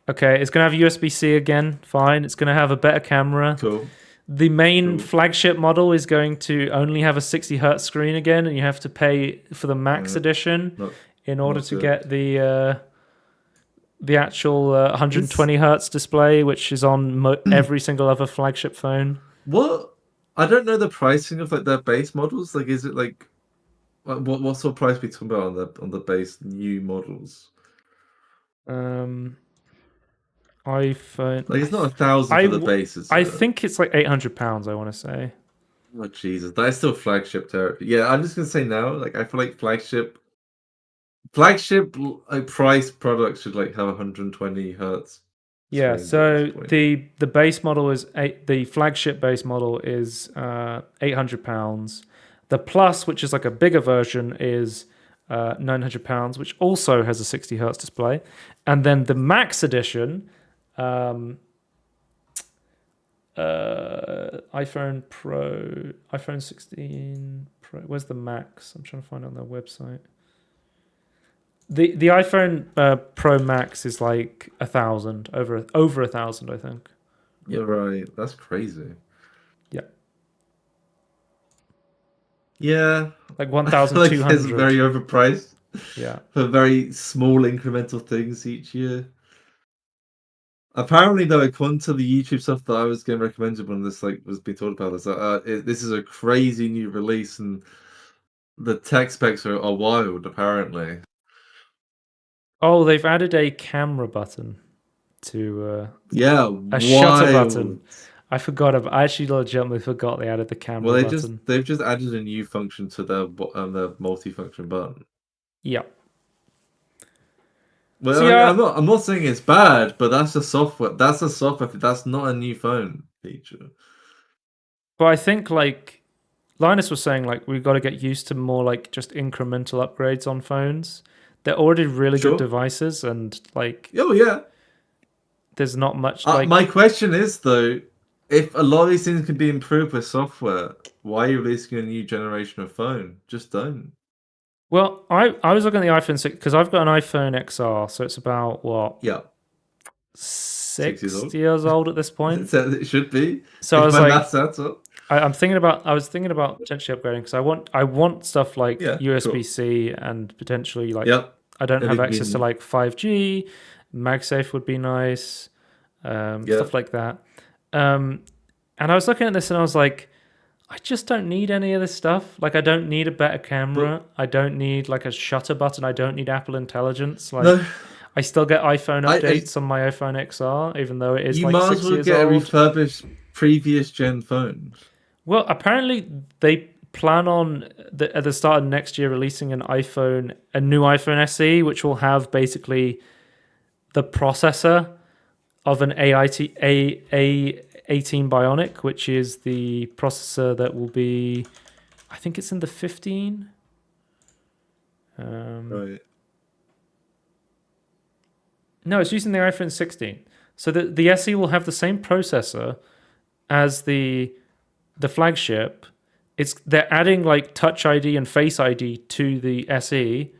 okay, it's going to have USB-C again. Fine. It's going to have a better camera.
Cool.
The main
Cool.
flagship model is going to only have a 60 hertz screen again, and you have to pay for the Max edition in order to get the actual 120 hertz display, which is on every single other flagship phone.
What? I don't know the pricing of like their base models. Like, is it like what sort of price are we talking about on the base new models?
iPhone.
Like, it's not 1,000 for the base, is
I
it?
think it's like £800. I want to say.
Oh Jesus, that is still flagship territory. Yeah, I'm just gonna say now. Like, I feel like flagship like price products should like have 120 hertz.
Yeah, so the base model is the flagship base model is £800. The Plus, which is like a bigger version, is £900, which also has a 60 hertz display, and then the Max edition, iPhone Pro, iPhone 16 Pro. Where's the Max? I'm trying to find it on their website. The iPhone Pro Max is like 1,000, over 1,000, I think.
You're right. That's crazy.
Yeah.
Yeah.
Like 1,200.
Like, it's very overpriced.
Yeah.
For very small incremental things each year. Apparently, though, according to the YouTube stuff that I was getting recommended when this like was being talked about, is that this is a crazy new release and the tech specs are wild. Apparently.
Oh, they've added a camera button to
a
shutter button. I forgot. I actually legitimately forgot they added the camera
button. They've just added a new function to their multi-function button.
Yep.
Well, so, I'm not saying it's bad, but that's a software. That's a software. That's not a new phone feature.
But I think like Linus was saying, like we've got to get used to more like just incremental upgrades on phones. They're already really good devices, and like there's not much.
My question is though, if a lot of these things can be improved with software, why are you releasing a new generation of phone? Just don't.
Well, I was looking at the iPhone 6 because I've got an iPhone XR, so it's about what?
Yeah.
6 years old at this point.
It should be.
So I was like, I was thinking about potentially upgrading because I want stuff like USB-C and potentially like I don't have access to like 5G. MagSafe would be nice, stuff like that. And I was looking at this and I was like, I just don't need any of this stuff. Like, I don't need a better camera. I don't need like a shutter button. I don't need Apple Intelligence. Like, I still get iPhone updates on my iPhone XR, even though it is like 6 years old. You might as well
get a refurbished previous gen phone.
Well, apparently they plan on at the start of next year releasing a new iPhone SE, which will have basically the processor of an A18 Bionic, which is the processor that will be, I think it's in the 15.
Right.
No, it's using the iPhone 16. So the SE will have the same processor as the flagship. They're adding like Touch ID and Face ID to the SE,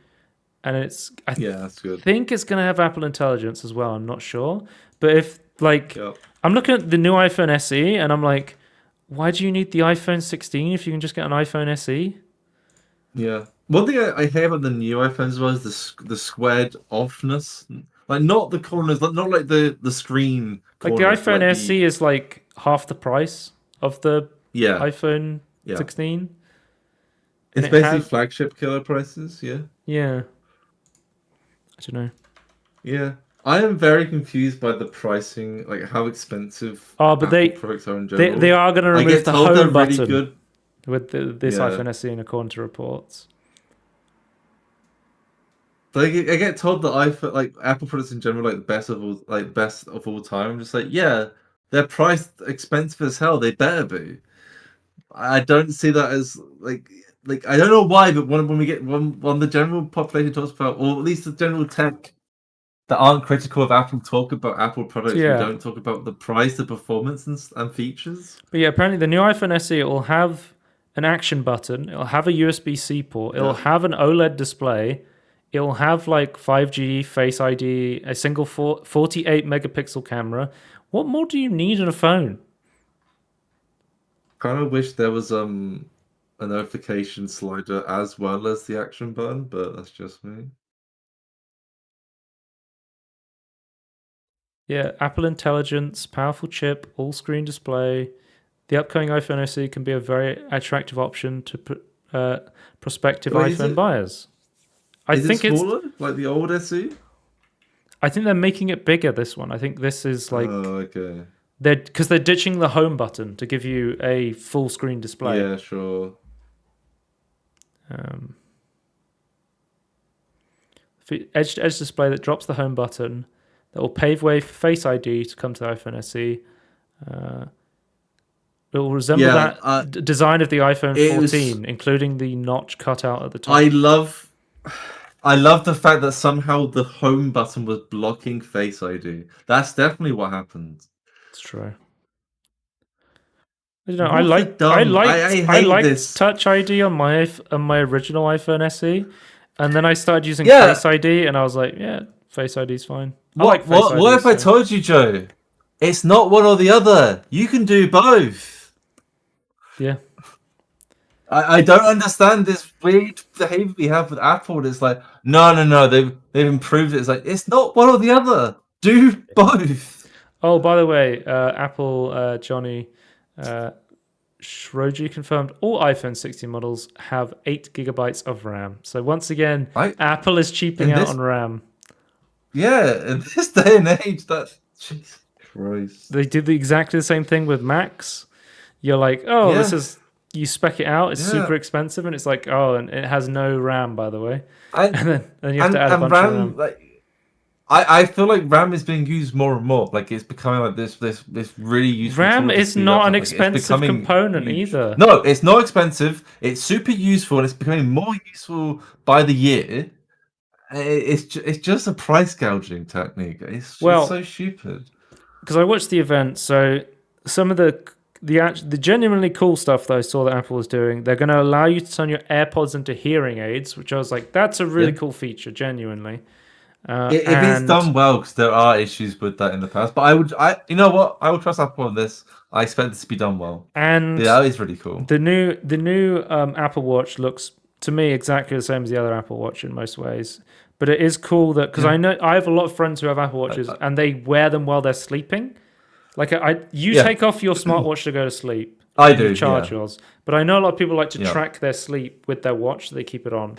and that's good. I think it's going to have Apple Intelligence as well. I'm not sure, but if like I'm looking at the new iPhone SE, and I'm like, why do you need the iPhone 16 if you can just get an iPhone SE?
Yeah. One thing I hate about the new iPhones was the squared offness. Like, not the corners, not like the screen corners.
Like, the iPhone SE is like half the price of the iPhone 16.
It's basically flagship killer prices,
Yeah. I don't know.
Yeah. I am very confused by the pricing, like how expensive
Apple
products are in general.
They are going to remove the home button with this iPhone SE, according to reports.
But I get told that Apple products in general, like best of all time. I'm just like, yeah, they're priced expensive as hell. They better be. I don't see that as like I don't know why, but when the general population talks about, or at least the general tech that aren't critical of Apple talk about Apple products. We
Yeah.
don't talk about the price, the performance, and features.
But yeah, apparently the new iPhone SE, it will have an action button, it'll have a USB-C port, it'll
Yeah.
have an OLED display, it'll have like 5G, Face ID, a single 48 megapixel camera. What more do you need in a phone?
Kind of wish there was a notification slider as well as the action button, but that's just me.
Yeah, Apple Intelligence, powerful chip, all-screen display. The upcoming iPhone SE can be a very attractive option to prospective
Wait, is
iPhone
it
buyers. I
is it
think it's.
smaller like the old SE?
I think they're making it bigger. This one. I think this is like
Oh, okay.
they're ditching the home button to give you a full screen display.
Yeah, sure.
Edge-to-edge display that drops the home button that will pave way for Face ID to come to the iPhone SE. It will resemble that design of the iPhone 14, including the notch cut out at the top.
I love the fact that somehow the home button was blocking Face ID. That's definitely what happened.
It's true. You know,
What a dumb. I hate this.
Touch ID on my original iPhone SE, and then I started using Face ID, and I was like, yeah, Face ID is fine.
What if I told you, Joe? It's not one or the other. You can do both.
Yeah.
I don't understand this weird behavior we have with Apple. It's like, no, they've improved it. It's like, it's not one or the other. Do both.
Oh, by the way, Apple Johnny Shroji confirmed all iPhone 16 models have 8 gigabytes of RAM. So once again, Apple is cheaping out on RAM.
Yeah, in this day and age, that's Jesus Christ.
They did exactly the same thing with Macs. You're like, oh, this is. You spec it out, it's super expensive, and it's like, oh, and it has no RAM, by the way. And then you have to add a bunch of RAM.
Like, I feel like RAM is being used more and more. Like, it's becoming like this really useful.
RAM is not an expensive component either.
No, it's not expensive. It's super useful, and it's becoming more useful by the year. It's just a price gouging technique. It's so stupid.
Because I watched the event, so some of the genuinely cool stuff that I saw that Apple was doing, they're going to allow you to turn your AirPods into hearing aids, which I was like, that's a really cool feature, genuinely.
If it's done well, because there are issues with that in the past, but you know what? I will trust Apple on this. I expect this to be done well.
And
that is really cool.
The new Apple Watch looks to me exactly the same as the other Apple Watch in most ways. But it is cool that because I know I have a lot of friends who have Apple Watches and they wear them while they're sleeping. Like take off your smartwatch to go to sleep.
I do.
Charge yours, but I know a lot of people like to track their sleep with their watch, so they keep it on.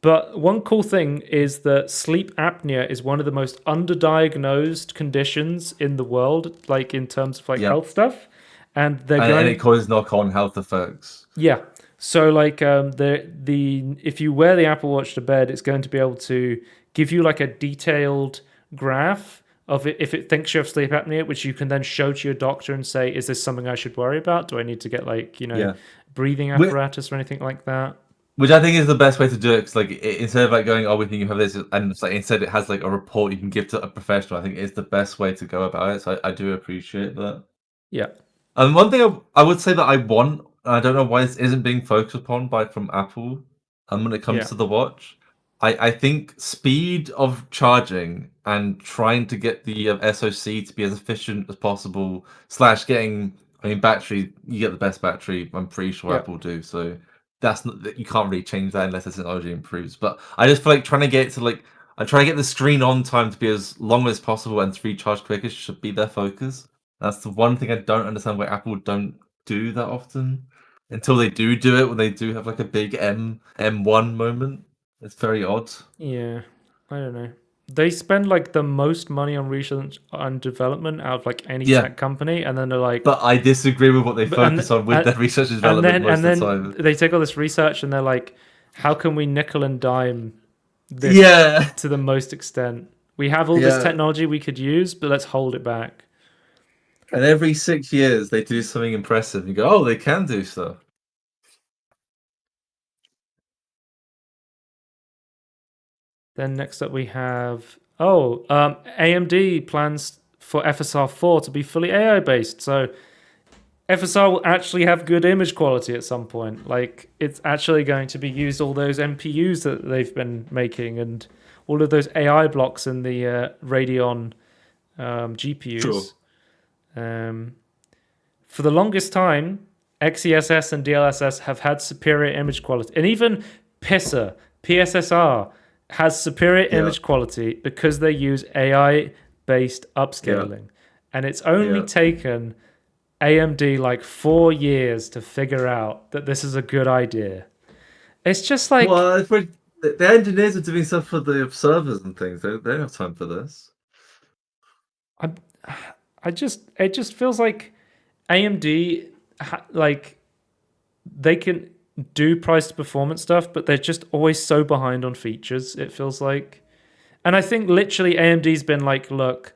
But one cool thing is that sleep apnea is one of the most underdiagnosed conditions in the world, like in terms of health stuff, and it
causes knock-on health effects.
Yeah. So like if you wear the Apple Watch to bed, it's going to be able to give you like a detailed graph of it if it thinks you have sleep apnea, which you can then show to your doctor and say, is this something I should worry about? Do I need to get breathing apparatus or anything like that?
Which I think is the best way to do it, because instead of going, oh, we think you have this, and it's instead it has a report you can give to a professional. I think it's the best way to go about it. So I do appreciate that.
Yeah.
And one thing I would say that I want, and I don't know why this isn't being focused upon from Apple, when it comes to the watch, I think speed of charging and trying to get the SoC to be as efficient as possible, / getting, battery, you get the best battery, I'm pretty sure Apple do, so that's not, you can't really change that unless the technology improves. But I just feel like trying to get to I try to get the screen on time to be as long as possible and to recharge quicker should be their focus. That's the one thing I don't understand why Apple don't do that often. Until they do it, when they do have a big M1 moment. It's very odd.
Yeah, I don't know. They spend the most money on research and development out of any tech company, and then they're like.
But I disagree with what they focus on with their research and development most of the time.
They take all this research and they're like, "How can we nickel and dime this to the most extent? We have all this technology we could use, but let's hold it back."
And every 6 years they do something impressive. You go, "Oh, they can do stuff."
Then next up we have AMD plans for FSR 4 to be fully AI based. So FSR will actually have good image quality at some point. Like it's actually going to be used all those NPUs that they've been making and all of those AI blocks in the Radeon GPUs.
Sure.
For the longest time, XeSS and DLSS have had superior image quality, and even PSSR has superior image quality because they use AI-based upscaling, and it's only taken AMD like 4 years to figure out that this is a good idea. It's just like,
well, the engineers are doing stuff for the servers and things. They don't have time for this.
it just feels like AMD like they can do price to performance stuff, but they're just always so behind on features, it feels like. And I think literally AMD's been like, look,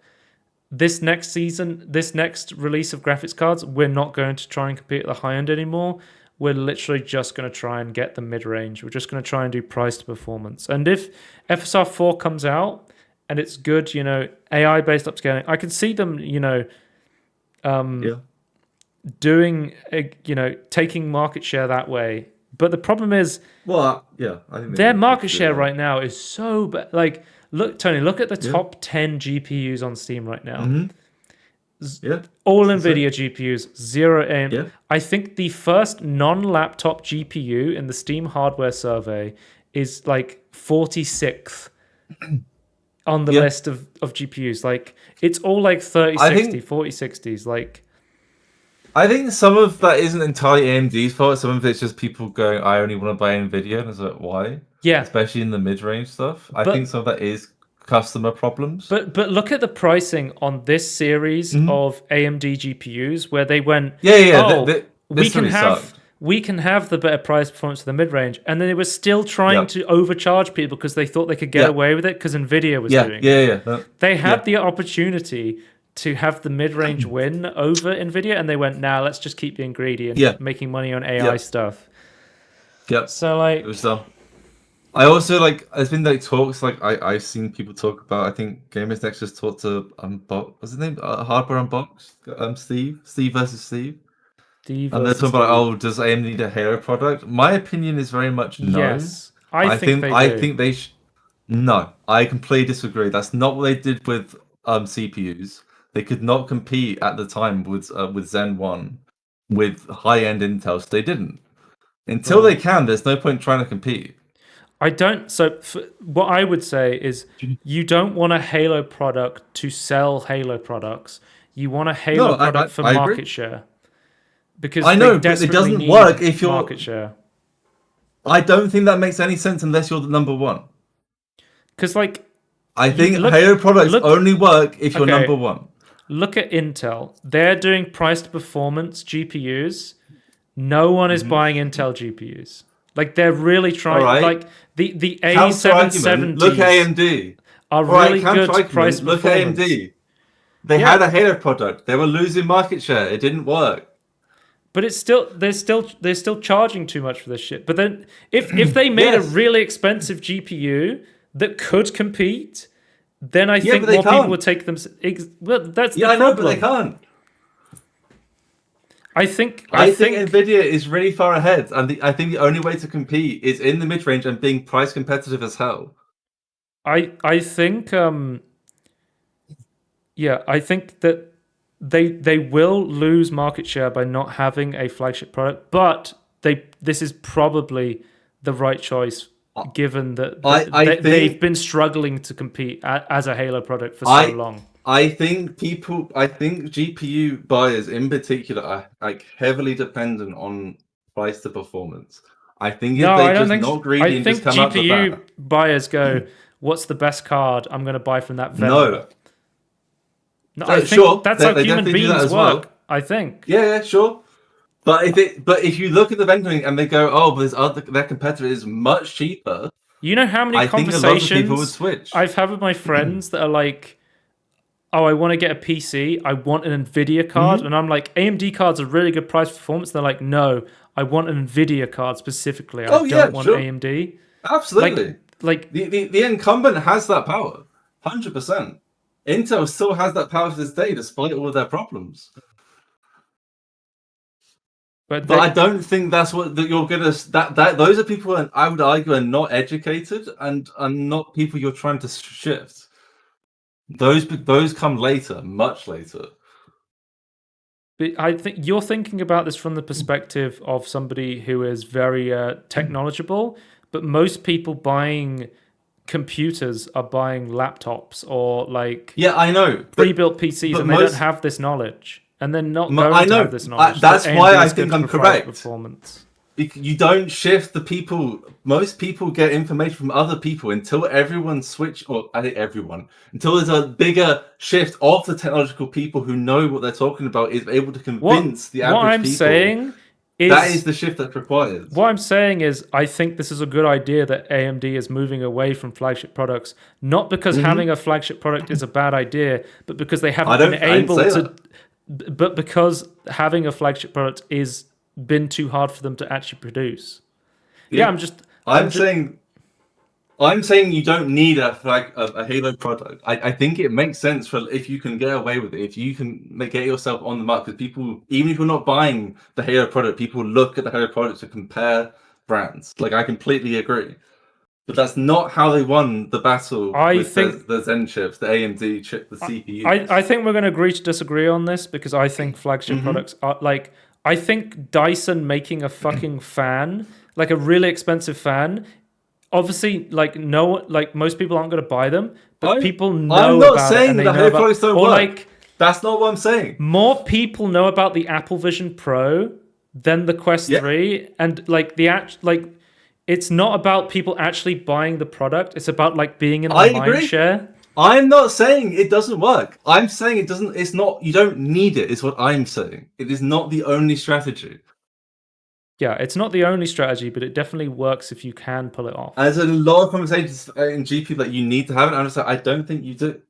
this next release of graphics cards, we're not going to try and compete at the high end anymore. We're literally just going to try and get the mid-range. We're just going to try and do price to performance. And if FSR 4 comes out and it's good, AI-based upscaling, I can see them, doing, taking market share that way. But the problem is,
I think
their market share right now is so bad. Like, look, Tony, look at the top 10 GPUs on Steam right now. All NVIDIA GPUs, 0 AMD. I think the first non-laptop GPU in the Steam hardware survey is like 46th on the list of GPUs. Like, it's all like 3060, 4060s. Like,
I think some of that isn't entirely AMD's fault. Some of it's just people going, I only want to buy NVIDIA. And it's like, why?
Yeah.
Especially in the mid-range stuff. I think some of that is customer problems.
But look at the pricing on this series of AMD GPUs where they went, we can have the better price performance for the mid-range. And then they were still trying to overcharge people because they thought they could get away with it because NVIDIA was doing it. They had the opportunity to have the mid-range win over NVIDIA, and they went, let's just keep being greedy and making money on AI stuff. So, like...
It was dumb. I also, there's been, talks, I've seen people talk about, I think Gamers Next just talked to, what's his name? Hardware Unboxed? Steve versus Steve. And they're talking about, does AMD need a Halo product? My opinion is very much no.
Yes, I think
they No, I completely disagree. That's not what they did with CPUs. They could not compete at the time with Zen 1 with high-end Intel, so they didn't. Until they can, there's no point trying to compete.
I don't. So what I would say is you don't want a Halo product to sell Halo products. You want a Halo product for market share. Because
I know, but it doesn't work if you're
market share.
I don't think that makes any sense unless you're the number one.
Because
I think Halo products only work if you're number one.
Look at Intel. They're doing price to performance GPUs. No one is buying Intel GPUs. They're really trying. The A770s.
Look at AMD.
Are really good price
Look
performance.
at AMD. They had a Halo product. They were losing market share. It didn't work.
But it's still they're still charging too much for this shit. But then if they made a really expensive GPU that could compete, then I think more people would take them. Well, that's the problem.
I know, but they can't. I think NVIDIA is really far ahead, and I think the only way to compete is in the mid-range and being price competitive as hell.
I think I think that they will lose market share by not having a flagship product, but this is probably the right choice given that they've been struggling to compete as a Halo product for so long.
I think GPU buyers in particular are heavily dependent on price to performance. I think if not greedy and just come out the bat.
I think GPU buyers go, "What's the best card? I'm going to buy from that vendor." No, I think that's how human beings work. I think.
Yeah, sure. But if you look at the vending and they go, their competitor is much cheaper.
You know how many conversations
a lot of people would switch.
I've had with my friends that are like, I want to get a PC. I want an NVIDIA card. And I'm like, AMD cards are really good price performance. They're like, no, I want an NVIDIA card specifically. I don't want AMD.
Absolutely.
like
The incumbent has that power, 100%. Intel still has that power to this day, despite all of their problems. But I don't think that's what that you're gonna. That those are people, and I would argue, are not educated and are not people you're trying to shift. Those come later, much later.
But I think you're thinking about this from the perspective of somebody who is very tech knowledgeable, but most people buying computers are buying laptops or like
I know
pre-built PCs, and they don't have this knowledge, and they're not going to have this knowledge.
That's why I think I'm correct.
Performance.
You don't shift the people. Most people get information from other people until everyone I think everyone, until there's a bigger shift of the technological people who know what they're talking about is able to convince the average people.
Saying is,
that is the shift that's required.
What I'm saying is I think this is a good idea that AMD is moving away from flagship products, not because having a flagship product is a bad idea, but because they haven't been able to. But because having a flagship product is been too hard for them to actually produce. I'm
saying you don't need a Halo product. I think it makes sense for if you can get away with it, if you can get yourself on the mark, because people, even if you're not buying the Halo product, people look at the Halo product to compare brands. Like, I completely agree. But that's not how they won the battle with the Zen chips, the AMD chip, the CPU.
I think we're going to agree to disagree on this, because I think flagship products are like... I think Dyson making a fucking fan, like a really expensive fan, obviously, like most people aren't going to buy them, but people know about it. I'm not saying the Halo
products don't work. That's not what I'm saying.
More people know about the Apple Vision Pro than the Quest 3, and it's not about people actually buying the product. It's about like being in the mind share.
I'm not saying it doesn't work. I'm saying it doesn't. It's not. You don't need it. Is what I'm saying. It is not the only strategy.
Yeah, it's not the only strategy, but it definitely works if you can pull it off.
There's a lot of conversations in GP that you need to have it. I'm just like, I don't think you do.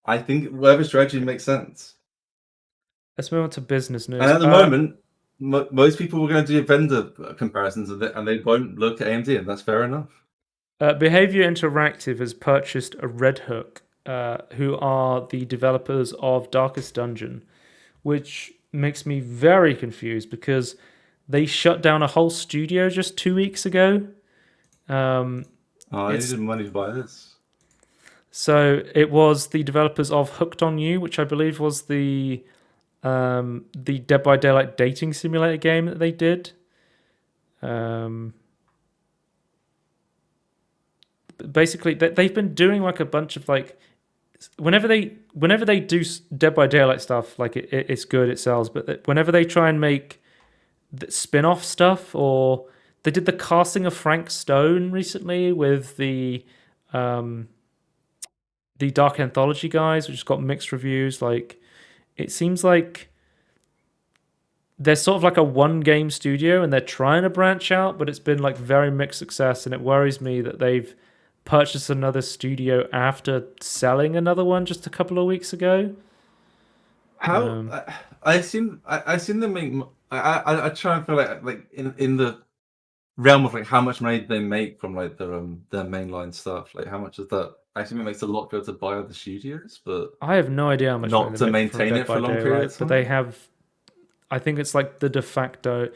I think whatever strategy makes sense.
Let's move on to business news.
And at the moment, most people are going to do vendor comparisons and they won't look at AMD, and that's fair enough.
Behavior Interactive has purchased a Red Hook, who are the developers of Darkest Dungeon, which makes me very confused because they shut down a whole studio just 2 weeks ago.
I needed money to buy this.
So it was the developers of Hooked on You, which I believe was the Dead by Daylight dating simulator game that they did. Basically, they've been doing like a bunch of like, whenever they do Dead by Daylight stuff, like it's good, it sells. But whenever they try and make the spin-off stuff, or they did the casting of Frank Stone recently with the Dark Anthology guys, which has got mixed reviews. Like, it seems like they're sort of like a one-game studio, and they're trying to branch out, but it's been like very mixed success, and it worries me that they've purchased another studio after selling another one just a couple of weeks ago.
How I assume them make. I try and feel like in the realm of like how much money they make from like their mainline stuff. Like, how much is that? I assume it makes a lot to be able to buy other studios, but
I have no idea how much.
Not to maintain it for a long period of time.
But they have. I think it's like the de facto.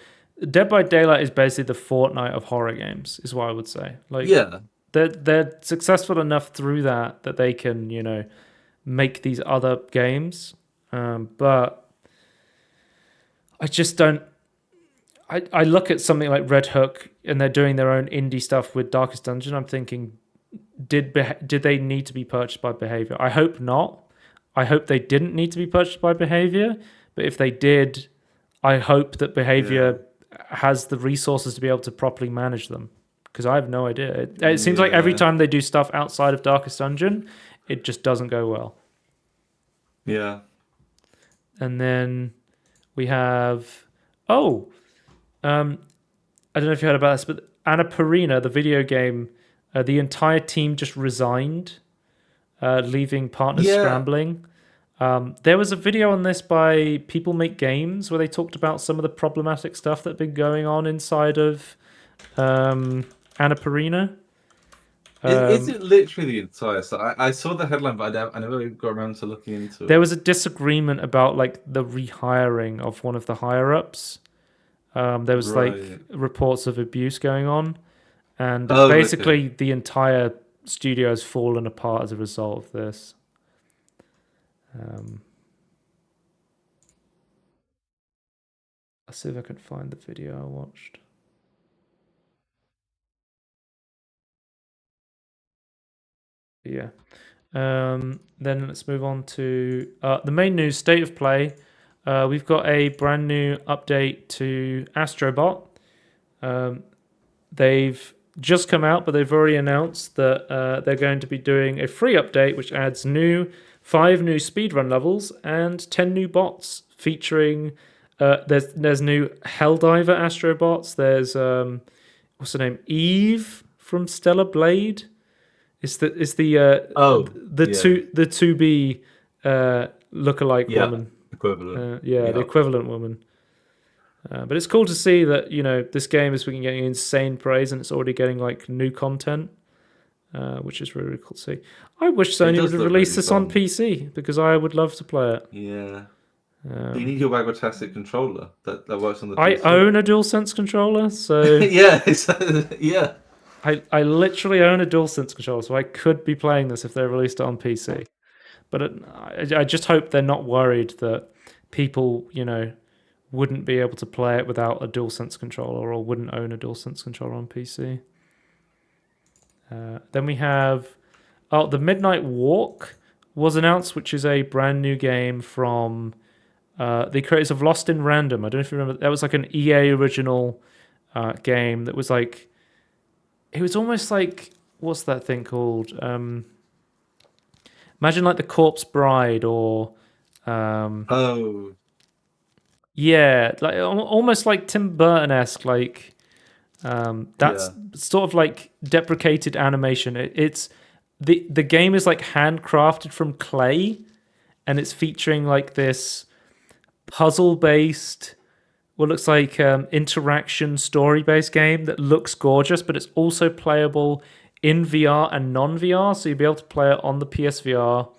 Dead by Daylight is basically the Fortnite of horror games, is what I would say. Like,
yeah,
they're successful enough through that they can make these other games, but I just don't. I look at something like Red Hook, and they're doing their own indie stuff with Darkest Dungeon. I'm thinking, did they need to be purchased by Behavior? I hope not. I hope they didn't need to be purchased by Behavior. But if they did, I hope that Behavior has the resources to be able to properly manage them. Because I have no idea. It seems like every time they do stuff outside of Darkest Dungeon, it just doesn't go well.
Yeah.
And then we have... I don't know if you heard about this, but Annapurna, the video game, the entire team just resigned, leaving partners scrambling. There was a video on this by People Make Games where they talked about some of the problematic stuff that had been going on inside of Annapurna.
Is it literally the entire? So I saw the headline, but I never got around to looking into
There
it.
was a disagreement about like the rehiring of one of the higher ups. There was like
Right.
reports of abuse going on, and
Oh, okay.
basically the entire studio has fallen apart as a result of this. I'll see if I can find the video I watched. Yeah. Then let's move on to the main news, State of Play. We've got a brand new update to Astrobot. They've just come out, but they've already announced that they're going to be doing a free update, which adds 5 new speedrun levels and 10 new bots featuring. There's new Helldiver Astrobots. There's what's her name? Eve from Stellar Blade. It's the
Oh, yeah.
the 2B lookalike
Yeah.
woman.
Equivalent.
The equivalent woman. But it's cool to see that this game is getting insane praise and it's already getting like new content, which is really, really cool to see. I wish Sony would have released this on PC because I would love to play it.
Yeah. You need your Wagotastic controller that works on the
I
PC.
own a DualSense controller, so
yeah, yeah.
I literally own a DualSense controller, so I could be playing this if they released it on PC. But I just hope they're not worried that people, wouldn't be able to play it without a DualSense controller or wouldn't own a DualSense controller on PC. Then we have the Midnight Walk was announced, which is a brand new game from the creators of Lost in Random. I don't know if you remember. That was like an EA original game that was like, it was almost like, what's that thing called? Imagine like The Corpse Bride or
Oh,
yeah, like almost like Tim Burton-esque, like that's sort of like deprecated animation. It's the game is like handcrafted from clay, and it's featuring like this puzzle-based, what looks like interaction story-based game that looks gorgeous, but it's also playable in VR and non-VR. So you'll be able to play it on the PSVR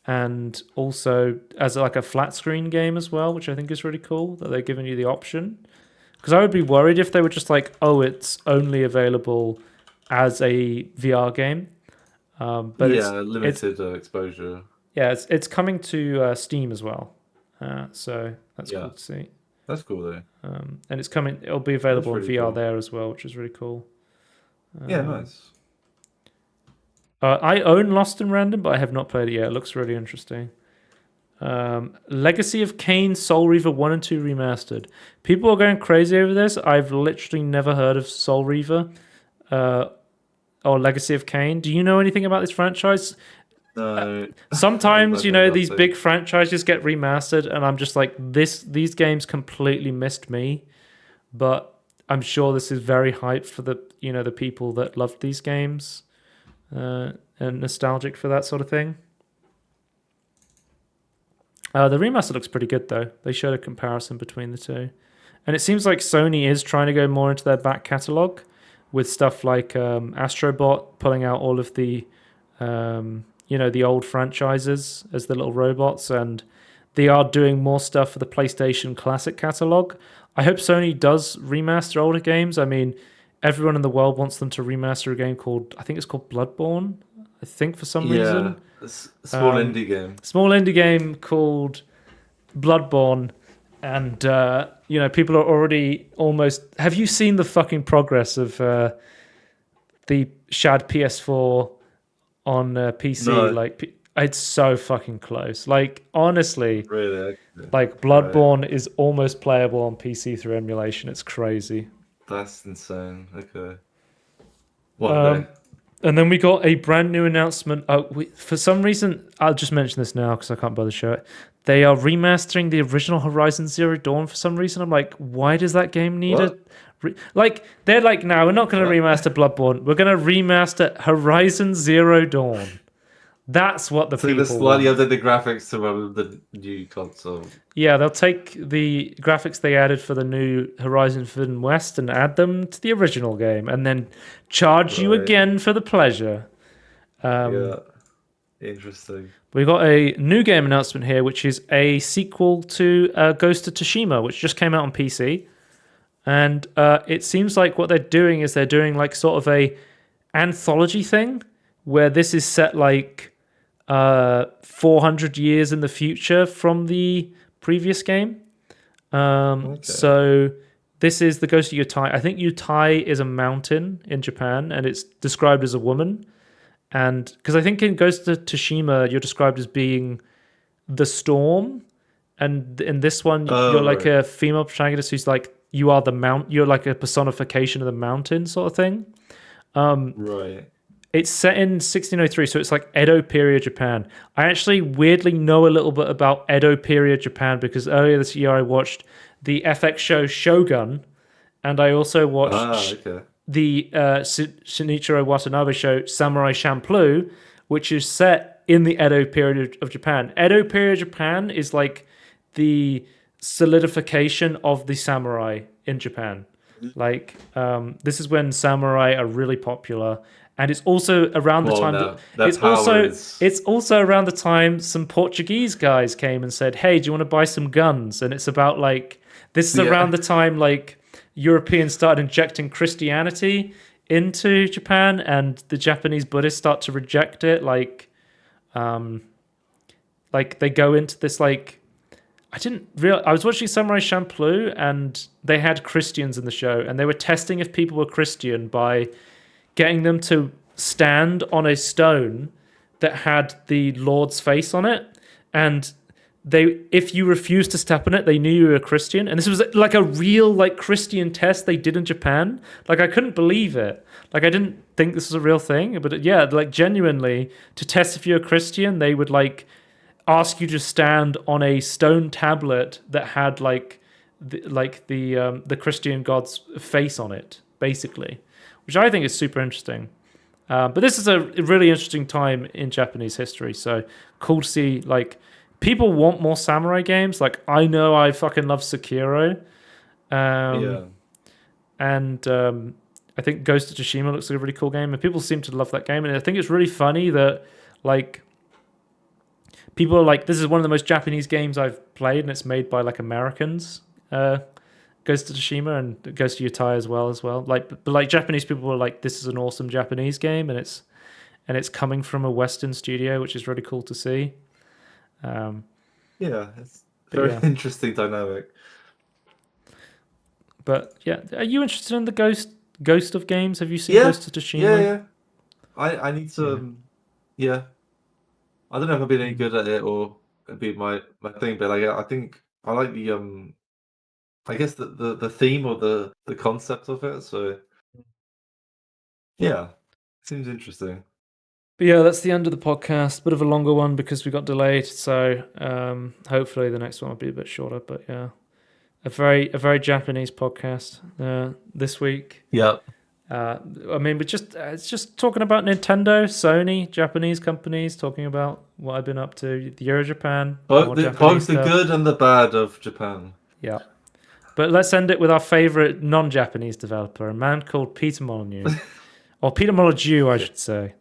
and also as like a flat screen game as well, which I think is really cool that they're giving you the option. Because I would be worried if they were just like, oh, it's only available as a VR game. But
yeah, limited exposure.
Yeah, it's coming to Steam as well. So that's cool to see.
That's cool though.
And it's coming. It'll be available in
really
VR
cool.
there as well, which is really cool.
Yeah, nice.
I own Lost in Random, but I have not played it yet. It looks really interesting. Legacy of Kain Soul Reaver 1 and 2 Remastered. People are going crazy over this. I've literally never heard of Soul Reaver or Legacy of Kain. Do you know anything about this franchise?
No.
Sometimes, these big franchises get remastered, and I'm just like, these games completely missed me. But I'm sure this is very hype for the the people that loved these games. And nostalgic for that sort of thing. The remaster looks pretty good though. They showed a comparison between the two, and it seems like Sony is trying to go more into their back catalog with stuff like Astrobot, pulling out all of the the old franchises as the little robots, and they are doing more stuff for the PlayStation Classic catalog. I hope Sony does remaster older games. I mean, everyone in the world wants them to remaster a game called, I think it's called Bloodborne, I think, for some reason.
Small indie game.
Small indie game called Bloodborne. And, people are already almost... Have you seen the fucking progress of the Shad PS4 on PC?
No.
Like, it's so fucking close. Like, honestly,
Really?
like Bloodborne is almost playable on PC through emulation. It's crazy.
That's insane. Okay. One day.
And then we got a brand new announcement. For some reason, I'll just mention this now because I can't bother to show it. They are remastering the original Horizon Zero Dawn for some reason. I'm like, why does that game need they're like, no, we're not going to remaster Bloodborne. We're going to remaster Horizon Zero Dawn. That's what the people want.
Slightly update the graphics to run the new console.
Yeah, they'll take the graphics they added for the new Horizon Forbidden West and add them to the original game, and then charge you again for the pleasure.
Yeah. Interesting.
We got a new game announcement here, which is a sequel to Ghost of Tsushima, which just came out on PC. And it seems like what they're doing is they're doing like sort of a anthology thing where this is set like 400 years in the future from the previous game. So this is the Ghost of Yutai. I think Yutai is a mountain in Japan, and it's described as a woman. And because I think in Ghost of Tsushima, you're described as being the storm, and in this one, you're like a female protagonist who's like you are the mount. You're like a personification of the mountain, sort of thing.
Right.
It's set in 1603, so it's like Edo period Japan. I actually weirdly know a little bit about Edo period Japan because earlier this year I watched the FX show Shogun, and I also watched the Shinichiro Watanabe show Samurai Champloo, which is set in the Edo period of Japan. Edo period Japan is like the solidification of the samurai in Japan. Like this is when samurai are really popular, and it's also around the time it's also around the time some Portuguese guys came and said, "Hey, do you want to buy some guns?" And it's about like this is around the time like Europeans started injecting Christianity into Japan, and the Japanese Buddhists start to reject it. Like they go into this like. I was watching Samurai Champloo, and they had Christians in the show, and they were testing if people were Christian by getting them to stand on a stone that had the Lord's face on it, and if you refused to step on it, they knew you were a Christian. And this was like a real like Christian test they did in Japan. Like I couldn't believe it. Like I didn't think this was a real thing, but yeah, like genuinely to test if you're a Christian, they would like ask you to stand on a stone tablet that had the Christian god's face on it, basically, which I think is super interesting. But this is a really interesting time in Japanese history, so cool to see. Like people want more samurai games. Like I know I fucking love Sekiro, and I think Ghost of Tsushima looks like a really cool game, and people seem to love that game. And I think it's really funny that like. People are like, this is one of the most Japanese games I've played, and it's made by like Americans. Ghost of Tsushima and Ghost of Yutai as well. Like, but like Japanese people were like, this is an awesome Japanese game, and it's coming from a Western studio, which is really cool to see.
It's very interesting dynamic.
But yeah, are you interested in the Ghost of games? Have you seen Ghost of Tsushima?
Yeah. I need to. I don't know if I've been any good at it or it'd be my thing, but like I think I like the I guess the theme or the concept of it. So yeah, seems interesting.
But yeah, that's the end of the podcast. Bit of a longer one because we got delayed. So hopefully the next one will be a bit shorter. But yeah, a very Japanese podcast this week.
Yep.
I mean, it's just talking about Nintendo, Sony, Japanese companies, talking about what I've been up to. The Euro Japan,
both the good and the bad of Japan.
Yeah, but let's end it with our favorite non-Japanese developer, a man called Peter Molyneux, or Peter Molyneux, I should say.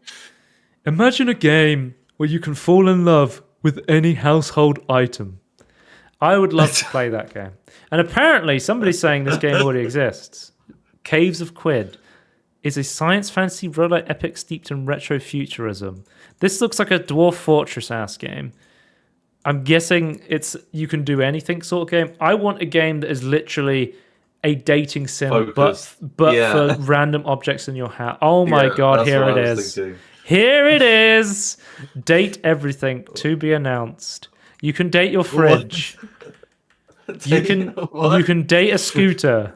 Imagine a game where you can fall in love with any household item. I would love to play that game. And apparently, somebody's saying this game already exists. Caves of Quid is a science fantasy roguelike epic steeped in retrofuturism. This looks like a Dwarf Fortress-ass game. I'm guessing it's you can do anything sort of game. I want a game that is literally a dating sim, but for random objects in your house. Oh my god, here it is. Here it is. Date everything to be announced. You can date your fridge. You can date a scooter.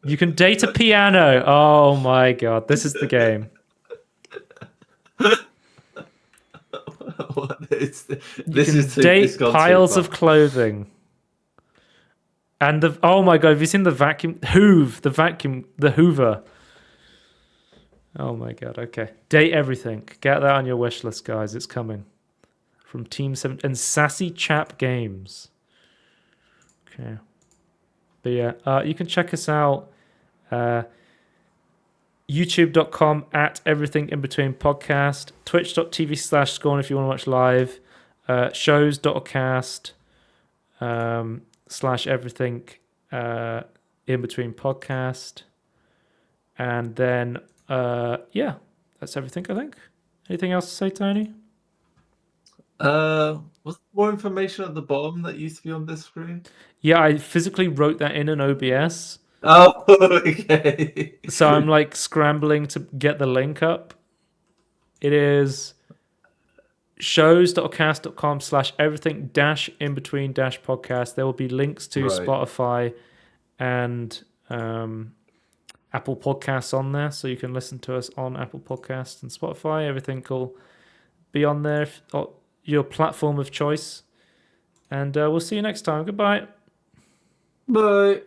You can date a piano. Oh my god, this is the game. You can date piles of clothing. And oh my god, have you seen the vacuum? The Hoover. Oh my god, okay. Date everything. Get that on your wish list, guys. It's coming. From Team 7 and Sassy Chap Games. Okay. But yeah, you can check us out. youtube.com at everything in between podcast, twitch.tv/scorn if you want to watch live, shows.cast / everything in between podcast. And then, yeah, that's everything, I think. Anything else to say, Tony?
Was there more information at the bottom that used to be on this screen?
Yeah, I physically wrote that in an OBS.
Oh, okay.
So I'm like scrambling to get the link up. It is shows.cast.com / everything - in between - podcast. There will be links to
Right.
Spotify and Apple Podcasts on there, so you can listen to us on Apple Podcasts and Spotify. Everything will be on there, your platform of choice. And we'll see you next time. Goodbye.
Bye.